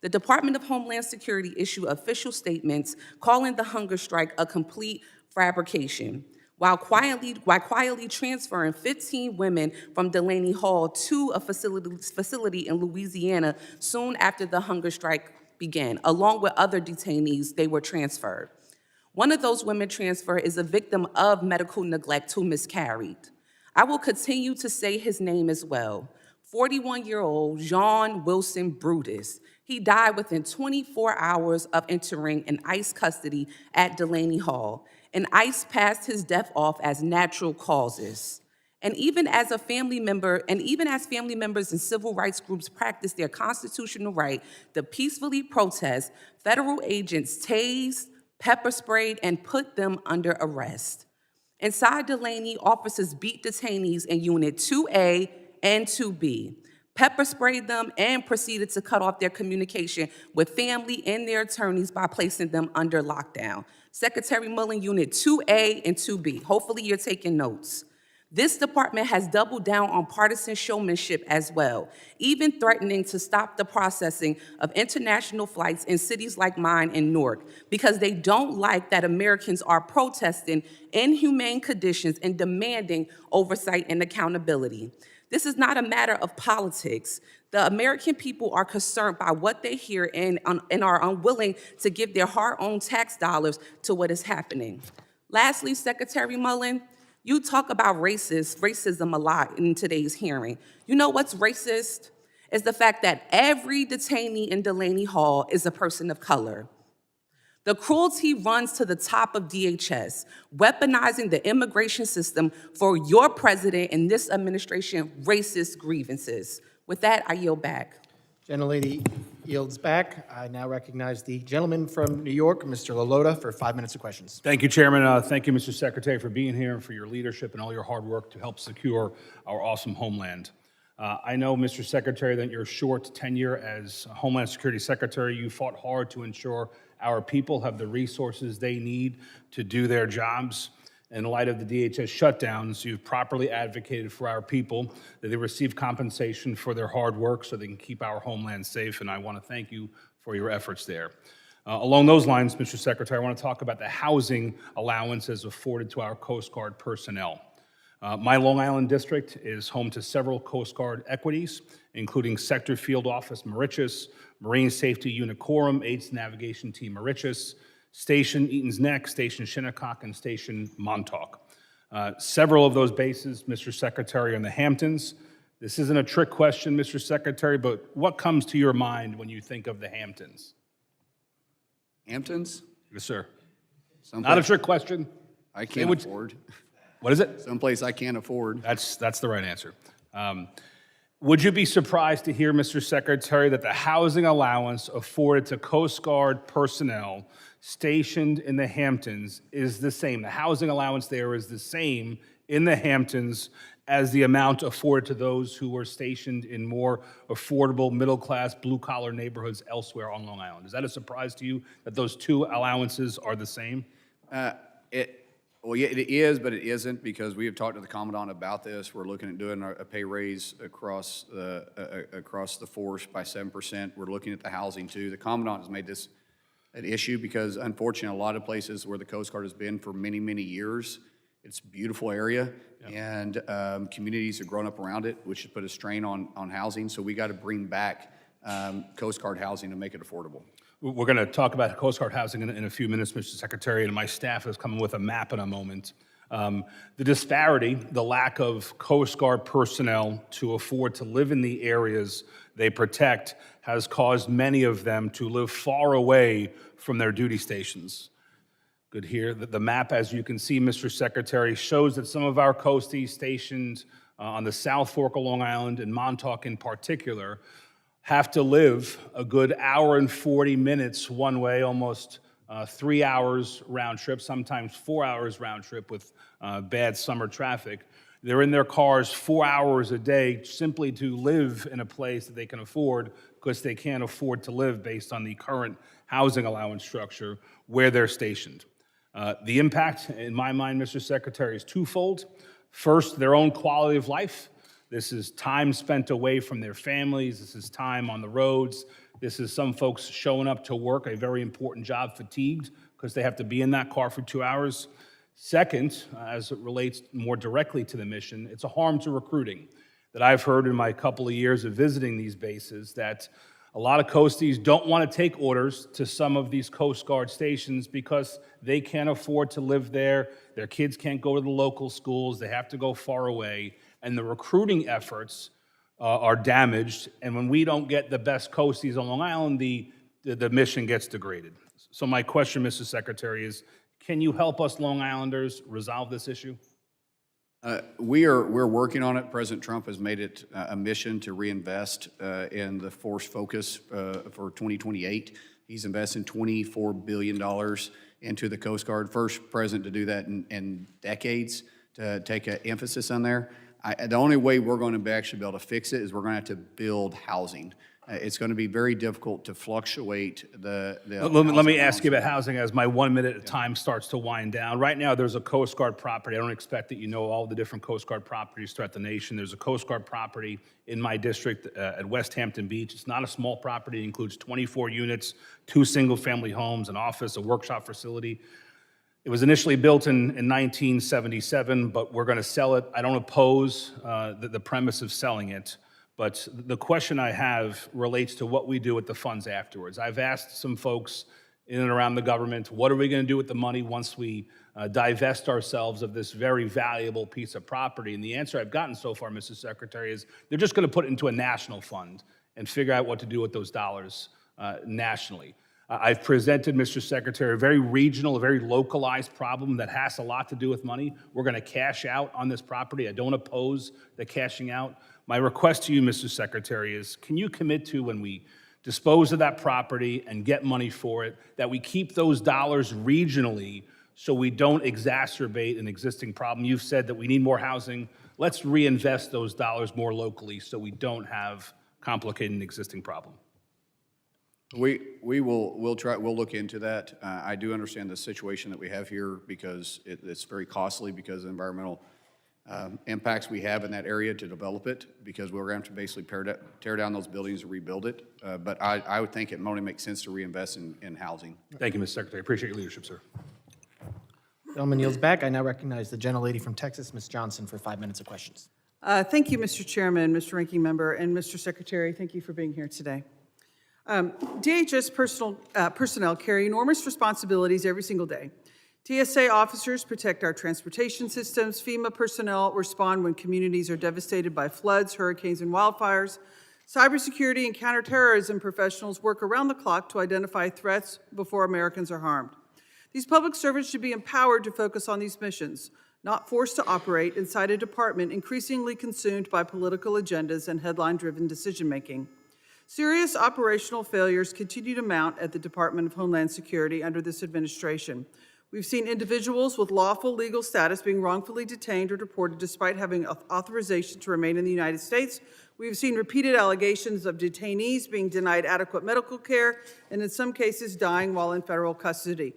The Department of Homeland Security issued official statements calling the hunger strike a complete fabrication, while quietly transferring 15 women from Delaney Hall to a facility in Louisiana soon after the hunger strike began, along with other detainees. They were transferred. One of those women transferred is a victim of medical neglect who miscarried. I will continue to say his name as well. 41-year-old John Wilson Brutus. He died within 24 hours of entering in ICE custody at Delaney Hall, and ICE passed his death off as natural causes. And even as family members and civil rights groups practice their constitutional right to peacefully protest, federal agents tased, pepper sprayed, and put them under arrest. Inside Delaney, officers beat detainees in Unit 2A and 2B, pepper sprayed them, and proceeded to cut off their communication with family and their attorneys by placing them under lockdown. Secretary Mullin, Unit 2A and 2B. Hopefully you're taking notes. This department has doubled down on partisan showmanship as well, even threatening to stop the processing of international flights in cities like mine in Newark, because they don't like that Americans are protesting inhumane conditions and demanding oversight and accountability. This is not a matter of politics. The American people are concerned by what they hear and are unwilling to give their hard-earned tax dollars to what is happening. Lastly, Secretary Mullin, you talk about racism a lot in today's hearing. You know what's racist? Is the fact that every detainee in Delaney Hall is a person of color. The cruelty runs to the top of DHS, weaponizing the immigration system for your president and this administration racist grievances. With that, I yield back. Gentlelady yields back. I now recognize the gentleman from New York, Mr. Lalota, for 5 minutes of questions. Thank you, Chairman. Thank you, Mr. Secretary, for being here and for your leadership and all your hard work to help secure our awesome homeland. I know, Mr. Secretary, that your short tenure as Homeland Security Secretary, you fought hard to ensure our people have the resources they need to do their jobs. In light of the DHS shutdowns, you've properly advocated for our people, that they receive compensation for their hard work so they can keep our homeland safe, and I want to thank you for your efforts there. Along those lines, Mr. Secretary, I want to talk about the housing allowances afforded to our Coast Guard personnel. My Long Island district is home to several Coast Guard equities, including Sector Field Office Mauritius, Marine Safety Unit Quorum, AIDS Navigation Team Mauritius, Station Eaton's Neck, Station Shinnecock, and Station Montauk. Several of those bases, Mr. Secretary, are in the Hamptons. This isn't a trick question, Mr. Secretary, but what comes to your mind when you think of the Hamptons? Hamptons? Yes, sir. Someplace Not a trick question. I can't afford. What is it? Someplace I can't afford. That's the right answer. Would you be surprised to hear, Mr. Secretary, that the housing allowance afforded to Coast Guard personnel stationed in the Hamptons is the same? The housing allowance there is the same in the Hamptons as the amount afforded to those who were stationed in more affordable, middle-class, blue-collar neighborhoods elsewhere on Long Island. Is that a surprise to you that those two allowances are the same? Well, yeah, it is, but it isn't, because we have talked to the Commandant about this. We're looking at doing a pay raise across the force by 7%. We're looking at the housing, too. The Commandant has made this an issue because, unfortunately, a lot of places where the Coast Guard has been for many, many years, it's a beautiful area, and communities have grown up around it, which has put a strain on housing. So we got to bring back Coast Guard housing to make it affordable. We're going to talk about Coast Guard housing in a few minutes, Mr. Secretary, and my staff is coming with a map in a moment. The disparity, the lack of Coast Guard personnel to afford to live in the areas they protect has caused many of them to live far away from their duty stations. Good here. The map, as you can see, Mr. Secretary, shows that some of our coasties stationed on the South Fork of Long Island and Montauk in particular have to live a good hour and 40 minutes one way, almost 3 hours round trip, sometimes 4 hours round trip with bad summer traffic. They're in their cars 4 hours a day simply to live in a place that they can afford because they can't afford to live based on the current housing allowance structure where they're stationed. The impact, in my mind, Mr. Secretary, is twofold. First, their own quality of life. This is time spent away from their families. This is time on the roads. This is some folks showing up to work, a very important job, fatigued because they have to be in that car for 2 hours. Second, as it relates more directly to the mission, it's a harm to recruiting that I've heard in my couple of years of visiting these bases, that a lot of coasties don't want to take orders to some of these Coast Guard stations because they can't afford to live there. Their kids can't go to the local schools. They have to go far away. And the recruiting efforts are damaged. And when we don't get the best coasties on Long Island, the mission gets degraded. So my question, Mr. Secretary, is can you help us Long Islanders resolve this issue? We're working on it. President Trump has made it a mission to reinvest in the force focus for 2028. He's investing $24 billion into the Coast Guard. First president to do that in decades, to take an emphasis on there. The only way we're going to actually be able to fix it is we're going to have to build housing. It's going to be very difficult to fluctuate the Let me ask you about housing as my 1 minute at time starts to wind down. Right now, there's a Coast Guard property. I don't expect that you know all the different Coast Guard properties throughout the nation. There's a Coast Guard property in my district at West Hampton Beach. It's not a small property. It includes 24 units, 2 single-family homes, an office, a workshop facility. It was initially built in 1977, but we're going to sell it. I don't oppose the premise of selling it. But the question I have relates to what we do with the funds afterwards. I've asked some folks in and around the government, what are we going to do with the money once we divest ourselves of this very valuable piece of property? And the answer I've gotten so far, Mr. Secretary, is they're just going to put it into a national fund and figure out what to do with those dollars nationally. I've presented, Mr. Secretary, a very regional, a very localized problem that has a lot to do with money. We're going to cash out on this property. I don't oppose the cashing out. My request to you, Mr. Secretary, is can you commit to, when we dispose of that property and get money for it, that we keep those dollars regionally so we don't exacerbate an existing problem? You've said that we need more housing. Let's reinvest those dollars more locally so we don't have complicated an existing problem. We'll look into that. I do understand the situation that we have here because it's very costly because of the environmental impacts we have in that area to develop it, because we're going to have to basically tear down those buildings and rebuild it. But I would think it only makes sense to reinvest in housing. Thank you, Mr. Secretary. Appreciate your leadership, sir. Gentleman yields back. I now recognize the gentlelady from Texas, Ms. Johnson, for 5 minutes of questions. Thank you, Mr. Chairman, Mr. Ranking Member, and Mr. Secretary. Thank you for being here today. DHS personnel carry enormous responsibilities every single day. TSA officers protect our transportation systems. FEMA personnel respond when communities are devastated by floods, hurricanes, and wildfires. Cybersecurity and counterterrorism professionals work around the clock to identify threats before Americans are harmed. These public servants should be empowered to focus on these missions, not forced to operate inside a department increasingly consumed by political agendas and headline-driven decision-making. Serious operational failures continue to mount at the Department of Homeland Security under this administration. We've seen individuals with lawful legal status being wrongfully detained or deported despite having authorization to remain in the United States. We've seen repeated allegations of detainees being denied adequate medical care and in some cases dying while in federal custody.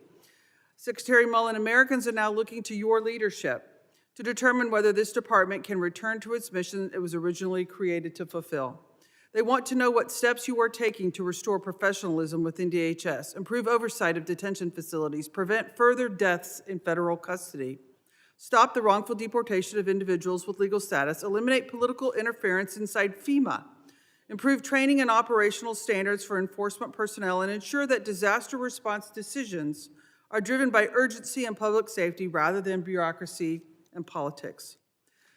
Secretary Mullin, Americans are now looking to your leadership to determine whether this department can return to its mission it was originally created to fulfill. They want to know what steps you are taking to restore professionalism within DHS, improve oversight of detention facilities, prevent further deaths in federal custody, stop the wrongful deportation of individuals with legal status, eliminate political interference inside FEMA, improve training and operational standards for enforcement personnel, and ensure that disaster response decisions are driven by urgency and public safety rather than bureaucracy and politics.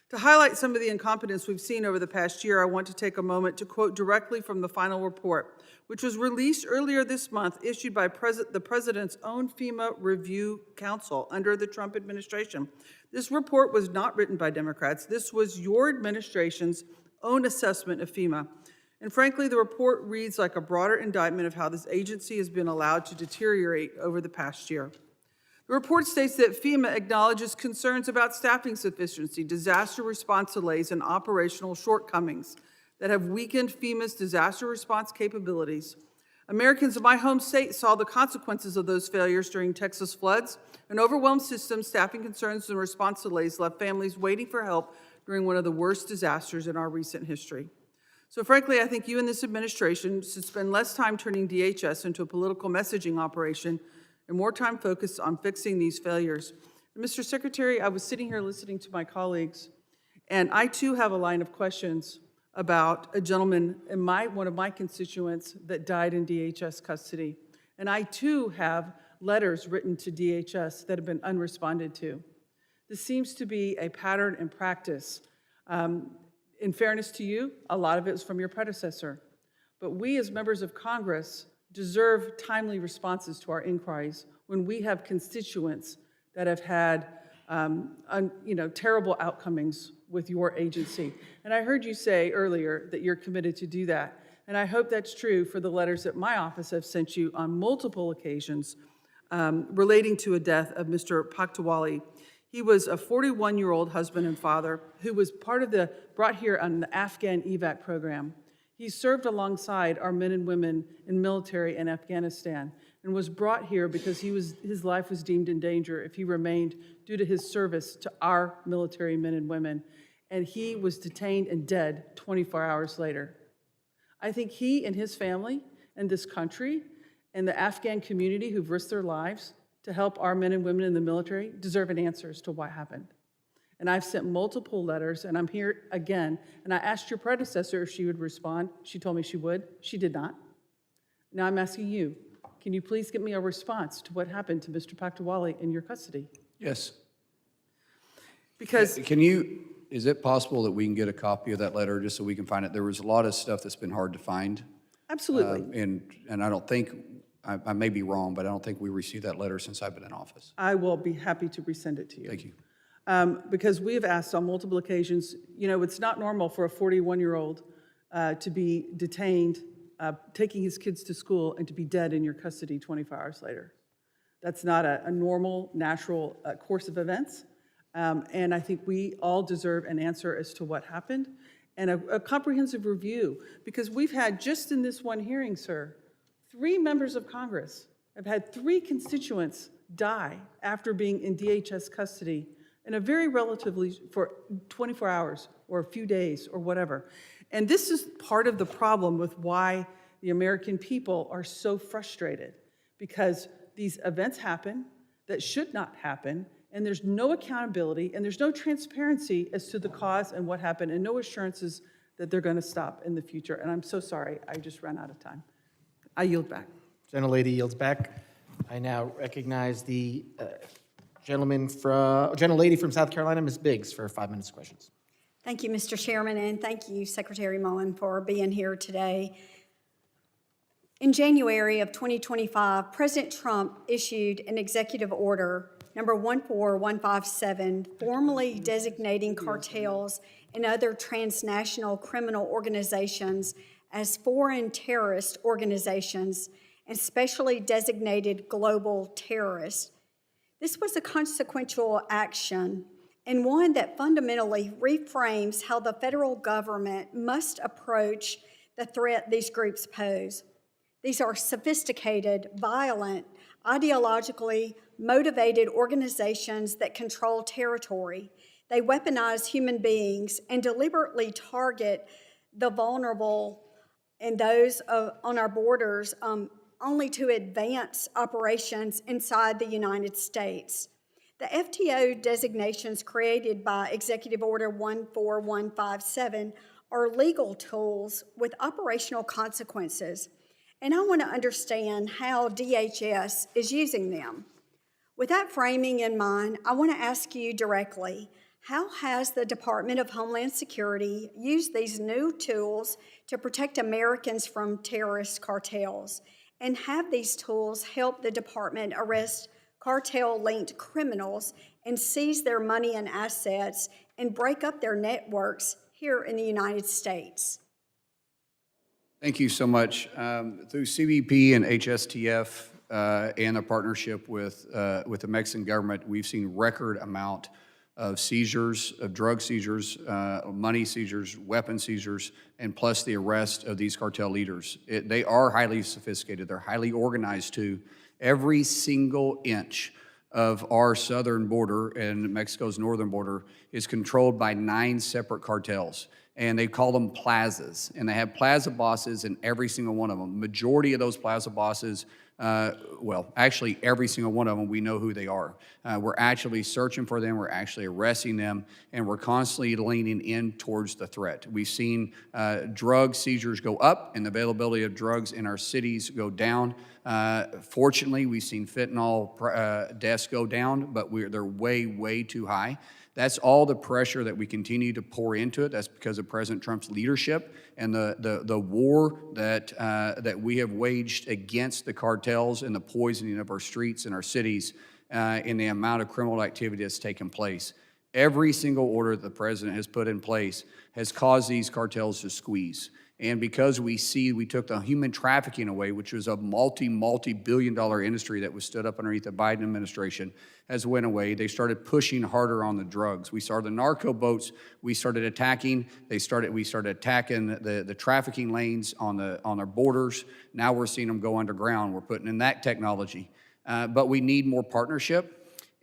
To highlight some of the incompetence we've seen over the past year, I want to take a moment to quote directly from the final report, which was released earlier this month, issued by the President's own FEMA Review Council under the Trump administration. This report was not written by Democrats. This was your administration's own assessment of FEMA. And frankly, the report reads like a broader indictment of how this agency has been allowed to deteriorate over the past year. The report states that FEMA acknowledges concerns about staffing sufficiency, disaster response delays, and operational shortcomings that have weakened FEMA's disaster response capabilities. Americans in my home state saw the consequences of those failures during Texas floods. An overwhelmed system, staffing concerns, and response delays left families waiting for help during one of the worst disasters in our recent history. So frankly, I think you and this administration should spend less time turning DHS into a political messaging operation and more time focused on fixing these failures. And Mr. Secretary, I was sitting here listening to my colleagues, and I too have a line of questions about a gentleman in one of my constituents that died in DHS custody. And I too have letters written to DHS that have been unresponded to. This seems to be a pattern and practice. In fairness to you, a lot of it is from your predecessor. But we as members of Congress deserve timely responses to our inquiries when we have constituents that have had terrible outcomings with your agency. And I heard you say earlier that you're committed to do that. And I hope that's true for the letters that my office have sent you on multiple occasions relating to a death of Mr. Pakhtawali. He was a 41-year-old husband and father who was brought here on the Afghan evac program. He served alongside our men and women in military in Afghanistan and was brought here because his life was deemed in danger if he remained due to his service to our military men and women. And he was detained and dead 24 hours later. I think he and his family and this country and the Afghan community who've risked their lives to help our men and women in the military deserve an answer as to what happened. And I've sent multiple letters, and I'm here again. And I asked your predecessor if she would respond. She told me she would. She did not. Now I'm asking you, can you please give me a response to what happened to Mr. Pakhtawali in your custody? Yes. Because is it possible that we can get a copy of that letter just so we can find it? There was a lot of stuff that's been hard to find. Absolutely. And I don't think, I may be wrong, but I don't think we received that letter since I've been in office. I will be happy to resend it to you. Thank you. Because we have asked on multiple occasions, it's not normal for a 41-year-old to be detained, taking his kids to school, and to be dead in your custody 24 hours later. That's not a normal, natural course of events. And I think we all deserve an answer as to what happened and a comprehensive review. Because we've had, just in this one hearing, sir, 3 members of Congress have had 3 constituents die after being in DHS custody in a very relatively, for 24 hours or a few days or whatever. And this is part of the problem with why the American people are so frustrated, because these events happen that should not happen, and there's no accountability, and there's no transparency as to the cause and what happened, and no assurances that they're gonna stop in the future. And I'm so sorry, I just ran out of time. I yield back. Gentlelady yields back. I now recognize the gentlelady from South Carolina, Ms. Biggs, for 5 minutes of questions. Thank you, Mr. Chairman, and thank you, Secretary Mullin, for being here today. In January of 2025, President Trump issued an executive order, number 14157, formally designating cartels and other transnational criminal organizations as foreign terrorist organizations and specially designated global terrorists. This was a consequential action and one that fundamentally reframes how the federal government must approach the threat these groups pose. These are sophisticated, violent, ideologically motivated organizations that control territory. They weaponize human beings and deliberately target the vulnerable and those on our borders only to advance operations inside the United States. The FTO designations created by Executive Order 14157 are legal tools with operational consequences, and I want to understand how DHS is using them. With that framing in mind, I want to ask you directly, how has the Department of Homeland Security used these new tools to protect Americans from terrorist cartels? And have these tools helped the department arrest cartel-linked criminals and seize their money and assets and break up their networks here in the United States? Thank you so much. Through CBP and HSTF and a partnership with the Mexican government, we've seen record amount of seizures, of drug seizures, money seizures, weapon seizures, and plus the arrest of these cartel leaders. They are highly sophisticated. They're highly organized too. Every single inch of our southern border and Mexico's northern border is controlled by 9 separate cartels. And they call them plazas. And they have plaza bosses in every single one of them. Majority of those plaza bosses, well, actually every single one of them, we know who they are. We're actually searching for them, we're actually arresting them, and we're constantly leaning in towards the threat. We've seen drug seizures go up and the availability of drugs in our cities go down. Fortunately, we've seen fentanyl deaths go down, but they're way, way too high. That's all the pressure that we continue to pour into it. That's because of President Trump's leadership and the war that we have waged against the cartels and the poisoning of our streets and our cities and the amount of criminal activity that's taken place. Every single order that the president has put in place has caused these cartels to squeeze. And because we took the human trafficking away, which was a multi-billion-dollar industry that was stood up underneath the Biden administration, has went away. They started pushing harder on the drugs. We saw the narco boats. We started attacking. We started attacking the trafficking lanes on our borders. Now we're seeing them go underground. We're putting in that technology, but we need more partnership.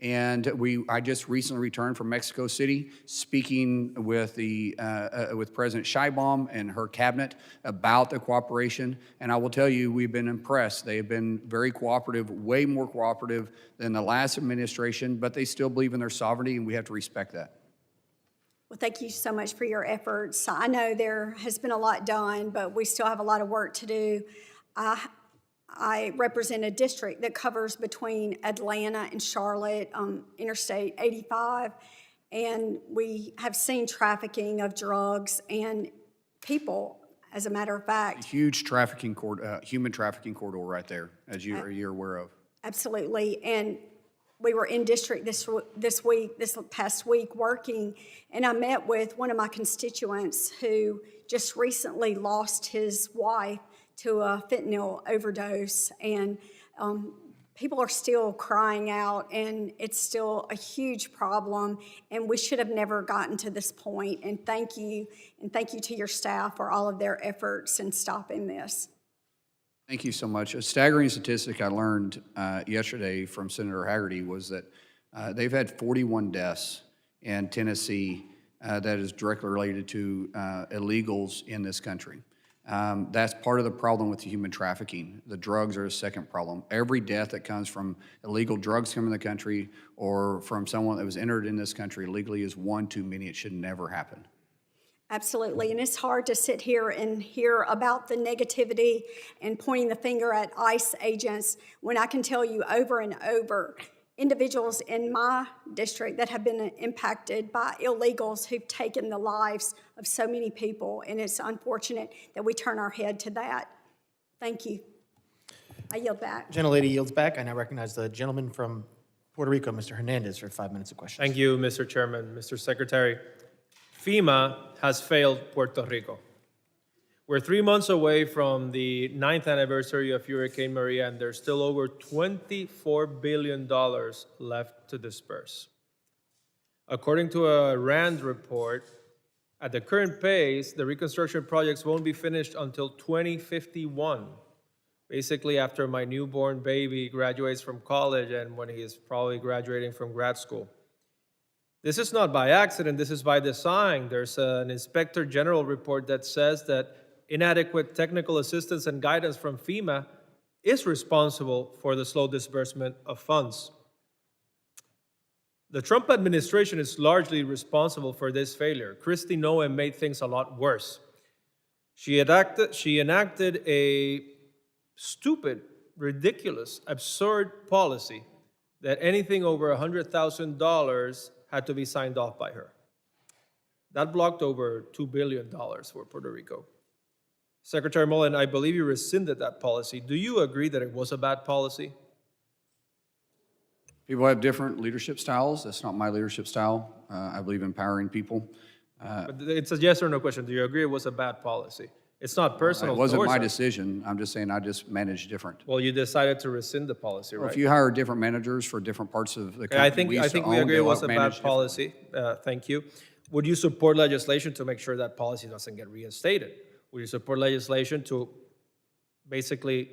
And I just recently returned from Mexico City, speaking with President Sheinbaum and her cabinet about the cooperation. And I will tell you, we've been impressed. They have been very cooperative, way more cooperative than the last administration, but they still believe in their sovereignty, and we have to respect that. Well, thank you so much for your efforts. I know there has been a lot done, but we still have a lot of work to do. I represent a district that covers between Atlanta and Charlotte, Interstate 85, and we have seen trafficking of drugs and people, as a matter of fact. Huge trafficking human trafficking corridor right there, as you're aware of. Absolutely, and we were in district this past week working, and I met with one of my constituents who just recently lost his wife to a fentanyl overdose, and people are still crying out, and it's still a huge problem, and we should have never gotten to this point. And thank you to your staff for all of their efforts in stopping this. Thank you so much. A staggering statistic I learned yesterday from Senator Haggerty was that they've had 41 deaths in Tennessee that is directly related to illegals in this country. That's part of the problem with the human trafficking. The drugs are a second problem. Every death that comes from illegal drugs coming in the country or from someone that was entered in this country illegally is one too many. It should never happen. Absolutely, and it's hard to sit here and hear about the negativity and pointing the finger at ICE agents when I can tell you over and over individuals in my district that have been impacted by illegals who've taken the lives of so many people, and it's unfortunate that we turn our head to that. Thank you. I yield back. Gentlelady yields back. I now recognize the gentleman from Puerto Rico, Mr. Hernandez, for 5 minutes of questions. Thank you, Mr. Chairman. Mr. Secretary, FEMA has failed Puerto Rico. We're 3 months away from the 9th anniversary of Hurricane Maria, and there's still over $24 billion left to disperse. According to a RAND report, at the current pace, the reconstruction projects won't be finished until 2051, basically after my newborn baby graduates from college and when he is probably graduating from grad school. This is not by accident, this is by design. There's an Inspector General report that says that inadequate technical assistance and guidance from FEMA is responsible for the slow disbursement of funds. The Trump administration is largely responsible for this failure. Kristi Noem made things a lot worse. She enacted a stupid, ridiculous, absurd policy that anything over $100,000 had to be signed off by her. That blocked over $2 billion for Puerto Rico. Secretary Mullin, I believe you rescinded that policy. Do you agree that it was a bad policy? People have different leadership styles. That's not my leadership style. I believe in empowering people. But it's a yes or no question. Do you agree it was a bad policy? It's not personal. It wasn't my towards her. decision. I'm just saying I just managed different. Well, you decided to rescind the policy, Well, right? if you hire different managers for different parts of the Okay, country, I think we agree it was a bad policy. Thank you. Would you support legislation to make sure that policy doesn't get reinstated? Would you support legislation to basically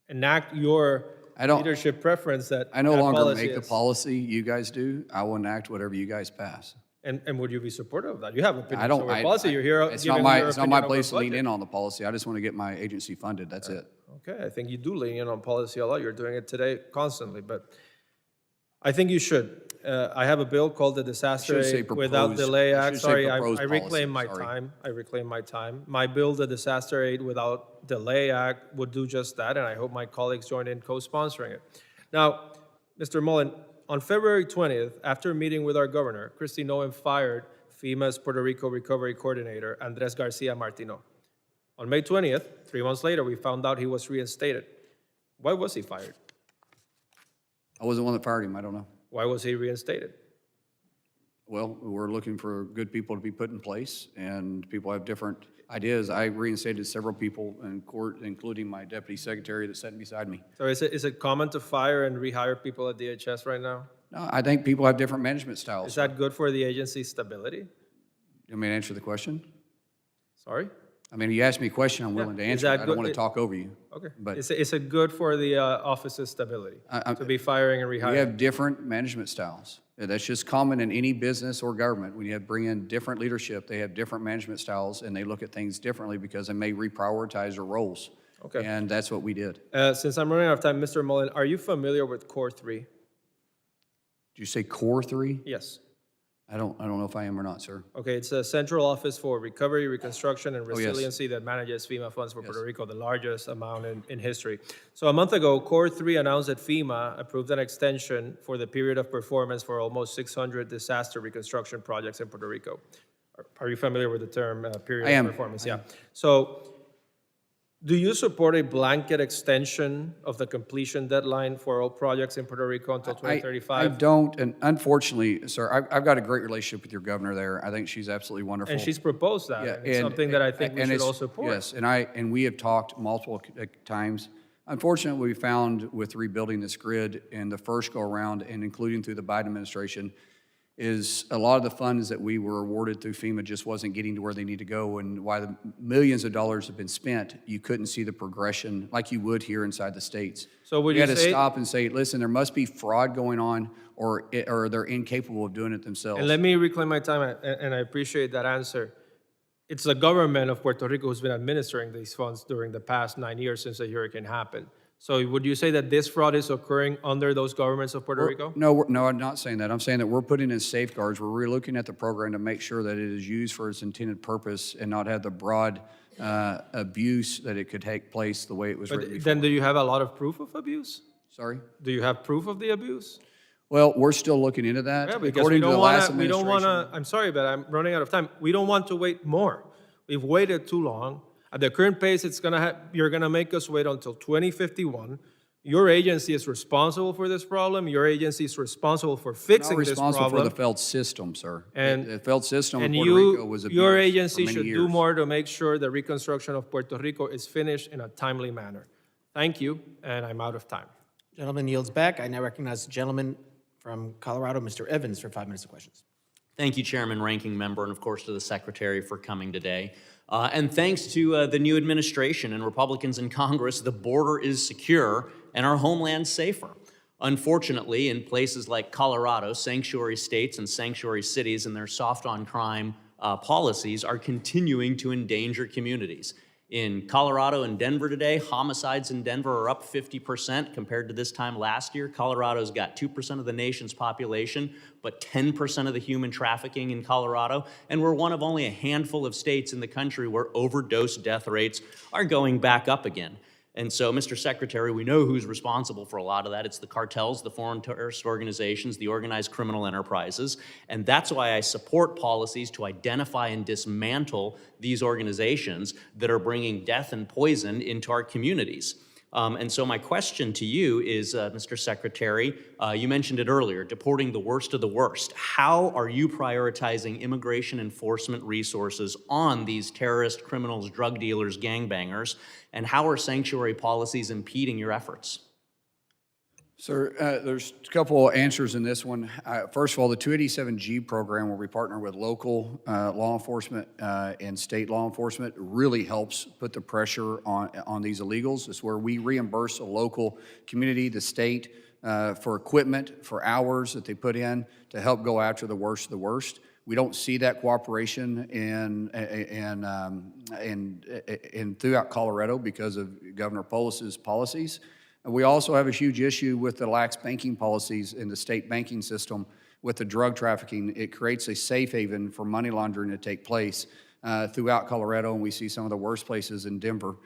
enact your leadership preference that I no that longer policy make the is- policy you guys do. I will enact whatever you guys pass. And would you be supportive of that? You have opinions I don't. over policy. You're here It's giving not my. your It's not my opinion over place to lean budget. in on the policy. I just want to get my agency funded. That's it. Okay, I think you do lean in on policy a lot. You're doing it today constantly, but I think you should. I have a bill called the Disaster should say Aid Without proposed. Delay I Act. should say Sorry, I proposed reclaim policy, my sorry. time. I reclaim my time. My bill, the Disaster Aid Without Delay Act, would do just that, and I hope my colleagues join in co-sponsoring it. Now, Mr. Mullin, on February 20th, after a meeting with our governor, Kristi Noem fired FEMA's Puerto Rico Recovery Coordinator, Andres Garcia Martino. On May 20th, 3 months later, we found out he was reinstated. Why was he fired? I wasn't the one that fired him. I don't know. Why was he reinstated? Well, we're looking for good people to be put in place, and people have different ideas. I reinstated several people in court, including my deputy secretary that's sitting beside me. So is it common to fire and rehire people at DHS right now? No, I think people have different management styles. Is that good for the agency's stability? You want me to answer the question? Sorry? I mean, you asked me a question, I'm willing to Is answer it. that I don't good- want to talk over you. Okay. But Is it good for the office's stability to be firing and we rehiring? have different management styles. That's just common in any business or government. When you have bring in different leadership, they have different management styles, and they look at things differently because they may reprioritize their roles. Okay. And that's what we did. Since I'm running out of time, Mr. Mullin, are you familiar with Core 3? Did you say Core 3? Yes. I don't know if I am or not, sir. Okay, it's a central office for recovery, reconstruction, and Oh, yes. resiliency that manages FEMA funds for Puerto Rico, the largest amount in history. So a month ago, Core 3 announced that FEMA approved an extension for the period of performance for almost 600 disaster reconstruction projects in Puerto Rico. Are you familiar with the term period I of am. performance? I Yeah. am. So do you support a blanket extension of the completion deadline for all projects in Puerto Rico until 2035? I don't, and unfortunately, sir, I've got a great relationship with your governor there. I think she's absolutely wonderful. And she's proposed that. Yeah, and it's something that I think we and should it's- all support. Yes, and we have talked multiple times. Unfortunately, we found with rebuilding this grid in the first go-around, and including through the Biden administration, is a lot of the funds that we were awarded through FEMA just wasn't getting to where they need to go, and why the millions of dollars have been spent, you couldn't see the progression like you would here inside the states. So would We you had to say- stop and say, listen, there must be fraud going on, or they're incapable of doing it themselves. And let me reclaim my time, and I appreciate that answer. It's the government of Puerto Rico who's been administering these funds during the past 9 years since the hurricane happened. So would you say that this fraud is occurring under those governments of Puerto Rico? No, I'm not saying that. I'm saying that we're putting in safeguards. We're relooking at the program to make sure that it is used for its intended purpose and not have the broad abuse that it could take place the way it was written But before. then do you have a lot of proof of abuse? Sorry? Do you have proof of the abuse? Well, we're still looking into that. Yeah, because According we to the don't last want to, we don't want administration. to, I'm sorry, but I'm running out of time. We don't want to wait more. We've waited too long. At the current pace, you're going to make us wait until 2051. Your agency is responsible for this problem. Your agency is responsible for We're not fixing this responsible problem. for the failed system, sir. And- The failed system in And Puerto Rico was abused your for agency many should years. do more to make sure the reconstruction of Puerto Rico is finished in a timely manner. Thank you, and I'm out of time. Gentleman yields back. I now recognize the gentleman from Colorado, Mr. Evans, for 5 minutes of questions. Thank you, Chairman, Ranking Member, and of course to the Secretary for coming today. And thanks to the new administration and Republicans in Congress, the border is secure and our homeland safer. Unfortunately, in places like Colorado, sanctuary states and sanctuary cities and their soft on crime policies are continuing to endanger communities. In Colorado and Denver today, homicides in Denver are up 50% compared to this time last year. Colorado's got 2% of the nation's population, but 10% of the human trafficking in Colorado. And we're one of only a handful of states in the country where overdose death rates are going back up again. And so, Mr. Secretary, we know who's responsible for a lot of that. It's the cartels, the foreign terrorist organizations, the organized criminal enterprises. And that's why I support policies to identify and dismantle these organizations that are bringing death and poison into our communities. And so my question to you is, Mr. Secretary, you mentioned it earlier, deporting the worst of the worst. How are you prioritizing immigration enforcement resources on these terrorists, criminals, drug dealers, gangbangers, and how are sanctuary policies impeding your efforts? Sir, there's a couple answers in this one. First of all, the 287G program, where we partner with local law enforcement and state law enforcement, really helps put the pressure on these illegals. It's where we reimburse a local community, the state, for equipment, for hours that they put in to help go after the worst of the worst. We don't see that cooperation in throughout Colorado because of Governor Polis's policies. We also have a huge issue with the lax banking policies in the state banking system with the drug trafficking. It creates a safe haven for money laundering to take place throughout Colorado, and we see some of the worst places in Denver.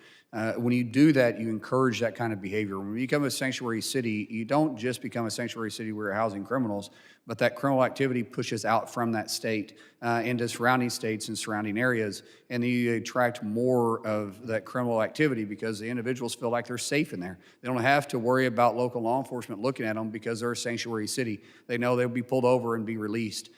When you do that, you encourage that kind of behavior. When you become a sanctuary city, you don't just become a sanctuary city where you're housing criminals, but that criminal activity pushes out from that state into surrounding states and surrounding areas, and then you attract more of that criminal activity because the individuals feel like they're safe in there. They don't have to worry about local law enforcement looking at them because they're a sanctuary city. They know they'll be pulled over and be released.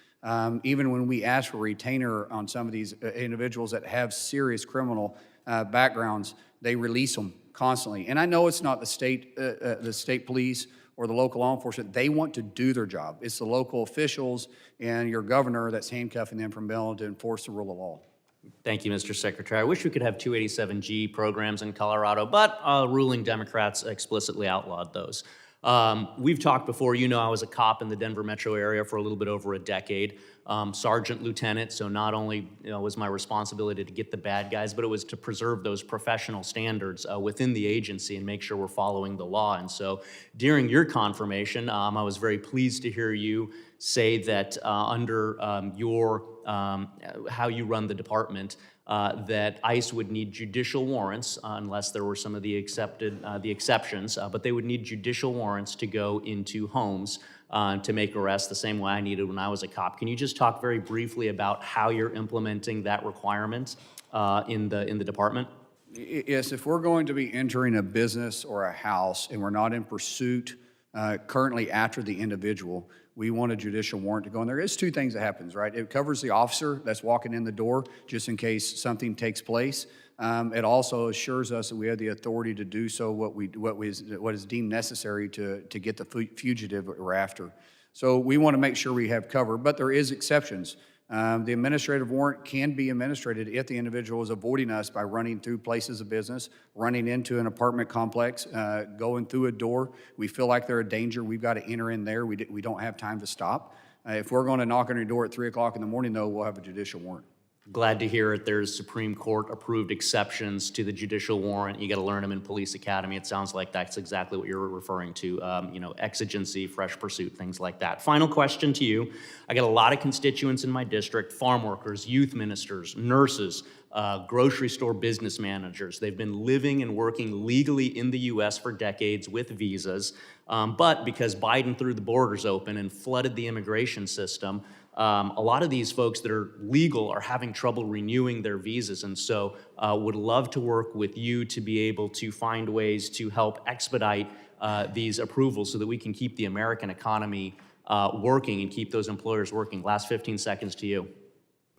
Even when we ask for retainer on some of these individuals that have serious criminal backgrounds, they release them constantly. And I know it's not the state police or the local law enforcement. They want to do their job. It's the local officials and your governor that's handcuffing them from being able to enforce the rule of law. Thank you, Mr. Secretary. I wish we could have 287G programs in Colorado, but ruling Democrats explicitly outlawed those. We've talked before. You know, I was a cop in the Denver metro area for a little bit over a decade, sergeant, lieutenant. So not only was my responsibility to get the bad guys, but it was to preserve those professional standards within the agency and make sure we're following the law. And so during your confirmation, I was very pleased to hear you say that under how you run the department, that ICE would need judicial warrants unless there were some of the exceptions, but they would need judicial warrants to go into homes to make arrests the same way I needed when I was a cop. Can you just talk very briefly about how you're implementing that requirement in the department? Yes, if we're going to be entering a business or a house and we're not in pursuit currently after the individual, we want a judicial warrant to go in there. There's two things that happens, right? It covers the officer that's walking in the door just in case something takes place. It also assures us that we have the authority to do so what is deemed necessary to get the fugitive we're after. So we want to make sure we have cover, but there is exceptions. The administrative warrant can be administrated if the individual is avoiding us by running through places of business, running into an apartment complex, going through a door. We feel like they're a danger. We've got to enter in there. We don't have time to stop. If we're going to knock on your door at 3 o'clock in the morning, though, we'll have a judicial warrant. Glad to hear it. There's Supreme Court approved exceptions to the judicial warrant. You got to learn them in police academy. It sounds like that's exactly what you're referring to. Exigency, fresh pursuit, things like that. Final question to you. I got a lot of constituents in my district, farm workers, youth ministers, nurses, grocery store business managers. They've been living and working legally in the U.S. for decades with visas, but because Biden threw the borders open and flooded the immigration system, a lot of these folks that are legal are having trouble renewing their visas, and so would love to work with you to be able to find ways to help expedite these approvals so that we can keep the American economy working and keep those employers working. Last 15 seconds to you.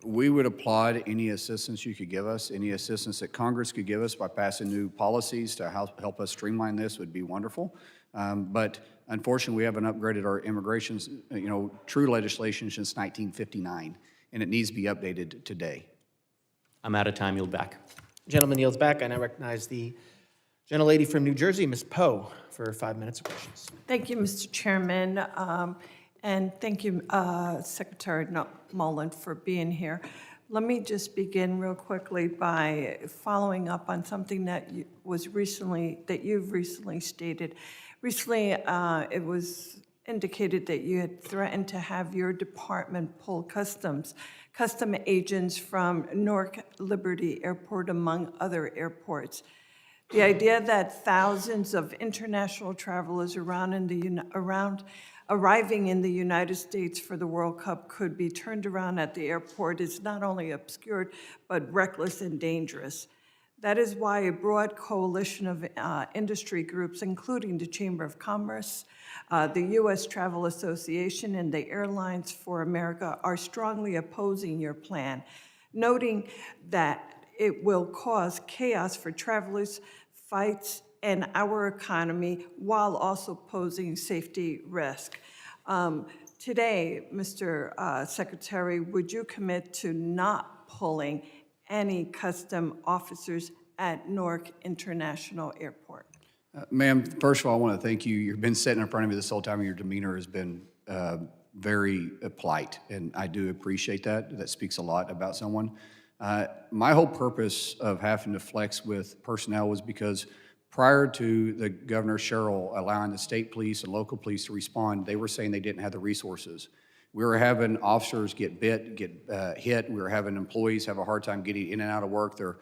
We would applaud any assistance you could give us, any assistance that Congress could give us by passing new policies to help us streamline this would be wonderful. But unfortunately, we haven't upgraded our immigration, true legislation since 1959, and it needs to be updated today. I'm out of time. Yield back. Gentleman yields back. I now recognize the gentlelady from New Jersey, Ms. Poe, for 5 minutes of questions. Thank you, Mr. Chairman, and thank you, Secretary Mullin, for being here. Let me just begin real quickly by following up on something that you've recently stated. Recently, it was indicated that you had threatened to have your department pull custom agents from Newark Liberty Airport, among other airports. The idea that thousands of international travelers arriving in the United States for the World Cup could be turned around at the airport is not only obscured, but reckless and dangerous. That is why a broad coalition of industry groups, including the Chamber of Commerce, the U.S. Travel Association, and the Airlines for America are strongly opposing your plan, noting that it will cause chaos for travelers, fights, and our economy, while also posing safety risk. Today, Mr. Secretary, would you commit to not pulling any custom officers at Newark International Airport? Ma'am, first of all, I want to thank you. You've been sitting in front of me this whole time, and your demeanor has been very polite, and I do appreciate that. That speaks a lot about someone. My whole purpose of having to flex with personnel was because prior to the Governor Sherrill allowing the state police and local police to respond, they were saying they didn't have the resources. We were having officers get hit. We were having employees have a hard time getting in and out of work. Their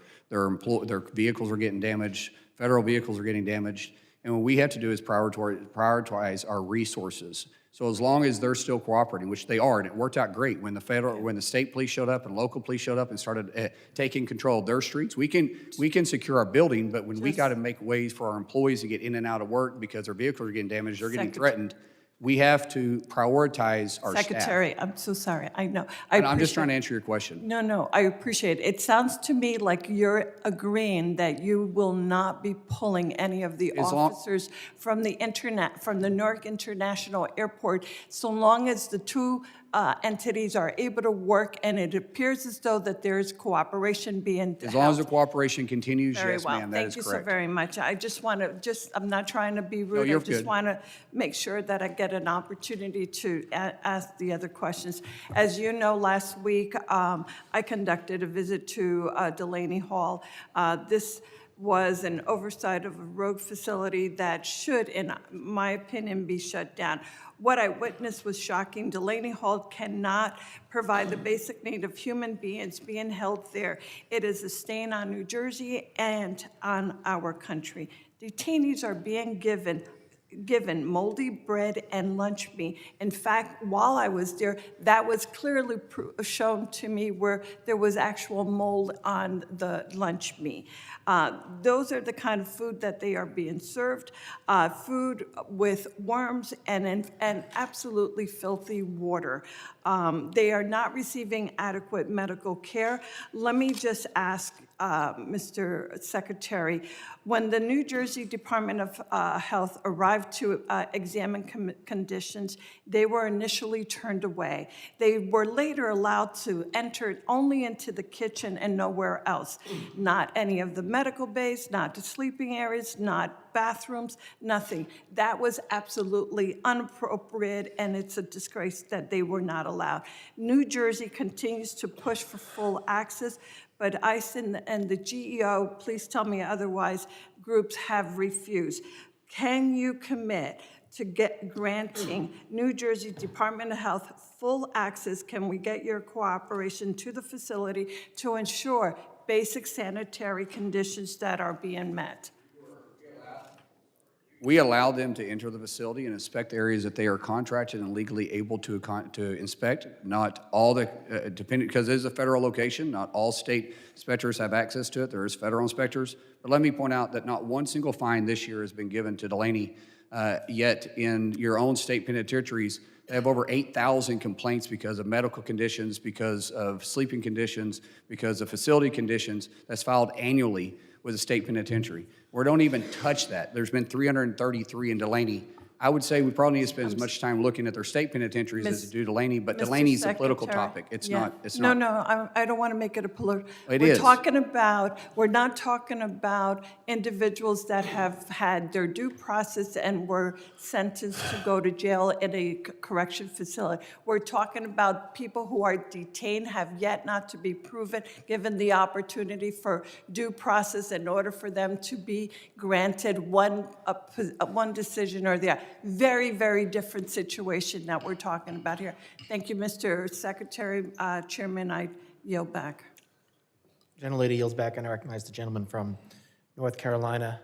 vehicles were getting damaged. Federal vehicles are getting damaged. And what we have to do is prioritize our resources. So as long as they're still cooperating, which they are, and it worked out great when the state police showed up and local police showed up and started taking control of their streets, we can secure our building, but when we got to make ways for our employees to get in and out of work because their vehicles are getting damaged, they're getting threatened, we have to prioritize our staff. Secretary, I'm so sorry. I know. I'm just trying to answer your question. No, I appreciate it. It sounds to me like you're agreeing that you will not be pulling any of the officers from the Newark International Airport, so long as the two entities are able to work, and it appears as though that there is cooperation being As long as the cooperation continues, Very yes, well. ma'am, that is correct. Thank you so very much. I just want to, I'm not trying to be rude. you're I just good. want to make sure that I get an opportunity to ask the other questions. As you know, last week, I conducted a visit to Delaney Hall. This was an oversight of a rogue facility that should, in my opinion, be shut down. What I witnessed was shocking. Delaney Hall cannot provide the basic need of human beings being held there. It is a stain on New Jersey and on our country. Detainees are being given moldy bread and lunch meat. In fact, while I was there, that was clearly shown to me where there was actual mold on the lunch meat. Those are the kind of food that they are being served, food with worms and absolutely filthy water. They are not receiving adequate medical care. Let me just ask, Mr. Secretary, when the New Jersey Department of Health arrived to examine conditions, they were initially turned away. They were later allowed to enter only into the kitchen and nowhere else. Not any of the medical bays, not the sleeping areas, not bathrooms, nothing. That was absolutely inappropriate, and it's a disgrace that they were not allowed. New Jersey continues to push for full access, but ICE and the GEO, please tell me otherwise, groups have refused. Can you commit to granting New Jersey Department of Health full access? Can we get your cooperation to the facility to ensure basic sanitary conditions that are being met? We allow them to enter the facility and inspect the areas that they are contracted and legally able to inspect. Not all depending, because it is a federal location, not all state inspectors have access to it. There is federal inspectors. But let me point out that not one single fine this year has been given to Delaney, yet in your own state penitentiaries, they have over 8,000 complaints because of medical conditions, because of sleeping conditions, because of facility conditions that's filed annually with the state penitentiary. We don't even touch that. There's been 333 in Delaney I would say we probably need to spend as much time looking at their state penitentiaries as we do Delaney, but Mr. Delaney's a political Secretary, topic. It's yeah. not, it's No, not. no, I don't want to make it a political. It We're is. talking about, we're not talking about individuals that have had their due process and were sentenced to go to jail in a correction facility. We're talking about people who are detained, have yet not to be proven, given the opportunity for due process in order for them to be granted one decision or the other. Very, very different situation that we're talking about here. Thank you, Mr. Secretary. Chairman, I yield back. Gentlelady yields back, and I recognize the gentleman from North Carolina.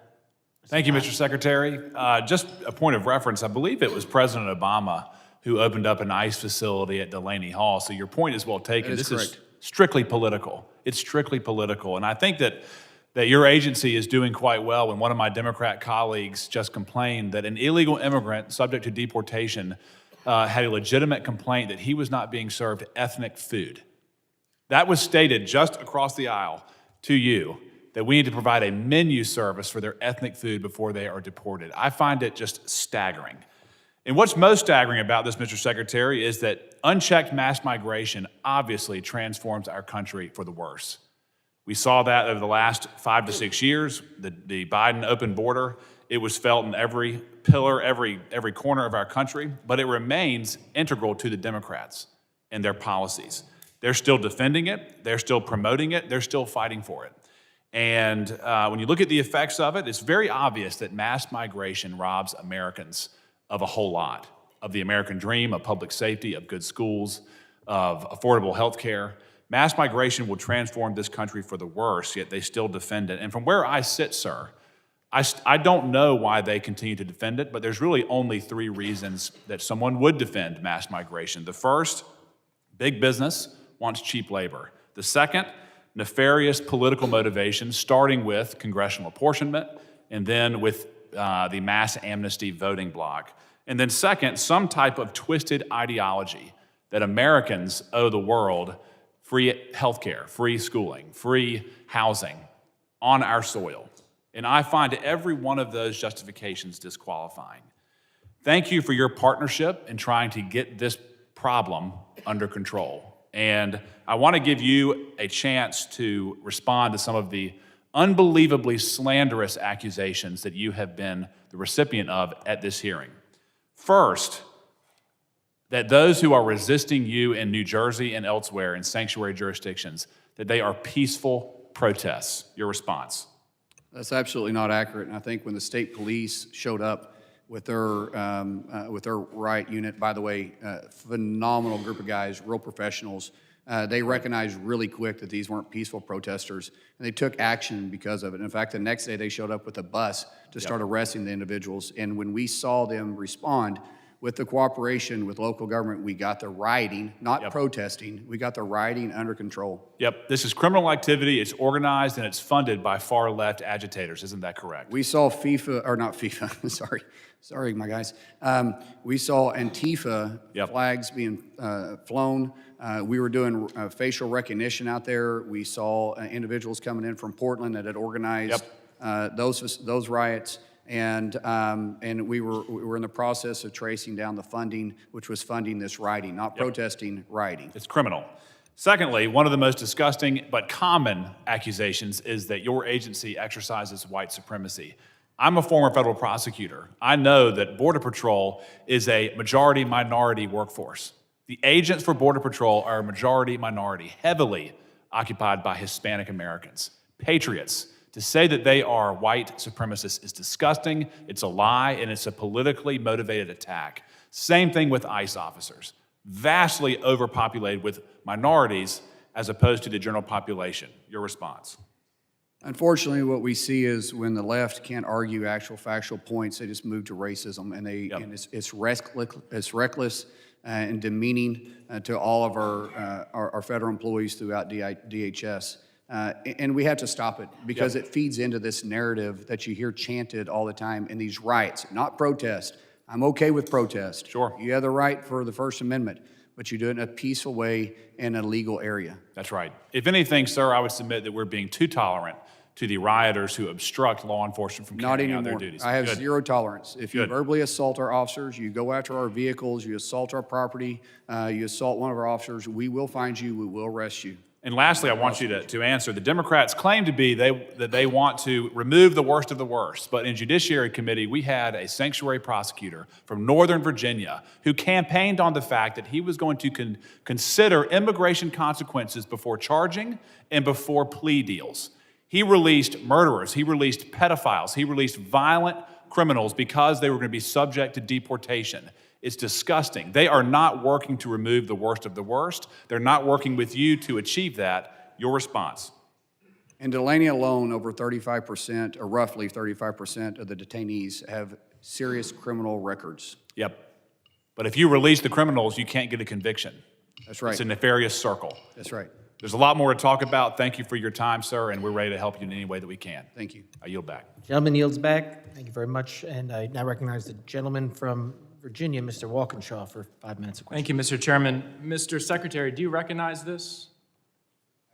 Thank you, Mr. Secretary. Just a point of reference, I believe it was President Obama who opened up an ICE facility at Delaney Hall, so your point is well taken. That is This is correct. strictly political. It's strictly political, and I think that your agency is doing quite well. When one of my Democrat colleagues just complained that an illegal immigrant subject to deportation had a legitimate complaint that he was not being served ethnic food. That was stated just across the aisle to you, that we need to provide a menu service for their ethnic food before they are deported. I find it just staggering. And what's most staggering about this, Mr. Secretary, is that unchecked mass migration obviously transforms our country for the worse. We saw that over the last 5 to 6 years, the Biden open border. It was felt in every pillar, every corner of our country, but it remains integral to the Democrats and their policies. They're still defending it, they're still promoting it, they're still fighting for it. And when you look at the effects of it, it's very obvious that mass migration robs Americans of a whole lot, of the American dream, of public safety, of good schools, of affordable health care. Mass migration will transform this country for the worse, yet they still defend it. And from where I sit, sir, I don't know why they continue to defend it, but there's really only 3 reasons that someone would defend mass migration. The first, big business wants cheap labor. The second, nefarious political motivations, starting with congressional apportionment and then with the mass amnesty voting bloc. And then second, some type of twisted ideology that Americans owe the world free healthcare, free schooling, free housing on our soil. And I find every one of those justifications disqualifying. Thank you for your partnership in trying to get this problem under control. And I want to give you a chance to respond to some of the unbelievably slanderous accusations that you have been the recipient of at this hearing. First, that those who are resisting you in New Jersey and elsewhere in sanctuary jurisdictions, that they are peaceful protests. Your response? That's absolutely not accurate. And I think when the state police showed up with their riot unit, by the way, phenomenal group of guys, real professionals, they recognized really quick that these weren't peaceful protesters, and they took action because of it. In fact, the next day they showed up with a bus to start arresting the individuals. And when we saw them respond, with the cooperation with local government, we got the rioting, not protesting, we got the rioting under control. Yep, this is criminal activity, it's organized, and it's funded by far-left agitators, isn't that correct? We saw sorry, my guys. We saw Antifa flags being flown. We were doing facial recognition out there. We saw individuals coming in from Portland that had organized those riots. And we were in the process of tracing down the funding, which was funding this rioting, not protesting, rioting. It's criminal. Secondly, one of the most disgusting but common accusations is that your agency exercises white supremacy. I'm a former federal prosecutor. I know that Border Patrol is a majority-minority workforce. The agents for Border Patrol are a majority-minority, heavily occupied by Hispanic Americans, patriots. To say that they are white supremacists is disgusting, it's a lie, and it's a politically motivated attack. Same thing with ICE officers. Vastly overpopulated with minorities as opposed to the general population. Your response? Unfortunately, what we see is when the left can't argue actual factual points, they just move to racism, and and it's reckless and demeaning to all of our federal employees throughout DHS. And we have to stop it because it feeds into this narrative that you hear chanted all the time in these riots, not protest. I'm okay with protest. Sure. You have the right for the First Amendment, but you do it in a peaceful way in a legal area. That's right. If anything, sir, I would submit that we're being too tolerant to the rioters who obstruct law enforcement from Not carrying out their anymore. duties. I have Good. zero tolerance. If you Good. verbally assault our officers, you go after our vehicles, you assault our property, you assault one of our officers, we will find you, we will arrest you. And lastly, I want you to answer. The Democrats claim to be that they want to remove the worst of the worst. But in Judiciary Committee, we had a sanctuary prosecutor from Northern Virginia who campaigned on the fact that he was going to consider immigration consequences before charging and before plea deals. He released murderers, he released pedophiles, he released violent criminals because they were going to be subject to deportation. It's disgusting. They are not working to remove the worst of the worst. They're not working with you to achieve that. Your response? In Delaney alone, over 35%, or roughly 35% of the detainees have serious criminal records. Yep. But if you release the criminals, you can't get a conviction. That's right. It's a nefarious circle. That's right. There's a lot more to talk about. Thank you for your time, sir, and we're ready to help you in any way that we can. Thank you. I yield back. Gentleman yields back. Thank you very much. And I now recognize the gentleman from Virginia, Mr. Walkinshaw, for 5 minutes of questions. Thank you, Mr. Chairman. Mr. Secretary, do you recognize this?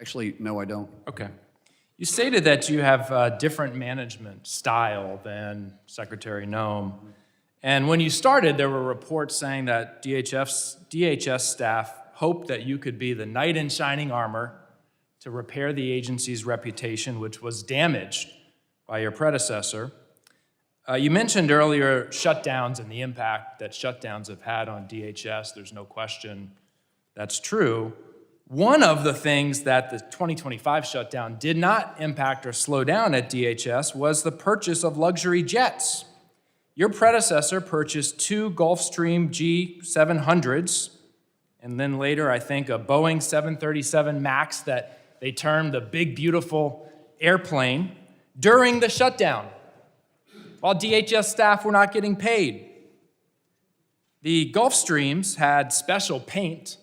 Actually, no, I don't. Okay. You stated that you have a different management style than Secretary Noem. And when you started, there were reports saying that DHS staff hoped that you could be the knight in shining armor to repair the agency's reputation, which was damaged by your predecessor. You mentioned earlier shutdowns and the impact that shutdowns have had on DHS. There's no question that's true. One of the things that the 2025 shutdown did not impact or slow down at DHS was the purchase of luxury jets. Your predecessor purchased 2 Gulfstream G700s, and then later, I think, a Boeing 737 MAX that they termed the big, beautiful airplane during the shutdown, while DHS staff were not getting paid. The Gulfstreams had special paint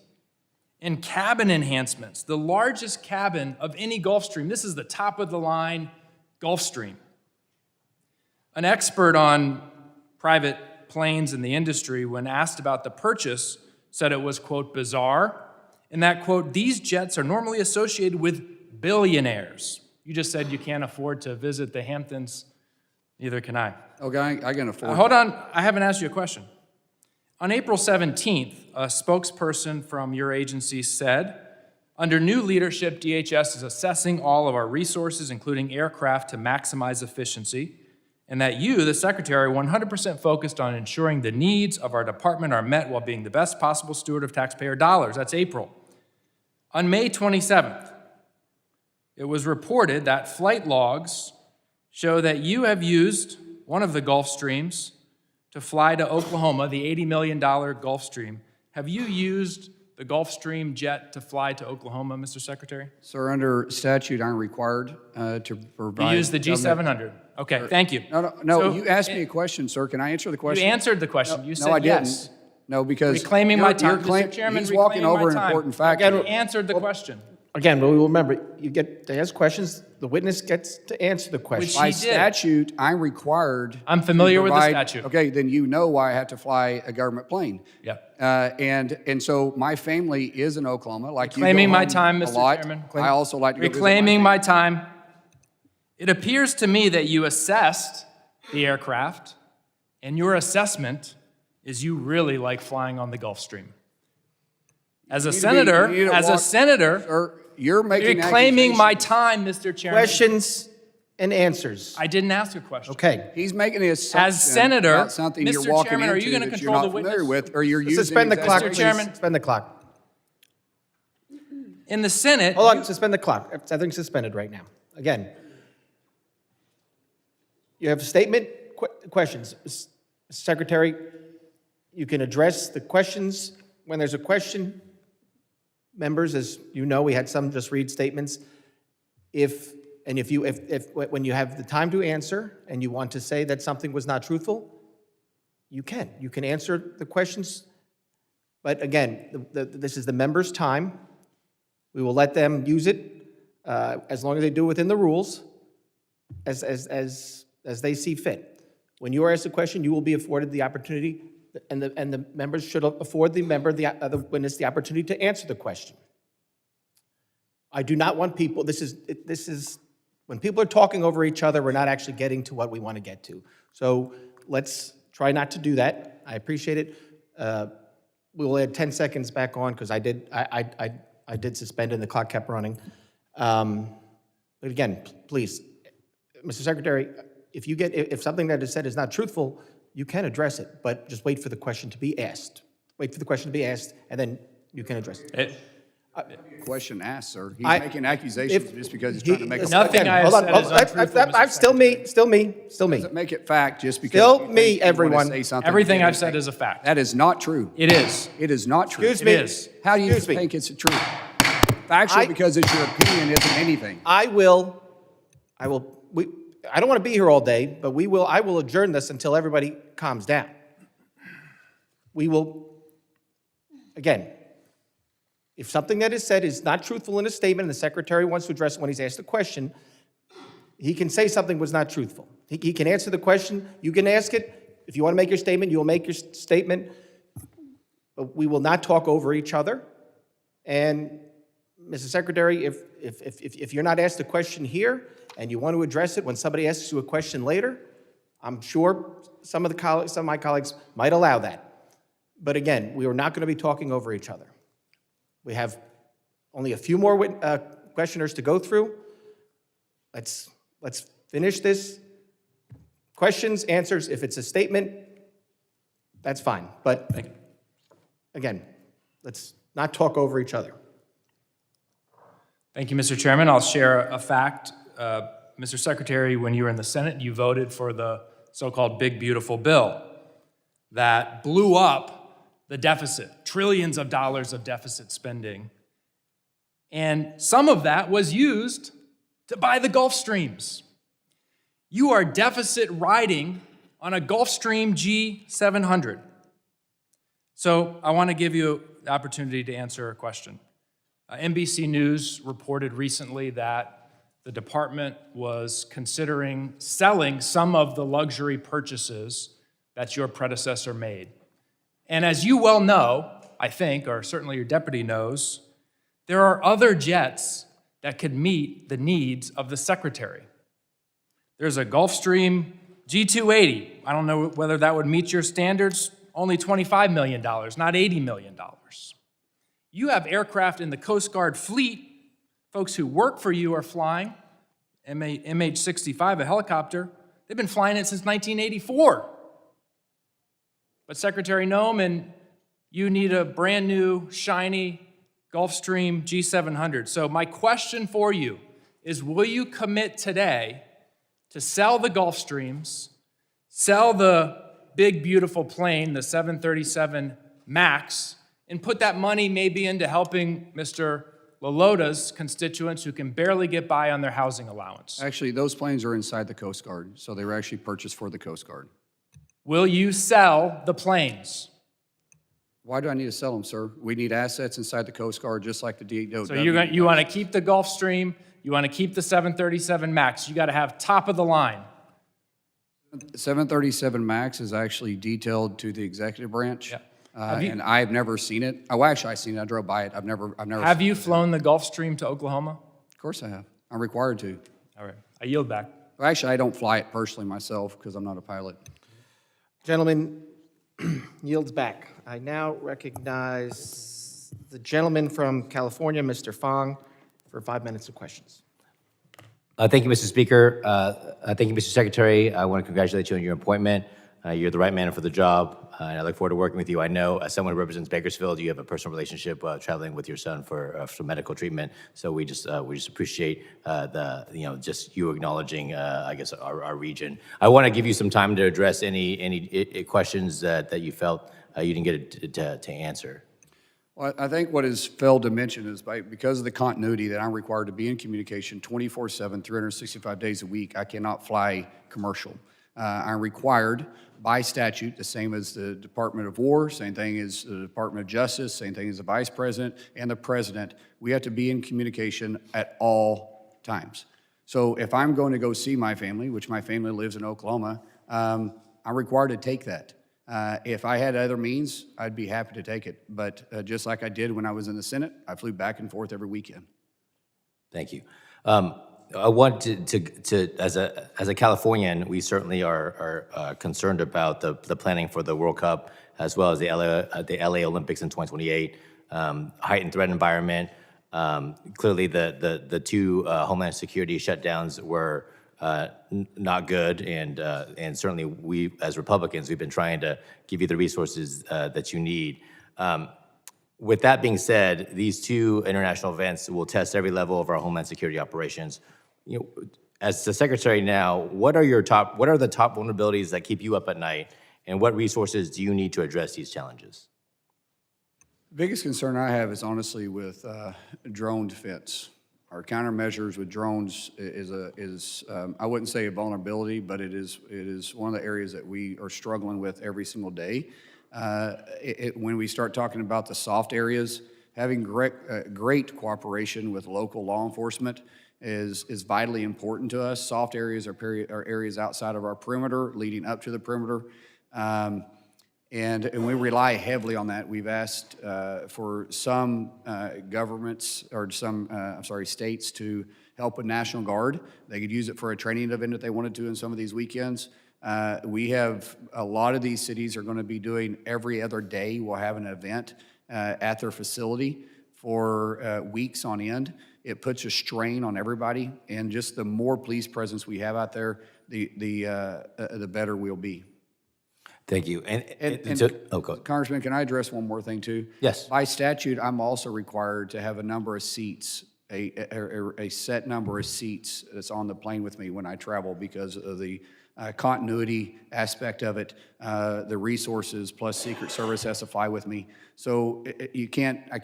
and cabin enhancements, the largest cabin of any Gulfstream. This is the top-of-the-line Gulfstream. An expert on private planes in the industry, when asked about the purchase, said it was, quote, bizarre, and that, quote, these jets are normally associated with billionaires. You just said you can't afford to visit the Hamptons. Neither can I. Okay, I can afford Hold on, I haven't asked you a question. On April 17th, a spokesperson from your agency said, under new leadership, DHS is assessing all of our resources, including aircraft, to maximize efficiency, and that you, the Secretary, are 100% focused on ensuring the needs of our department are met while being the best possible steward of taxpayer dollars. That's April. On May 27th, it was reported that flight logs show that you have used one of the Gulfstreams to fly to Oklahoma, the $80 million Gulfstream. Have you used the Gulfstream jet to fly to Oklahoma, Mr. Secretary? Sir, under statute, I'm required to provide. You used the G700. Okay, thank you. No, So, you asked me a question, sir. Can I answer the question? You answered the question. No, You no, said I didn't. yes. No, because Reclaiming my time. you're Mr. Chairman, he's walking reclaiming over my an time. important fact. You answered the question. Again, but we will remember, you get to ask questions, the witness gets to answer the question. By statute, I'm required. I'm familiar to with the provide- statute. Okay, then you know why I have to fly a government plane. Yep. And so my family is in Oklahoma, like you go Reclaiming my home time, a Mr. lot. Chairman. I also like to go visit Reclaiming my my time. It appears to me that you assessed the aircraft, and your assessment is you really like flying on the Gulfstream. As a senator, Sir, you're making reclaiming my time, Mr. Chairman. Questions and answers. I didn't ask a question. Okay. He's making an assumption As senator, about something you're Mr. walking Chairman, are you into gonna that you're control not the familiar witness? with, or you're using. Suspend the clock, Mr. please. Chairman. Suspend the clock. In the Senate. Hold on, suspend the clock. Everything's suspended right now. Again, you have statement, questions. Mr. Secretary, you can address the questions when there's a question. Members, as you know, we had some just read statements. When you have the time to answer and you want to say that something was not truthful, you can. You can answer the questions. But again, this is the members' time. We will let them use it as long as they do it within the rules, as they see fit. When you are asked a question, you will be afforded the opportunity, and the members should afford the witness the opportunity to answer the question. I do not want people. This is when people are talking over each other, we're not actually getting to what we want to get to. So let's try not to do that. I appreciate it. We'll add 10 seconds back on because I did suspend and the clock kept running. But again, please, Mr. Secretary, if something that is said is not truthful, you can address it, but just wait for the question to be asked. Wait for the question to be asked, and then you can address it. Question asked, sir. He's making accusations just because he's trying to make a Nothing I have said is untruthful, Mr. Still me. Doesn't make it fact just because Still you think me, you wanna everyone. say something. Everything I've said is a fact. That is not true. It is. It is not true. Excuse me. It is. How do you Excuse me. think it's true? Factual because it's your opinion isn't anything. I don't want to be here all day, but I will adjourn this until everybody calms down. We will, again, if something that is said is not truthful in a statement and the secretary wants to address it when he's asked a question, he can say something was not truthful. He can answer the question. You can ask it. If you want to make your statement, you will make your statement. But we will not talk over each other. And Mr. Secretary, if you're not asked a question here and you want to address it when somebody asks you a question later, I'm sure some of my colleagues might allow that. But again, we are not going to be talking over each other. We have only a few more questioners to go through. Let's finish this. Questions, answers. If it's a statement, that's fine. But again, let's not talk over each other. Thank you, Mr. Chairman. I'll share a fact. Mr. Secretary, when you were in the Senate, you voted for the so-called Big Beautiful Bill that blew up the deficit, trillions of dollars of deficit spending. And some of that was used to buy the Gulf Streams. You are deficit riding on a Gulfstream G700. So I want to give you the opportunity to answer a question. NBC News reported recently that the department was considering selling some of the luxury purchases that your predecessor made. And as you well know, I think, or certainly your deputy knows, there are other jets that could meet the needs of the secretary. There's a Gulfstream G280. I don't know whether that would meet your standards, only $25 million, not $80 million. You have aircraft in the Coast Guard fleet. Folks who work for you are flying MH-65, a helicopter. They've been flying it since 1984. But Secretary Noem and you need a brand new, shiny Gulfstream G700. So my question for you is, will you commit today to sell the Gulfstreams, sell the big, beautiful plane, the 737 MAX, and put that money maybe into helping Mr. Lalota's constituents who can barely get by on their housing allowance? Actually, those planes are inside the Coast Guard, so they were actually purchased for the Coast Guard. Will you sell the planes? Why do I need to sell them, sir? We need assets inside the Coast Guard, just like the DOW. So you want to keep the Gulfstream, you want to keep the 737 MAX. You got to have top of the line. 737 MAX is actually detailed to the executive branch. Yeah. And I've never seen it. Oh, actually, I've seen it. I drove by it. I've never. Have you flown the Gulfstream to Oklahoma? Of course I have. I'm required to. All right. I yield back. Well, actually, I don't fly it personally myself because I'm not a pilot. Gentleman yields back. I now recognize the gentleman from California, Mr. Fong, for 5 minutes of questions. Thank you, Mr. Speaker. Thank you, Mr. Secretary. I want to congratulate you on your appointment. You're the right man for the job, and I look forward to working with you. I know as someone who represents Bakersfield, you have a personal relationship traveling with your son for medical treatment. So we just appreciate just you acknowledging, I guess, our region. I want to give you some time to address any questions that you felt you didn't get to answer. Well, I think what is failed to mention is because of the continuity that I'm required to be in communication 24/7, 365 days a week, I cannot fly commercial. I'm required by statute, the same as the Department of War, same thing as the Department of Justice, same thing as the Vice President and the President. We have to be in communication at all times. So if I'm going to go see my family, which my family lives in Oklahoma, I'm required to take that. If I had other means, I'd be happy to take it. But just like I did when I was in the Senate, I flew back and forth every weekend. Thank you. I want to as a Californian, we certainly are concerned about the planning for the World Cup as well as the LA Olympics in 2028, heightened threat environment. Clearly, the two Homeland Security shutdowns were not good, and certainly we as Republicans, we've been trying to give you the resources that you need. With that being said, these two international events will test every level of our Homeland Security operations. You know, as the Secretary now, what are the top vulnerabilities that keep you up at night, and what resources do you need to address these challenges? The biggest concern I have is honestly with drone defense. Our countermeasures with drones is I wouldn't say a vulnerability, but it is one of the areas that we are struggling with every single day. When we start talking about the soft areas, having great cooperation with local law enforcement is vitally important to us. Soft areas are areas outside of our perimeter, leading up to the perimeter. And we rely heavily on that. We've asked for some governments, or some, states to help with National Guard. They could use it for a training event if they wanted to in some of these weekends. We have, a lot of these cities are going to be doing every other day, we'll have an event at their facility for weeks on end. It puts a strain on everybody, and just the more police presence we have out there, the better we'll be. Thank you. Congressman, can I address one more thing too? Yes. By statute, I'm also required to have a number of seats, a set number of seats that's on the plane with me when I travel because of the continuity aspect of it, the resources plus Secret Service has to fly with me. So I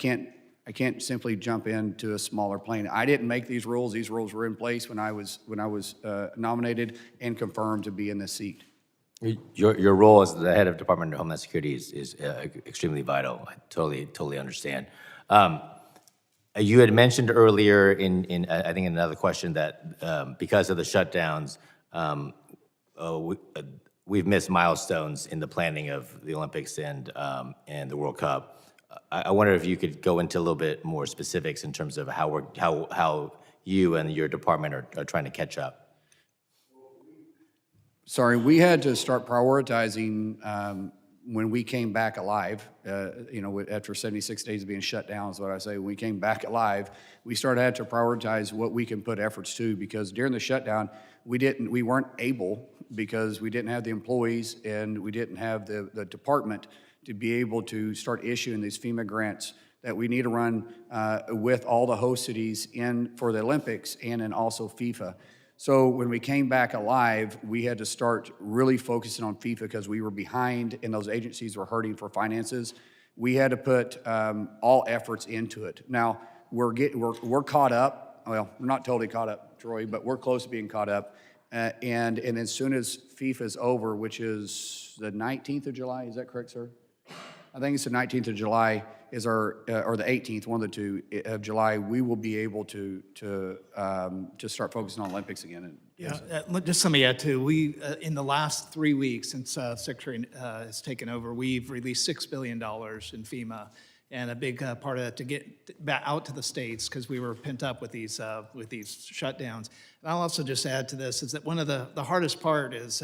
can't simply jump into a smaller plane. I didn't make these rules. These rules were in place when I was nominated and confirmed to be in this seat. Your role as the head of Department of Homeland Security is extremely vital. I totally understand. You had mentioned earlier in I think in another question that because of the shutdowns, we've missed milestones in the planning of the Olympics and the World Cup. I wonder if you could go into a little bit more specifics in terms of how you and your department are trying to catch up. Sorry, we had to start prioritizing when we came back alive, after 76 days of being shut down is what I say. When we came back alive, we started to prioritize what we can put efforts to, because during the shutdown, we weren't able, because we didn't have the employees and we didn't have the department to be able to start issuing these FEMA grants that we need to run with all the host cities for the Olympics and then also FIFA. So when we came back alive, we had to start really focusing on FIFA because we were behind and those agencies were hurting for finances. We had to put all efforts into it. Now, we're caught up. Well, we're not totally caught up, Troy, but we're close to being caught up. And as soon as FIFA is over, which is the 19th of July, is that correct, sir? I think it's the 19th of July is or the 18th, one of the two of July, we will be able to start focusing on Olympics again. Just let me add too, we, in the last 3 weeks since Secretary has taken over, we've released $6 billion in FEMA, and a big part of that to get back out to the states because we were pent up with these shutdowns. And I'll also just add to this is that one of the hardest part is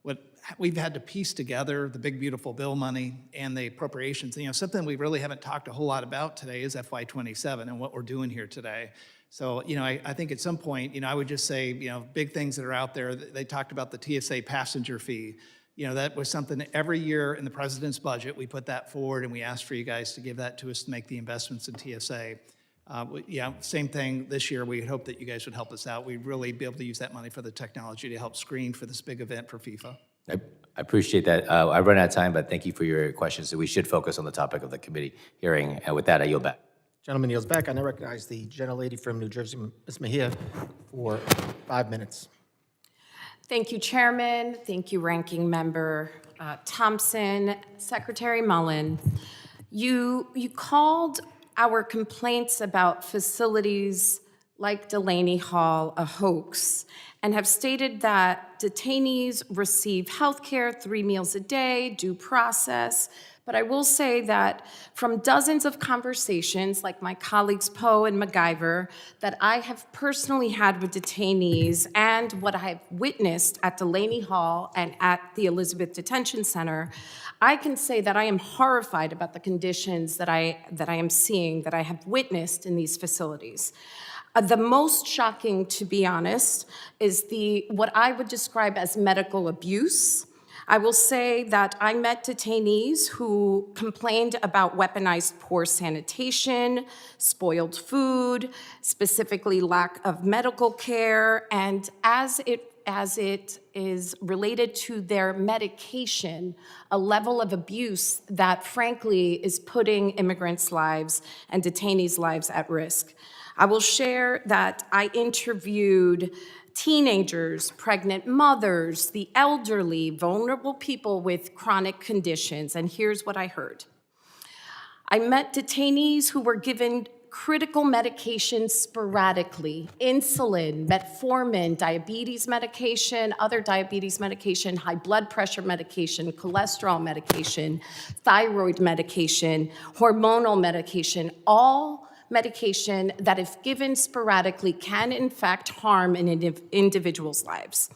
what we've had to piece together the big beautiful bill money and the appropriations. Something we really haven't talked a whole lot about today is FY27 and what we're doing here today. So, I think at some point, I would just say, big things that are out there. They talked about the TSA passenger fee. That was something that every year in the president's budget, we put that forward and we asked for you guys to give that to us to make the investments in TSA. Same thing this year. We hope that you guys would help us out. We'd really be able to use that money for the technology to help screen for this big event for FIFA. I appreciate that. I run out of time, but thank you for your questions. So we should focus on the topic of the committee hearing. And with that, I yield back. Gentleman yields back. I now recognize the gentlelady from New Jersey, Ms. Mejia, for 5 minutes. Thank you, Chairman. Thank you, Ranking Member Thompson. Secretary Mullin, you called our complaints about facilities like Delaney Hall a hoax and have stated that detainees receive health care, 3 meals a day, due process, But I will say that from dozens of conversations, like my colleagues Poe and MacGyver, that I have personally had with detainees and what I have witnessed at Delaney Hall and at the Elizabeth Detention Center, I can say that I am horrified about the conditions that I am seeing, that I have witnessed in these facilities. The most shocking, to be honest, is what I would describe as medical abuse. I will say that I met detainees who complained about weaponized poor sanitation, spoiled food, specifically lack of medical care, and as it is related to their medication, a level of abuse that frankly is putting immigrants' lives and detainees' lives at risk. I will share that I interviewed teenagers, pregnant mothers, the elderly, vulnerable people with chronic conditions, and here's what I heard. I met detainees who were given critical medications sporadically: insulin, metformin, diabetes medication, other diabetes medication, high blood pressure medication, cholesterol medication, thyroid medication, hormonal medication, all medication that, if given sporadically, can in fact harm an individual's lives.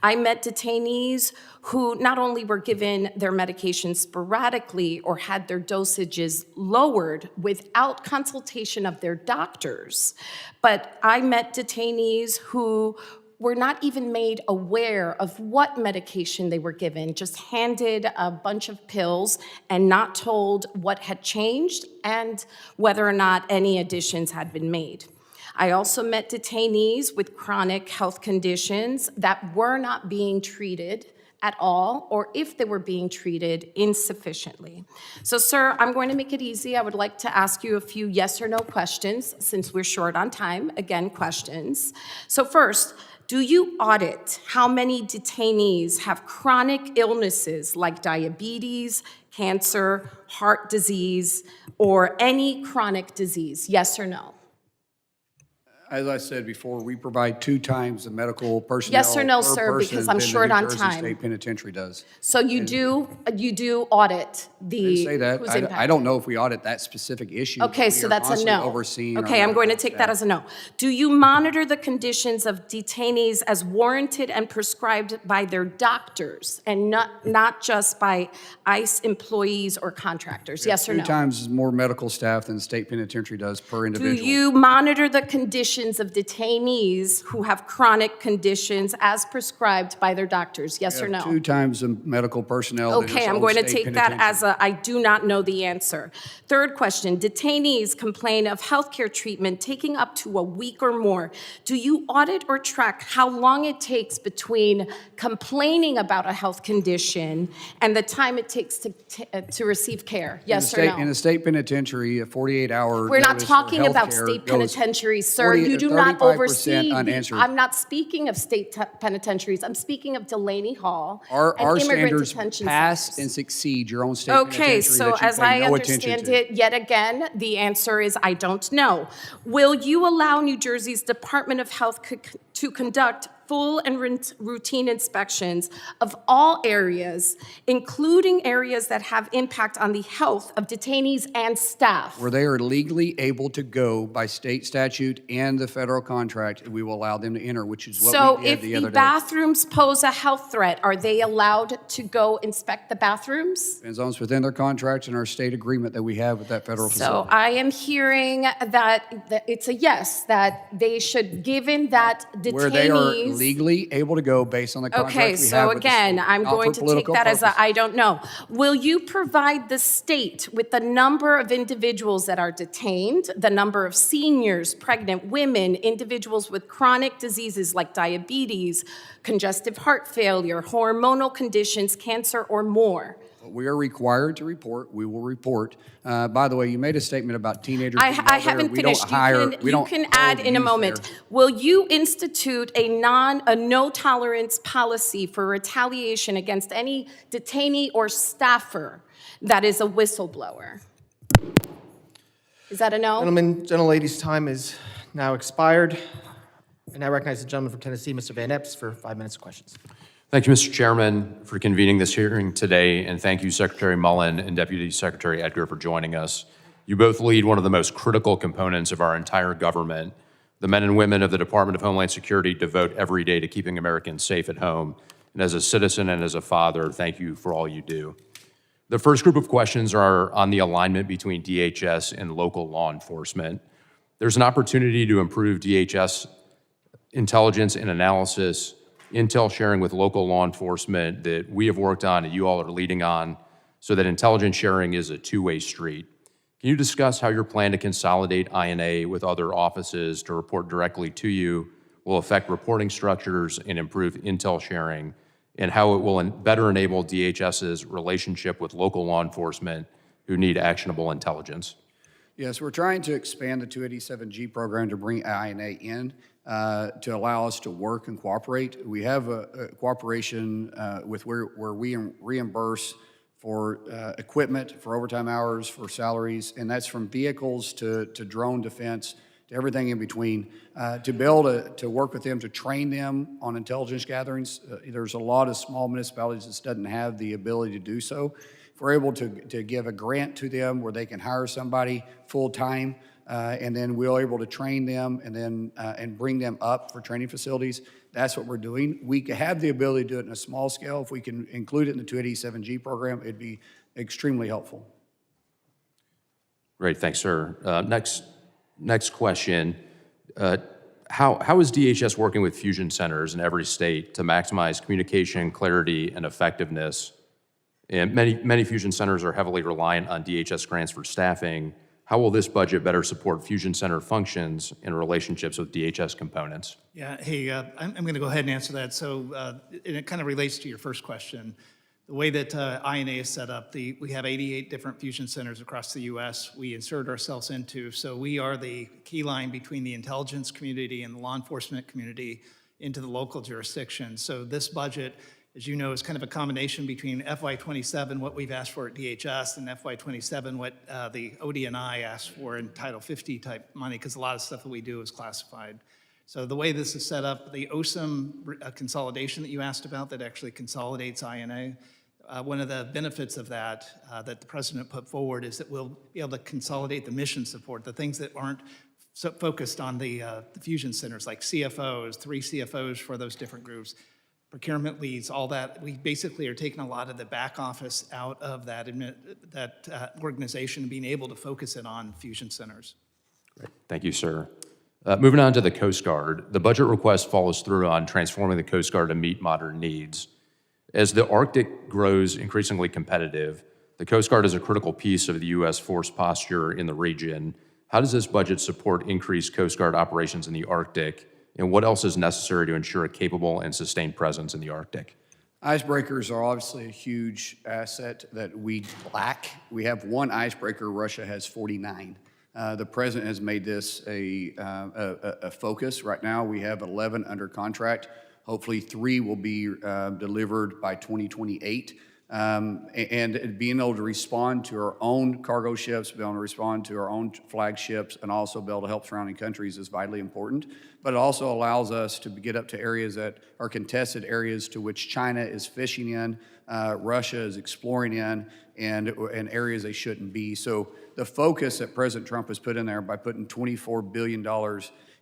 I met detainees who not only were given their medication sporadically or had their dosages lowered without consultation of their doctors, but I met detainees who were not even made aware of what medication they were given, just handed a bunch of pills and not told what had changed and whether or not any additions had been made. I also met detainees with chronic health conditions that were not being treated at all, or if they were being treated, insufficiently. So, sir, I'm going to make it easy. I would like to ask you a few yes or no questions since we're short on time. Again, questions. So first, do you audit how many detainees have chronic illnesses like diabetes, cancer, heart disease, or any chronic disease? Yes or no? As I said before, we provide 2 times the medical personnel Yes or no, per sir, person because I'm than the short New on Jersey time. State Penitentiary does. So you do audit the I didn't say that. who's I impacted? don't know if we audit that specific issue. Okay, but so we are that's a constantly no. overseeing our Okay, I'm going to medical take that staff. as a no. Do you monitor the conditions of detainees as warranted and prescribed by their doctors and not just by ICE employees or contractors? Yes or 2 no? times more medical staff than the state penitentiary does per Do individual. you monitor the conditions of detainees who have chronic conditions as prescribed by their doctors? Yes or no? 2 times the medical personnel. than Okay, its I'm own going to state take that penitentiary. as I do not know the answer. Third question, detainees complain of healthcare treatment taking up to a week or more. Do you audit or track how long it takes between complaining about a health condition and the time it takes to receive care? Yes or no? In the state penitentiary, a 48-hour We're not notice for talking about healthcare state goes penitentiaries, sir. 40 You do not 35% oversee. unanswered. I'm not speaking of state penitentiaries. I'm speaking of Delaney Hall Our and immigrant standards detention pass centers. and succeed your own state Okay, penitentiary so that you as pay I no attention understand to. it, yet again, the answer is I don't know. Will you allow New Jersey's Department of Health to conduct full and routine inspections of all areas, including areas that have impact on the health of detainees and staff? Where they are legally able to go by state statute and the federal contract, we will allow them to enter, which is what So we did if the the other day. bathrooms pose a health threat, are they allowed to go inspect the bathrooms? Depends on what's within their contract and our state agreement that we have with that federal So facility. I am hearing that it's a yes, that they should, given that Where they are detainees. legally able to go based on the contract Okay, we have so with the again, state, I'm not for going to take political that as purposes. I don't know. Will you provide the state with the number of individuals that are detained, the number of seniors, pregnant women, individuals with chronic diseases like diabetes, congestive heart failure, hormonal conditions, cancer, or more? We are required to report. We will report. By the way, you made a statement about teenagers. I being out there. haven't We don't finished. hire- we You don't can add hold in a youth moment. there. Will you institute a no tolerance policy for retaliation against any detainee or staffer that is a whistleblower? Is that a no? Gentlemen, gentlelady's time is now expired. I now recognize the gentleman from Tennessee, Mr. Van Epps, for 5 minutes of questions. Thank you, Mr. Chairman, for convening this hearing today, and thank you, Secretary Mullin and Deputy Secretary Edgar, for joining us. You both lead one of the most critical components of our entire government. The men and women of the Department of Homeland Security devote every day to keeping Americans safe at home. And as a citizen and as a father, thank you for all you do. The first group of questions are on the alignment between DHS and local law enforcement. There's an opportunity to improve DHS intelligence and analysis, intel sharing with local law enforcement that we have worked on and you all are leading on, so that intelligence sharing is a two-way street. Can you discuss how your plan to consolidate INA with other offices to report directly to you will affect reporting structures and improve intel sharing, and how it will better enable DHS's relationship with local law enforcement who need actionable intelligence? Yes, we're trying to expand the 287G program to bring INA in to allow us to work and cooperate. We have a cooperation with where we reimburse for equipment, for overtime hours, for salaries, and that's from vehicles to drone defense, to everything in between, to be able to work with them, to train them on intelligence gatherings. There's a lot of small municipalities that doesn't have the ability to do so. If we're able to give a grant to them where they can hire somebody full-time, and then we're able to train them and then and bring them up for training facilities, that's what we're doing. We have the ability to do it in a small scale. If we can include it in the 287G program, it'd be extremely helpful. Great, thanks, sir. Next question. How is DHS working with fusion centers in every state to maximize communication, clarity, and effectiveness? And many fusion centers are heavily reliant on DHS grants for staffing. How will this budget better support fusion center functions and relationships with DHS components? Yeah, hey, I'm going to go ahead and answer that. So, and it kind of relates to your first question. The way that INA is set up, we have 88 different fusion centers across the U.S. we insert ourselves into. So we are the key line between the intelligence community and the law enforcement community into the local jurisdiction. So this budget, as you know, is kind of a combination between FY27, what we've asked for at DHS, and FY27, what the ODNI asked for in Title 50 type money, because a lot of stuff that we do is classified. So the way this is set up, the OSIM consolidation that you asked about that actually consolidates INA, one of the benefits of that that the president put forward is that we'll be able to consolidate the mission support, the things that aren't so focused on the fusion centers, like CFOs, 3 CFOs for those different groups, procurement leads, all that. We basically are taking a lot of the back office out of that organization and being able to focus it on fusion centers. Great. Thank you, sir. Moving on to the Coast Guard, the budget request follows through on transforming the Coast Guard to meet modern needs. As the Arctic grows increasingly competitive, the Coast Guard is a critical piece of the U.S. force posture in the region. How does this budget support increased Coast Guard operations in the Arctic, and what else is necessary to ensure a capable and sustained presence in the Arctic? Icebreakers are obviously a huge asset that we lack. We have one icebreaker, Russia has 49. The president has made this a focus. Right now, we have 11 under contract. Hopefully, 3 will be delivered by 2028. And being able to respond to our own cargo ships, being able to respond to our own flagships, and also be able to help surrounding countries is vitally important. But it also allows us to get up to areas that are contested areas to which China is fishing in, Russia is exploring in, and areas they shouldn't be. So the focus that President Trump has put in there by putting $24 billion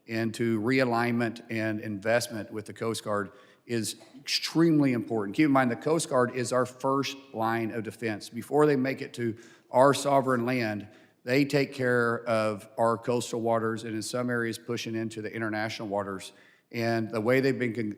into realignment and investment with the Coast Guard is extremely important. Keep in mind, the Coast Guard is our first line of defense. Before they make it to our sovereign land, they take care of our coastal waters and in some areas pushing into the international waters. And the way they've been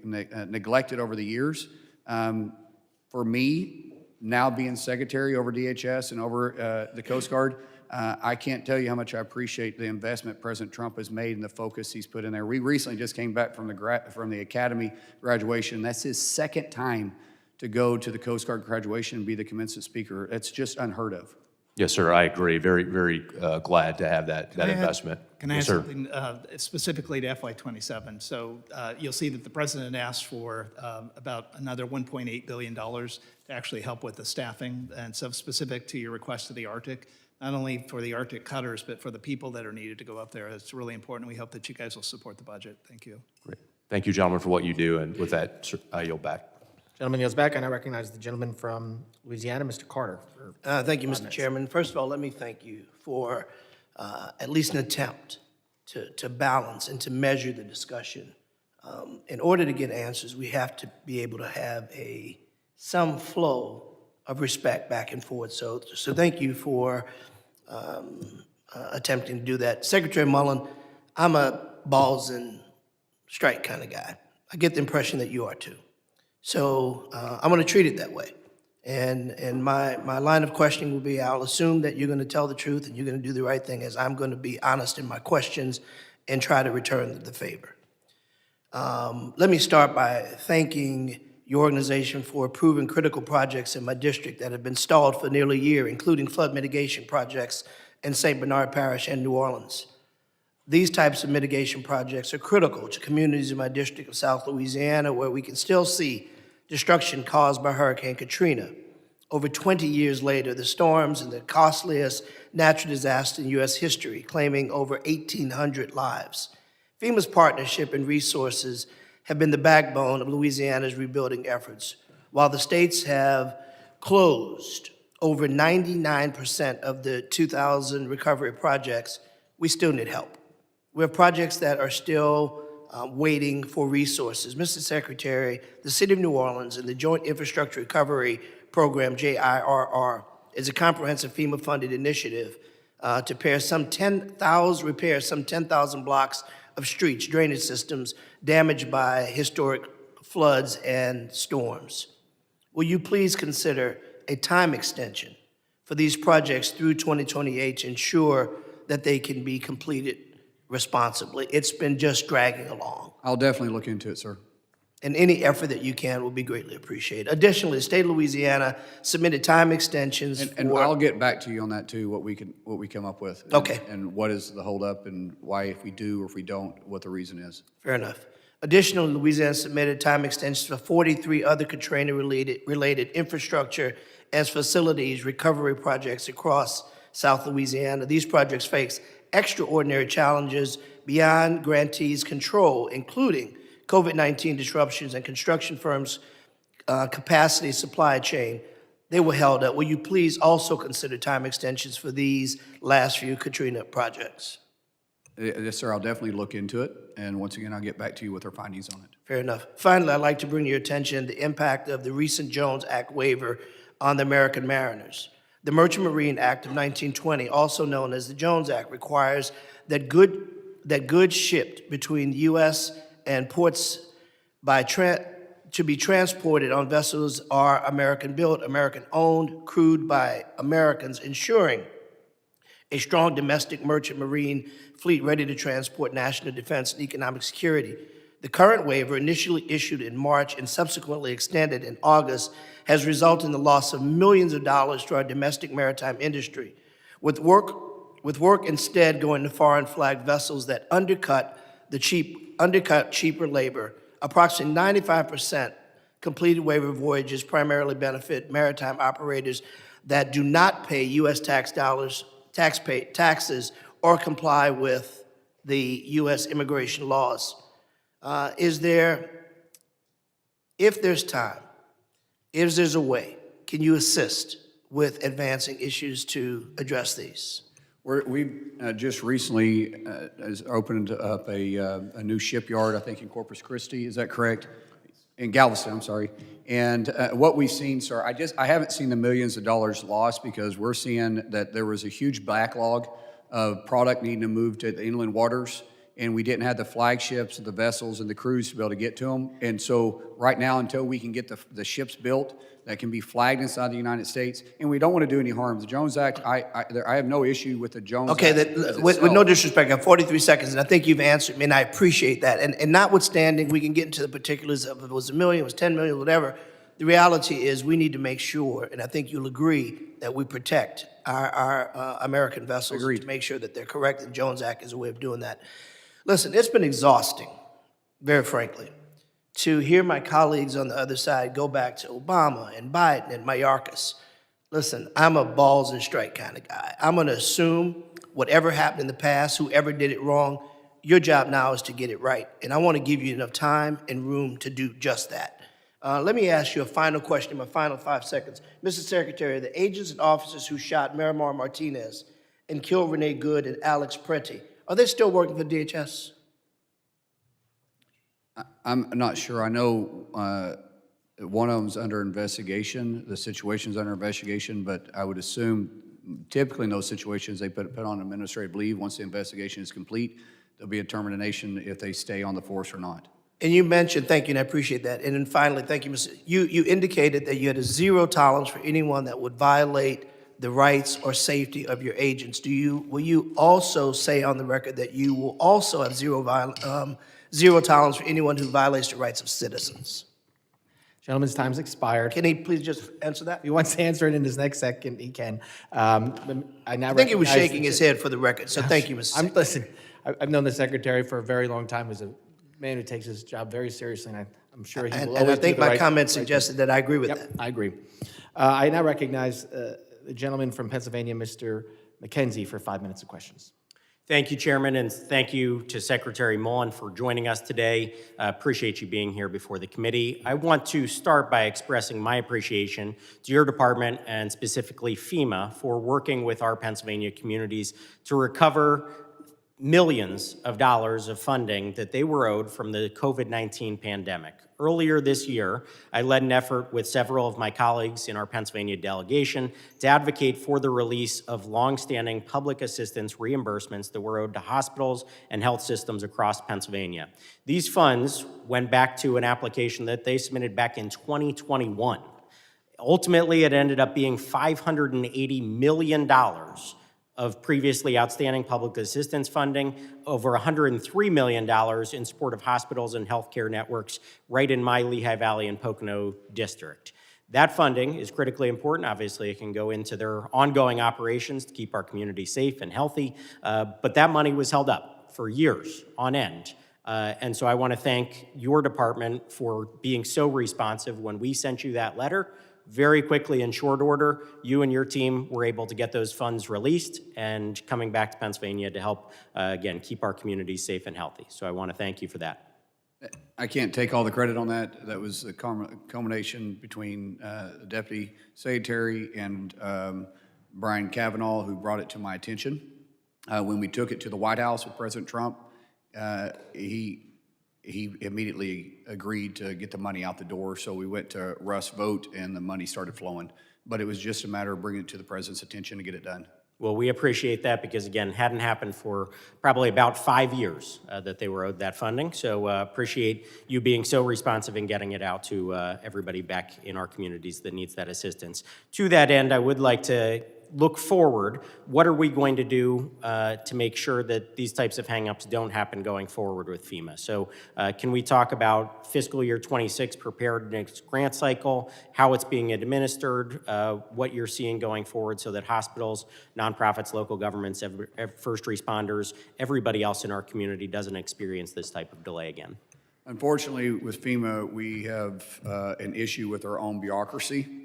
neglected over the years, for me, now being secretary over DHS and over the Coast Guard, I can't tell you how much I appreciate the investment President Trump has made and the focus he's put in there. We recently just came back from the Academy graduation. That's his second time to go to the Coast Guard graduation and be the commencement speaker. That's just unheard of. Yes, sir, I agree. Very, very glad to have that investment. Can I add Yes, sir. something specifically to FY27? So you'll see that the president asked for about another $1.8 billion to actually help with the staffing. And so specific to your request to the Arctic, not only for the Arctic cutters, but for the people that are needed to go up there. It's really important. We hope that you guys will support the budget. Thank you. Great. Thank you, gentlemen, for what you do. And with that, I yield back. Gentleman yields back, and I recognize the gentleman from Louisiana, Mr. Carter. Thank you, Mr. Chairman. First of all, let me thank you for at least an attempt to balance and to measure the discussion. In order to get answers, we have to be able to have some flow of respect back and forth. So thank you for attempting to do that. Secretary Mullin, I'm a balls and strike kind of guy. I get the impression that you are too. So I'm going to treat it that way. And my line of questioning will be, I'll assume that you're going to tell the truth and you're going to do the right thing, as I'm going to be honest in my questions and try to return the favor. Let me start by thanking your organization for approving critical projects in my district that have been stalled for nearly a year, including flood mitigation projects in St. Bernard Parish and New Orleans. These types of mitigation projects are critical to communities in my district of South Louisiana, where we can still see destruction caused by Hurricane Katrina. Over 20 years later, the storms and the costliest natural disaster in U.S. history, claiming over 1,800 lives. FEMA's partnership and resources have been the backbone of Louisiana's rebuilding efforts. While the states have closed over 99% of the 2,000 recovery projects, we still need help. We have projects that are still waiting for resources. Mr. Secretary, the City of New Orleans and the Joint Infrastructure Recovery Program, JIRR, is a comprehensive FEMA-funded initiative to repair some 10,000 blocks of streets, drainage systems damaged by historic floods and storms. Will you please consider a time extension for these projects through 2028 to ensure that they can be completed responsibly? It's been just dragging along. I'll definitely look into it, sir. And any effort that you can will be greatly appreciated. Additionally, the state of Louisiana submitted time extensions And I'll get back to you on that too, what we come up with. Okay. And what is the holdup and why, if we do or if we don't, what the reason is. Fair enough. Additionally, Louisiana submitted time extensions for 43 other Katrina-related infrastructure and facilities recovery projects across South Louisiana. These projects face extraordinary challenges beyond grantees' control, including COVID-19 disruptions and construction firms' capacity supply chain. They were held up. Will you please also consider time extensions for these last few Katrina projects? Yes, sir, I'll definitely look into it. And once again, I'll get back to you with our findings on it. Fair enough. Finally, I'd like to bring to your attention the impact of the recent Jones Act waiver on the American mariners. The Merchant Marine Act of 1920, also known as the Jones Act, requires that goods shipped between the U.S. and ports to be transported on vessels are American-built, American-owned, crewed by Americans, ensuring a strong domestic merchant marine fleet ready to transport national defense and economic security. The current waiver, initially issued in March and subsequently extended in August, has resulted in the loss of millions of dollars to our domestic maritime industry, with work instead going to foreign flag vessels that undercut cheaper labor. Approximately 95% completed waiver voyages primarily benefit maritime operators that do not pay U.S. taxes or comply with the U.S. immigration laws. If there's time, if there's a way, can you assist with advancing issues to address these? We've just recently has opened up a new shipyard, I think in Corpus Christi, is that correct? In Galveston, I'm sorry. And what we've seen, sir, I haven't seen the millions of dollars lost, because we're seeing that there was a huge backlog of product needing to move to the inland waters, and we didn't have the flagships, the vessels, and the crews to be able to get to them. And so right now, until we can get the ships built that can be flagged inside the United States, and we don't want to do any harm. The Jones Act, I have no issue with the Jones Act. Okay, with no disrespect, I have 43 seconds, and I think you've answered me, and I appreciate that. And notwithstanding, we can get into the particulars of if it was $1 million, it was 10 million, whatever. The reality is we need to make sure, and I think you'll agree, that we protect our American vessels to make sure that they're correct. The Jones Act is a way of doing that. Listen, it's been exhausting, very frankly, to hear my colleagues on the other side go back to Obama and Biden and Mayorkas. Listen, I'm a balls and strike kind of guy. I'm going to assume whatever happened in the past, whoever did it wrong, your job now is to get it right. And I want to give you enough time and room to do just that. Let me ask you a final question in my final 5 seconds. Mr. Secretary, the agents and officers who shot Miramar Martinez and killed Renee Good and Alex Preti, are they still working for DHS? I'm not sure. I know one of them's under investigation. The situation's under investigation, but I would assume typically in those situations, they put on administrative leave. Once the investigation is complete, there'll be a determination if they stay on the force or not. And you mentioned, thank you, and I appreciate that. And then finally, thank you, Mr. You indicated that you had a zero tolerance for anyone that would violate the rights or safety of your agents. Will you also say on the record that you will also have zero tolerance for anyone who violates the rights of citizens? Gentleman's time's expired. Can he please just answer that? If he wants to answer it in his next second, he can. I think he was shaking his head for the record, so thank you, Mr. Secretary. Listen, I've known the Secretary for a very long time. He's a man who takes his job very seriously, and I'm sure he will always do the right And I think my right comment thing. suggested that I agree with that. Yep, I agree. I now recognize the gentleman from Pennsylvania, Mr. McKenzie, for 5 minutes of questions. Thank you, Chairman, and thank you to Secretary Mullin for joining us today. Appreciate you being here before the committee. I want to start by expressing my appreciation to your department and specifically FEMA for working with our Pennsylvania communities to recover millions of dollars of funding that they were owed from the COVID-19 pandemic. Earlier this year, I led an effort with several of my colleagues in our Pennsylvania delegation to advocate for the release of longstanding public assistance reimbursements that were owed to hospitals and health systems across Pennsylvania. These funds went back to an application that they submitted back in 2021. Ultimately, it ended up being $580 million of previously outstanding public assistance funding, over $103 million in support of hospitals and healthcare networks right in my Lehigh Valley and Pocono district. That funding is critically important. Obviously, it can go into their ongoing operations to keep our community safe and healthy, but that money was held up for years on end. And so I want to thank your department for being so responsive when we sent you that letter. Very quickly, in short order, you and your team were able to get those funds released and coming back to Pennsylvania to help, again, keep our communities safe and healthy. So I want to thank you for that. I can't take all the credit on that. That was a culmination between the Deputy Secretary and Brian Cavanaugh, who brought it to my attention. When we took it to the White House with President Trump, he immediately agreed to get the money out the door, so we went to Russ vote and the money started flowing. But it was just a matter of bringing it to the President's attention to get it done. Well, we appreciate that because, again, hadn't happened for probably about 5 years that they were owed that funding. So appreciate you being so responsive in getting it out to everybody back in our communities that needs that assistance. To that end, I would like to look forward. What are we going to do to make sure that these types of hangups don't happen going forward with FEMA? So can we talk about fiscal year 26 preparedness grant cycle, how it's being administered, what you're seeing going forward so that hospitals, nonprofits, local governments, first responders, everybody else in our community doesn't experience this type of delay again? Unfortunately, with FEMA, we have an issue with our own bureaucracy.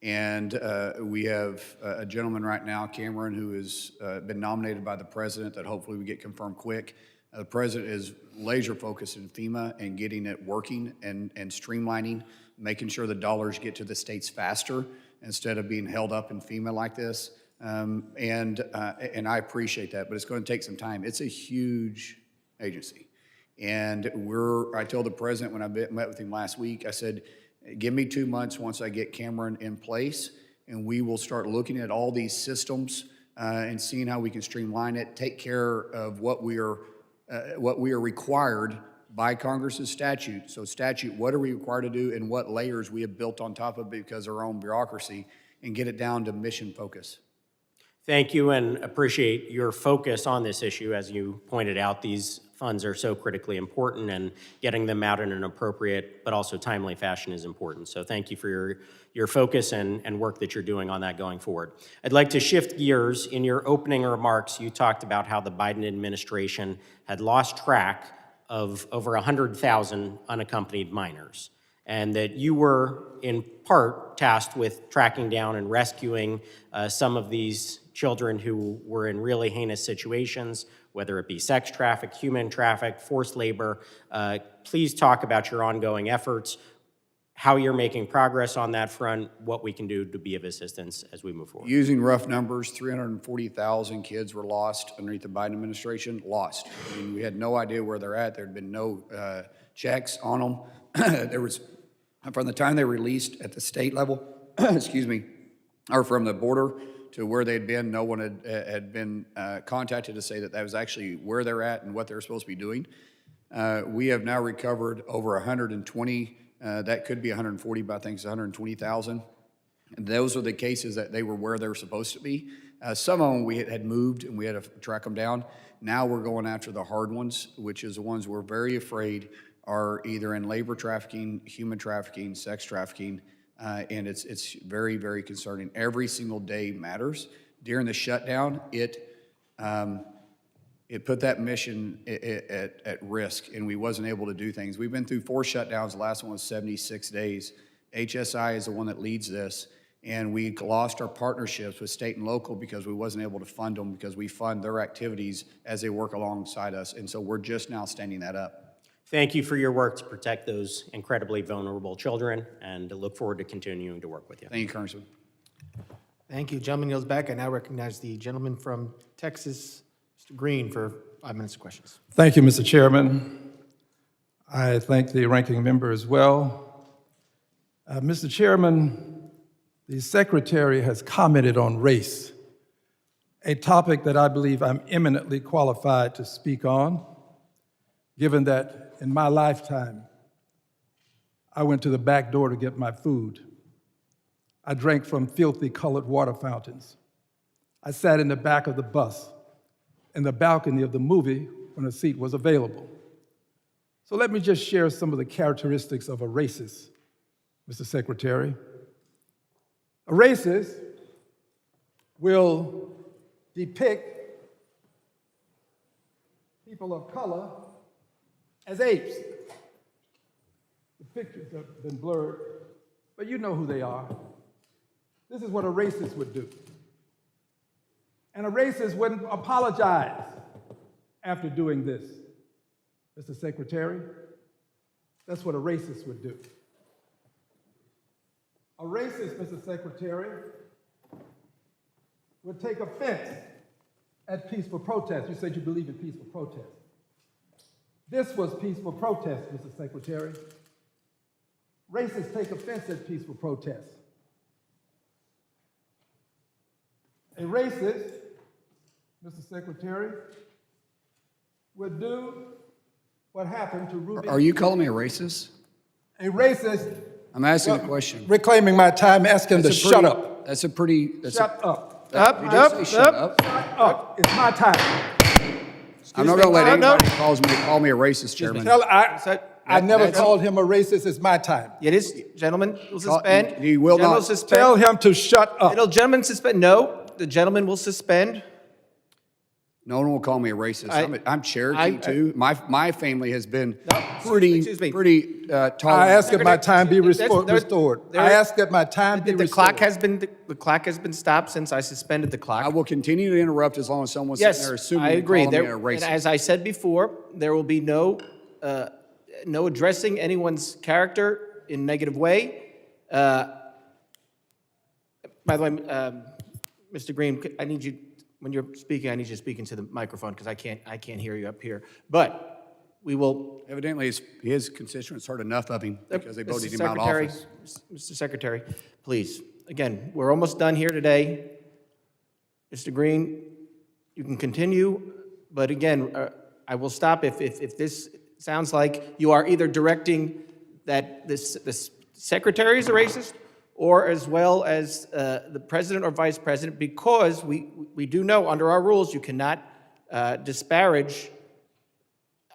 And we have a gentleman right now, Cameron, who has been nominated by the President that hopefully we get confirmed quick. The President is laser focused in FEMA and getting it working and streamlining, making sure the dollars get to the states faster instead of being held up in FEMA like this. And I appreciate that, but it's going to take some time. It's a huge agency. And I told the President when I met with him last week, I said, give me 2 months once I get Cameron in place, and we will start looking at all these systems and seeing how we can streamline it, take care of what we are required by Congress's statute. So statute, what are we required to do and what layers we have built on top of it because of our own bureaucracy, and get it down to mission focus. Thank you, and appreciate your focus on this issue. As you pointed out, these funds are so critically important, and getting them out in an appropriate but also timely fashion is important. So thank you for your focus and work that you're doing on that going forward. I'd like to shift gears. In your opening remarks, you talked about how the Biden administration had lost track of over 100,000 unaccompanied minors, and that you were in part tasked with tracking down and rescuing some of these children who were in really heinous situations, whether it be sex traffic, human traffic, forced labor. Please talk about your ongoing efforts. how you're making progress on that front, what we can do to be of assistance as we move forward. Using rough numbers, 340,000 kids were lost underneath the Biden administration, lost. I mean, we had no idea where they're at. There had been no checks on them. There was, from the time they released at the state level, excuse me, or from the border to where they'd been, no one had been contacted to say that that was actually where they're at and what they're supposed to be doing. We have now recovered over 120, that could be 140, but I think it's 120,000. And those are the cases that they were where they were supposed to be. Some of them we had moved and we had to track them down. Now we're going after the hard ones, which is the ones we're very afraid are either in labor trafficking, human trafficking, sex trafficking, and it's very, very concerning. Every single day matters. During the shutdown, it put that mission at risk, and we wasn't able to do things. We've been through 4 shutdowns. The last one was 76 days. HSI is the one that leads this, and we lost our partnerships with state and local because we wasn't able to fund them because we fund their activities as they work alongside us, and so we're just now standing that up. Thank you for your work to protect those incredibly vulnerable children, and I look forward to continuing to work with you. Thank you, Congressman. Thank you. Gentleman yields back. I now recognize the gentleman from Texas, Mr. Green, for 5 minutes of questions. Thank you, Mr. Chairman. I thank the ranking member as well. Mr. Chairman, the Secretary has commented on race, a topic that I believe I'm eminently qualified to speak on, given that in my lifetime, I went to the back door to get my food. I drank from filthy colored water fountains. I sat in the back of the bus, in the balcony of the movie when a seat was available. So let me just share some of the characteristics of a racist, Mr. Secretary. A racist will depict people of color as apes. The pictures have been blurred, but you know who they are. This is what a racist would do. And a racist wouldn't apologize after doing this. Mr. Secretary, that's what a racist would do. A racist, Mr. Secretary, would take offense at peaceful protest. You said you believe in peaceful protest. This was peaceful protest, Mr. Secretary. Racists take offense at peaceful protest. A racist, Mr. Secretary, would do what happened to Ruby. Are you calling me a racist? A racist. I'm asking a question. Reclaiming my time, asking to shut up. That's a pretty. Shut up. You just say shut up. Shut up. It's my time. I'm not going to let anybody call me a racist, Chairman. I never called him a racist. It's my time. It is, gentlemen, will suspend. You will Gentlemen not. will suspend. Tell him to shut up. Gentlemen suspend. No, the gentleman will suspend. No one will call me a racist. I'm Cherokee too. My family has been pretty tolerant. I ask that my time be restored. I ask that my time be restored. The clock has been stopped since I suspended the clock. I will continue to interrupt as long as someone's sitting there assuming I agree. me a racist. And as I said before, there will be no addressing anyone's character in a negative way. By the way, Mr. Green, I need you. When you're speaking, I need you to speak into the microphone because I can't hear you up here. But we will. Evidently, his constituents heard enough of him because they voted him out of office. Mr. Secretary, please. Again, we're almost done here today. Mr. Green, you can continue, but again, I will stop if this sounds like you are either directing that this secretary is a racist, or as well as the president or vice president, because we do know under our rules you cannot disparage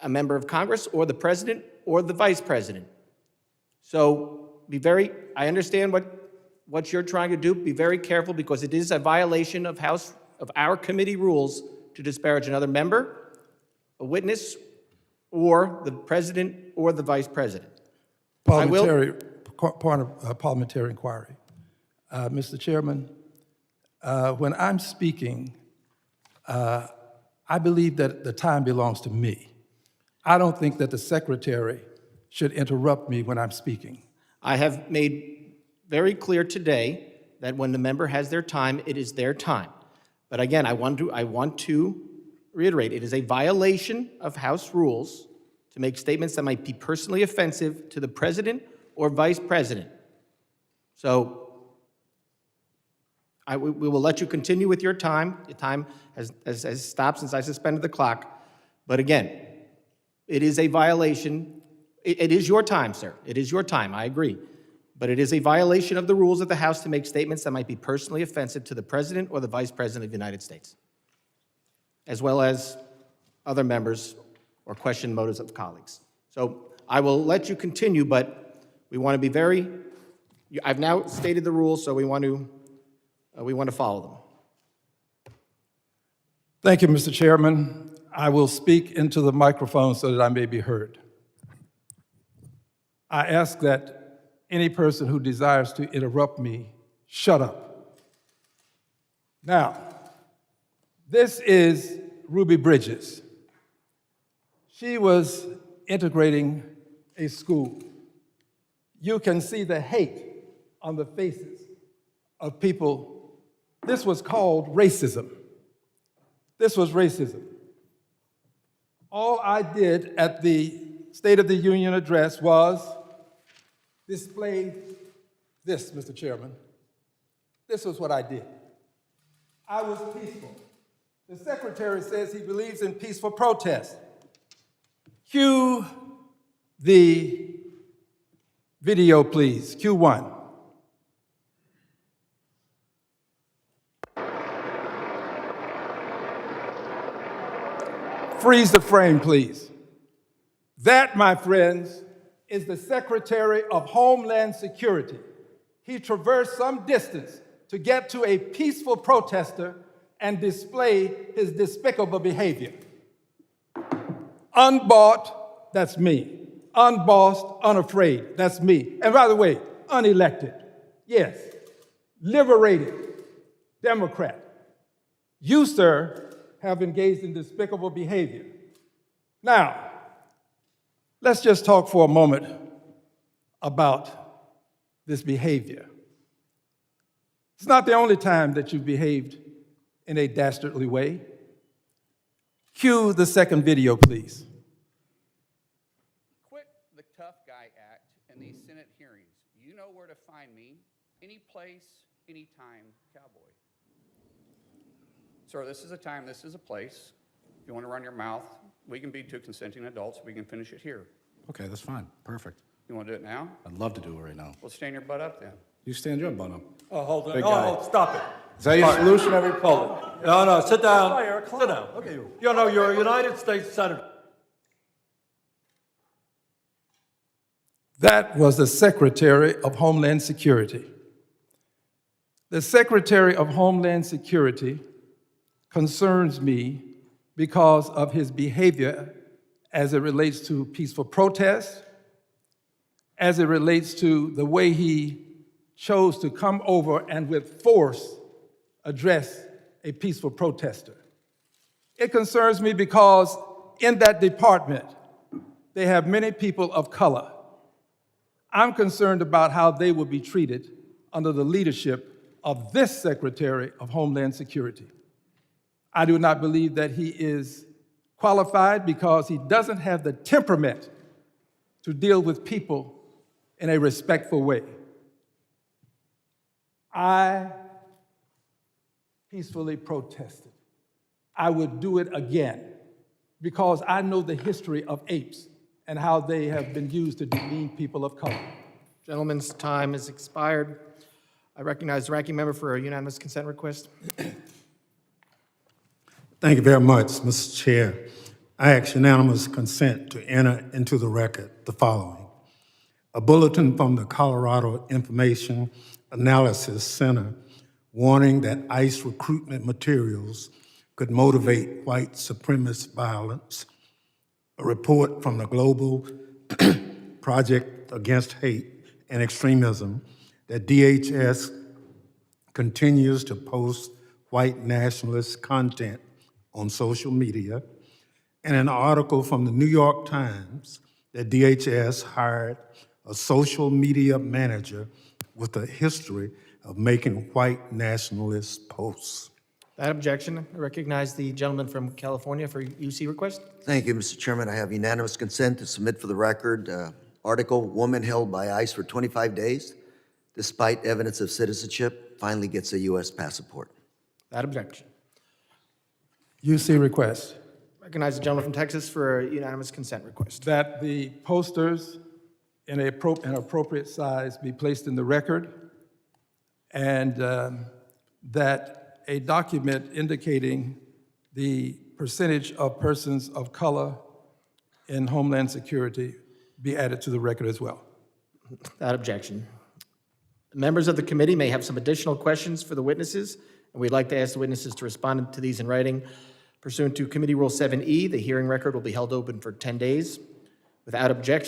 a member of Congress or the president or the vice president. So I understand what you're trying to do. Be very careful because it is a violation of our committee rules to disparage another member, a witness, or the president or the vice president. Point of parliamentary inquiry. Mr. Chairman, when I'm speaking, I believe that the time belongs to me. I don't think that the secretary should interrupt me when I'm speaking. I have made very clear today that when the member has their time, it is their time. But again, I want to reiterate, it is a violation of House rules to make statements that might be personally offensive to the president or vice president. So we will let you continue with your time. Your time has stopped since I suspended the clock. But again, it is a violation. It is your time, sir. It is your time, I agree. But it is a violation of the rules of the House to make statements that might be personally offensive to the president or the vice president of the United States, as well as other members or question motives of colleagues. So I will let you continue, but we want to be very, I've now stated the rules, so we want to follow them. Thank you, Mr. Chairman. I will speak into the microphone so that I may be heard. I ask that any person who desires to interrupt me, shut up. Now, this is Ruby Bridges. She was integrating a school. You can see the hate on the faces of people. This was called racism. This was racism. All I did at the State of the Union address was display this, Mr. Chairman. This was what I did. I was peaceful. The Secretary says he believes in peaceful protest. Cue the video, please. Cue one. Freeze the frame, please. That, my friends, is the Secretary of Homeland Security. He traversed some distance to get to a peaceful protester and display his despicable behavior. Unbought, that's me. Unbossed, unafraid, that's me. And by the way, unelected, yes. Liberated, Democrat. You, sir, have engaged in despicable behavior. Now, let's just talk for a moment about this behavior. It's not the only time that you've behaved in a dastardly way. Cue the second video, please. Quit the tough guy act in these Senate hearings. You know where to find me. Any place, anytime, cowboy. Sir, this is a time, this is a place. If you want to run your mouth, we can be two consenting adults. We can finish it here. Okay, that's fine. Perfect. You want to do it now? I'd love to do it right now. Well, stand your butt up then. You stand your butt up. Oh, hold on. Big Oh, guy. oh, stop it. Is that your solution every poll? No, no, sit down. Hi, Eric. Sit down. Look at you. You know, you're a United States Senator. That was the Secretary of Homeland Security. The Secretary of Homeland Security concerns me because of his behavior as it relates to peaceful protest, as it relates to the way he chose to come over and with force address a peaceful protester. It concerns me because in that department, they have many people of color. I'm concerned about how they will be treated under the leadership of this Secretary of Homeland Security. I do not believe that he is qualified because he doesn't have the temperament to deal with people in a respectful way. I peacefully protested. I would do it again because I know the history of apes and how they have been used to demean people of color. Gentleman's time has expired. I recognize the ranking member for a unanimous consent request. Thank you very much, Mr. Chair. I ask unanimous consent to enter into the record the following. A bulletin from the Colorado Information Analysis Center warning that ICE recruitment materials could motivate white supremacist violence. A report from the Global Project Against Hate and Extremism that DHS continues to post white nationalist content on social media, and an article from the New York Times that DHS hired a social media manager with a history of making white nationalist posts. Without objection, I recognize the gentleman from California for UC request. Thank you, Mr. Chairman. I have unanimous consent to submit for the record article, woman held by ICE for 25 days, despite evidence of citizenship, finally gets a U.S. passport. Without objection. UC request Recognize the gentleman from Texas for a unanimous consent request. that the posters in an appropriate size be placed in the record, and that a document indicating the percentage of persons of color in Homeland Security be added to the record as well. Without objection. Members of the committee may have some additional questions for the witnesses, and we'd like to ask the witnesses to respond to these in writing. Pursuant to Committee Rule 7E, the hearing record will be held open for 10 days. Without objection,